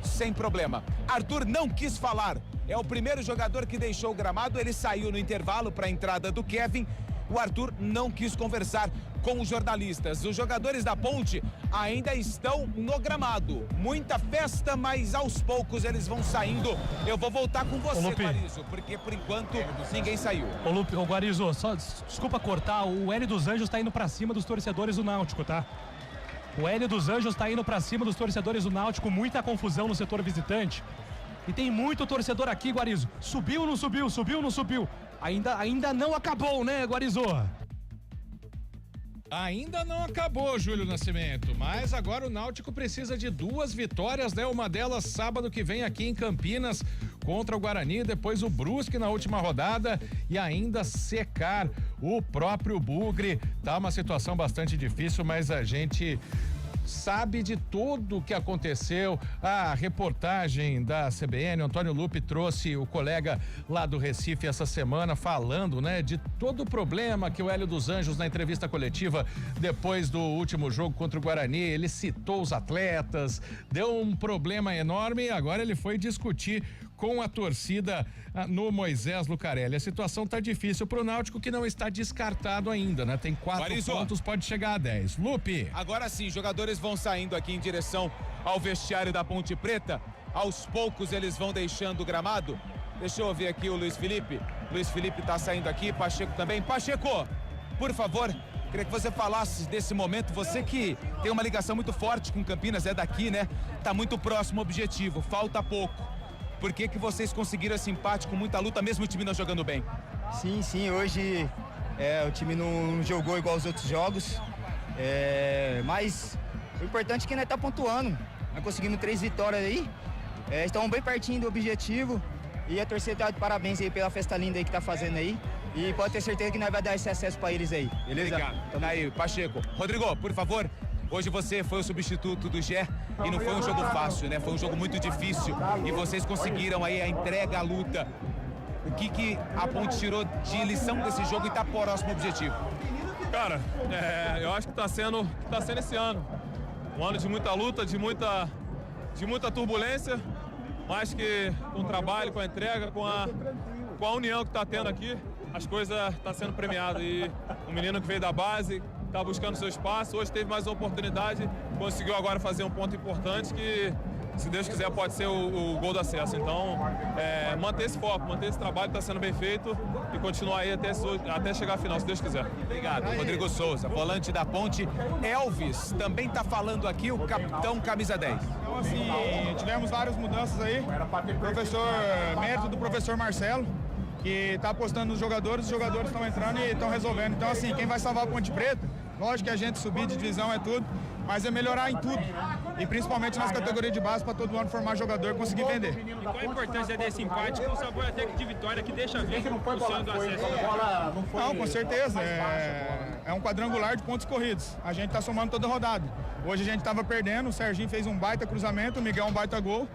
S5: Sem problema. Arthur não quis falar. É o primeiro jogador que deixou o gramado, ele saiu no intervalo para a entrada do Kevin. O Arthur não quis conversar com os jornalistas. Os jogadores da Ponte ainda estão no gramado. Muita festa, mas aos poucos eles vão saindo. Eu vou voltar com você, Guarizo, porque por enquanto ninguém saiu.
S9: Ô Lupe, ô Guarizo, só desculpa cortar, o Hélio dos Anjos tá indo para cima dos torcedores do Náutico, tá? O Hélio dos Anjos tá indo para cima dos torcedores do Náutico, muita confusão no setor visitante. E tem muito torcedor aqui, Guarizo. Subiu ou não subiu? Subiu ou não subiu? Ainda não acabou, né, Guarizo?
S4: Ainda não acabou, Júlio Nascimento, mas agora o Náutico precisa de 2 vitórias, né? Uma delas sábado que vem aqui em Campinas contra o Guarani, depois o Brusque na última rodada e ainda secar o próprio Bugre. Tá uma situação bastante difícil, mas a gente sabe de tudo o que aconteceu. A reportagem da CBN, Antônio Lupe trouxe o colega lá do Recife essa semana falando, né, de todo o problema que o Hélio dos Anjos na entrevista coletiva depois do último jogo contra o Guarani, ele citou os atletas, deu um problema enorme e agora ele foi discutir com a torcida no Moisés Lucarelli. A situação tá difícil pro Náutico, que não está descartado ainda, né? Tem 4 pontos, pode chegar a 10. Lupe.
S5: Agora sim, jogadores vão saindo aqui em direção ao vestiário da Ponte Preta. Aos poucos eles vão deixando o gramado. Deixa eu ver aqui o Luiz Felipe. Luiz Felipe tá saindo aqui, Pacheco também. Pacheco, por favor, queria que você falasse desse momento. Você que tem uma ligação muito forte com Campinas, é daqui, né? Tá muito próximo ao objetivo, falta pouco. Por que vocês conseguiram esse empate com muita luta, mesmo o time não jogando bem?
S16: Sim, hoje o time não jogou igual aos outros jogos, mas o importante é que nós tá pontuando. Nós conseguimos 3 vitórias aí, estamos bem pertinho do objetivo e a torcida tá de parabéns aí pela festa linda aí que tá fazendo aí. E pode ter certeza que nós vai dar esse acesso para eles aí, beleza?
S5: Obrigado. Aí, Pacheco. Rodrigo, por favor. Hoje você foi o substituto do Gé e não foi um jogo fácil, né? Foi um jogo muito difícil e vocês conseguiram aí a entrega, a luta. O que a Ponte tirou de lição desse jogo e tá próximo ao objetivo?
S24: Cara, eu acho que tá sendo esse ano. Um ano de muita luta, de muita turbulência, mas que com o trabalho, com a entrega, com a união que tá tendo aqui, as coisas tá sendo premiadas. E o menino que veio da base, tá buscando seu espaço, hoje teve mais uma oportunidade, conseguiu agora fazer um ponto importante que se Deus quiser, pode ser o gol do acesso. Então, manter esse foco, manter esse trabalho que está sendo bem feito e continuar aí até chegar à final, se Deus quiser.
S5: Obrigado, Rodrigo Souza, volante da Ponte. Elvis também está falando aqui, o capitão camisa 10.
S14: Então, assim, tivemos várias mudanças aí. Mérito do professor Marcelo, que está apostando nos jogadores, os jogadores estão entrando e estão resolvendo. Então, assim, quem vai salvar a Ponte Preta, lógico que a gente subir de divisão é tudo, mas é melhorar em tudo. E principalmente nas categorias de base, para todo ano formar jogador e conseguir vender.
S22: E qual a importância desse empate com sabor até de vitória que deixa vir o sonho do acesso?
S14: Não, com certeza. É um quadrangular de pontos corridos. A gente está somando toda rodada. Hoje a gente estava perdendo, o Serginho fez um baita cruzamento, o Miguel um baita gol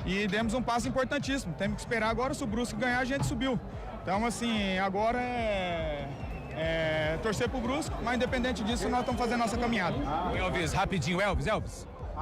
S14: e demos um passo importantíssimo. Temos que esperar agora, se o Brusque ganhar, a gente subiu. Então, assim, agora torcer pro Brusque, mas independente disso, nós estamos fazendo nossa caminhada.
S5: Elvis, rapidinho, Elvis.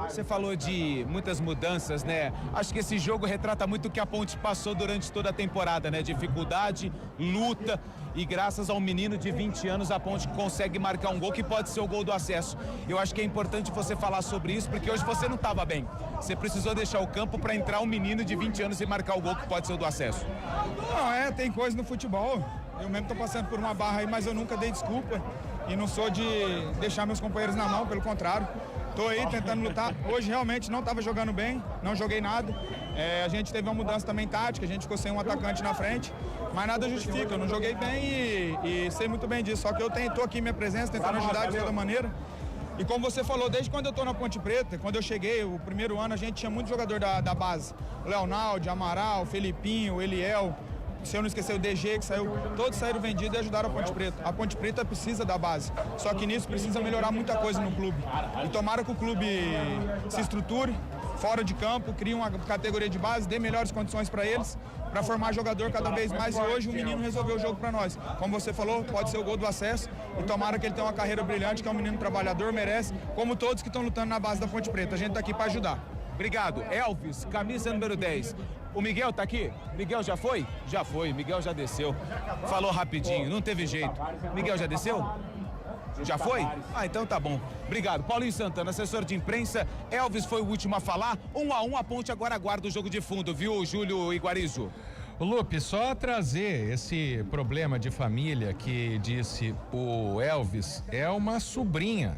S5: Você falou de muitas mudanças, né? Acho que esse jogo retrata muito o que a Ponte passou durante toda a temporada, né? Dificuldade, luta e graças a um menino de 20 anos a Ponte consegue marcar um gol que pode ser o gol do acesso. Eu acho que é importante você falar sobre isso porque hoje você não estava bem. Você precisou deixar o campo para entrar um menino de 20 anos e marcar o gol que pode ser o do acesso.
S14: Não, tem coisa no futebol. Eu mesmo estou passando por uma barra aí, mas eu nunca dei desculpa e não sou de deixar meus companheiros na mão, pelo contrário. Estou aí tentando lutar. Hoje realmente não estava jogando bem, não joguei nada. A gente teve uma mudança também tática, a gente ficou sem um atacante na frente, mas nada justifica. Eu não joguei bem e sei muito bem disso. Só que eu estou aqui minha presença, tentando ajudar de toda maneira. E como você falou, desde quando eu estou na Ponte Preta, quando eu cheguei, o primeiro ano, a gente tinha muito jogador da base. O Leonaldo, Amaral, Felipinho, o Eliel. Se eu não esquecer o DG que saiu, todos saíram vendidos e ajudaram a Ponte Preta. A Ponte Preta precisa da base, só que nisso precisa melhorar muita coisa no clube. E tomara que o clube se estruture, fora de campo, crie uma categoria de base, dê melhores condições para eles, para formar jogador cada vez mais. E hoje o menino resolveu o jogo para nós. Como você falou, pode ser o gol do acesso e tomara que ele tenha uma carreira brilhante, que é um menino trabalhador, merece, como todos que estão lutando na base da Ponte Preta. A gente está aqui para ajudar.
S5: Obrigado. Elvis, camisa número 10. O Miguel tá aqui? Miguel já foi? Já foi, Miguel já desceu. Falou rapidinho, não teve jeito. Miguel já desceu? Já foi? Ah, então tá bom. Obrigado. Paulinho Santana, assessor de imprensa. Elvis foi o último a falar. 1-1, a Ponte agora aguarda o jogo de fundo, viu, Júlio Iguarizo?
S4: Lupe, só trazer esse problema de família que disse o Elvis, é uma sobrinha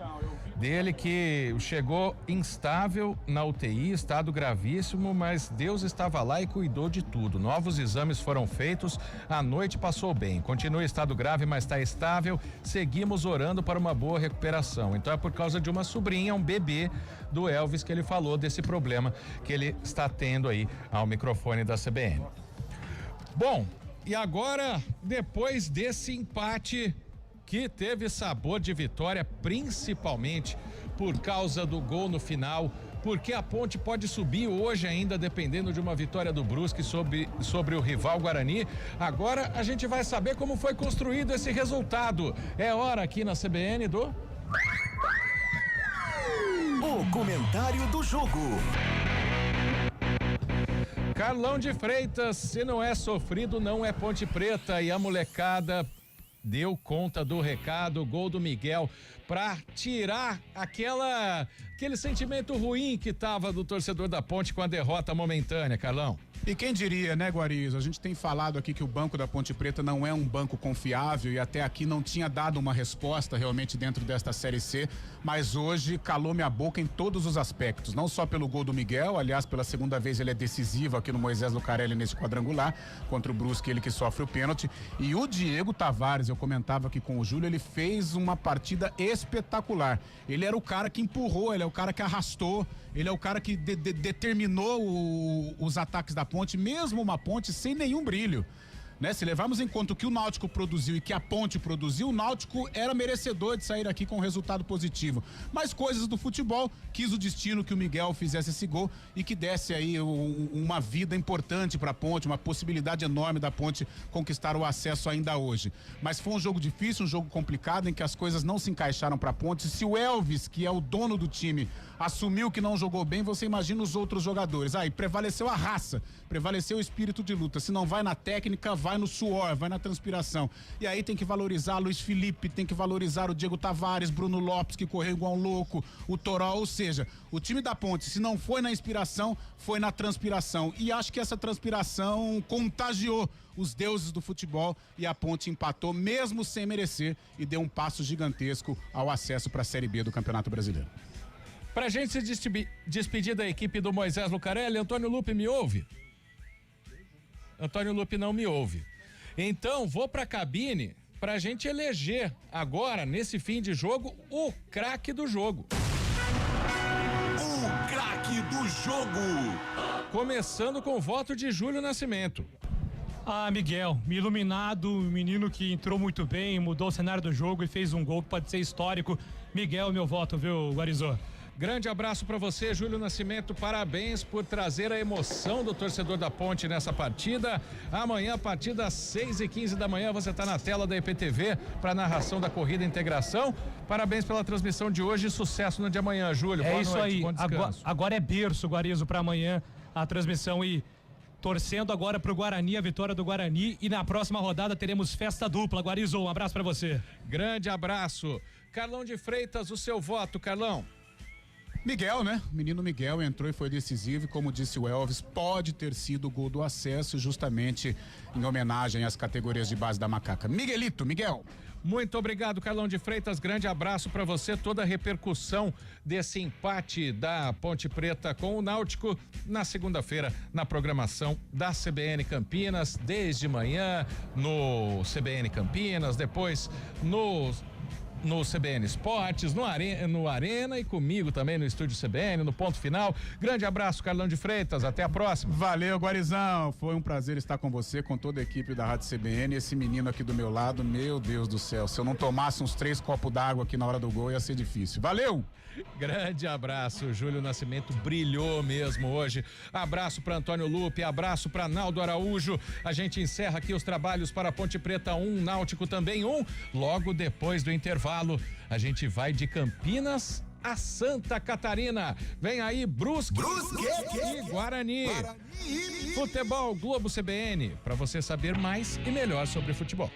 S4: dele que chegou instável na UTI, estado gravíssimo, mas Deus estava lá e cuidou de tudo. Novos exames foram feitos, a noite passou bem. Continua em estado grave, mas está estável. Seguimos orando para uma boa recuperação. Então é por causa de uma sobrinha, um bebê do Elvis, que ele falou desse problema que ele está tendo aí ao microfone da CBN. Bom, e agora, depois desse empate que teve sabor de vitória, principalmente por causa do gol no final, porque a Ponte pode subir hoje ainda, dependendo de uma vitória do Brusque sobre o rival Guarani. Agora a gente vai saber como foi construído esse resultado. É hora aqui na CBN do...
S10: O comentário do jogo.
S4: Carlão de Freitas, se não é sofrido, não é Ponte Preta, e a molecada deu conta do recado, gol do Miguel, para tirar aquele sentimento ruim que tava do torcedor da Ponte com a derrota momentânea, Carlão.
S6: E quem diria, né, Guarizo? A gente tem falado aqui que o banco da Ponte Preta não é um banco confiável e até aqui não tinha dado uma resposta realmente dentro desta Série C, mas hoje calou minha boca em todos os aspectos, não só pelo gol do Miguel, aliás, pela segunda vez ele é decisivo aqui no Moisés Lucarelli nesse quadrangular, contra o Brusque, ele que sofre o pênalti, e o Diego Tavares, eu comentava aqui com o Júlio, ele fez uma partida espetacular, ele era o cara que empurrou, ele é o cara que arrastou, ele é o cara que determinou os ataques da Ponte, mesmo uma Ponte sem nenhum brilho, né? Se levarmos em conta o que o Náutico produziu e que a Ponte produziu, o Náutico era merecedor de sair aqui com um resultado positivo. Mas coisas do futebol, quis o destino que o Miguel fizesse esse gol e que desse aí uma vida importante para a Ponte, uma possibilidade enorme da Ponte conquistar o acesso ainda hoje. Mas foi um jogo difícil, um jogo complicado, em que as coisas não se encaixaram para a Ponte. Se o Elvis, que é o dono do time, assumiu que não jogou bem, você imagina os outros jogadores. Aí prevaleceu a raça, prevaleceu o espírito de luta. Se não vai na técnica, vai vai no suor, vai na transpiração. E aí tem que valorizar Luiz Felipe, tem que valorizar o Diego Tavares, Bruno Lopes, que correu igual um louco, o Toró, ou seja, o time da Ponte, se não foi na inspiração, foi na transpiração. E acho que essa transpiração contagiou os deuses do futebol e a Ponte empatou mesmo sem merecer e deu um passo gigantesco ao acesso para a Série B do Campeonato Brasileiro.
S4: Pra gente se despedir da equipe do Moisés Lucarelli, Antônio Lupe me ouve? Antônio Lupe não me ouve. Então vou pra cabine pra gente eleger agora, nesse fim de jogo, o craque do jogo.
S1: O craque do jogo.
S4: Começando com o voto de Júlio Nascimento.
S9: Miguel, iluminado, menino que entrou muito bem, mudou o cenário do jogo e fez um gol que pode ser histórico. Miguel, meu voto, viu, Guarizô?
S4: Grande abraço para você, Júlio Nascimento. Parabéns por trazer a emoção do torcedor da Ponte nessa partida. Amanhã, a partir das 6h15 da manhã, você está na tela da EPTV para narração da Corrida Integração. Parabéns pela transmissão de hoje e sucesso no de amanhã, Júlio.
S9: É
S4: boa
S9: isso
S4: noite,
S9: aí.
S4: bom descanso.
S9: Agora é berço, Guarizo, para amanhã a transmissão e torcendo agora pro Guarani, a vitória do Guarani, e na próxima rodada teremos festa dupla. Guarizo, um abraço para você.
S4: Grande abraço. Carlão de Freitas, o seu voto, Carlão.
S6: Miguel, né? O menino Miguel entrou e foi decisivo, e como disse o Elvis, pode ter sido o gol do acesso, justamente em homenagem às categorias de base da Macaca. Miguelito, Miguel.
S4: Muito obrigado, Carlão de Freitas, grande abraço para você. Toda a repercussão desse empate da Ponte Preta com o Náutico na segunda-feira na programação da CBN Campinas, desde manhã no CBN Campinas, depois no CBN Esportes, no Arena e comigo também no Estúdio CBN, no Ponto Final. Grande abraço, Carlão de Freitas, até a próxima.
S6: Valeu, Guarizão, foi um prazer estar com você, com toda a equipe da Rádio CBN, esse menino aqui do meu lado, meu Deus do céu, se eu não tomasse uns 3 copos d'água aqui na hora do gol ia ser difícil. Valeu!
S4: Grande abraço, Júlio Nascimento brilhou mesmo hoje. Abraço para Antônio Lupe, abraço para Naldo Araújo. A gente encerra aqui os trabalhos para Ponte Preta 1, Náutico também 1. Logo depois do intervalo, a gente vai de Campinas a Santa Catarina. Vem aí Brusque e Guarani. Futebol Globo CBN, para você saber mais e melhor sobre futebol.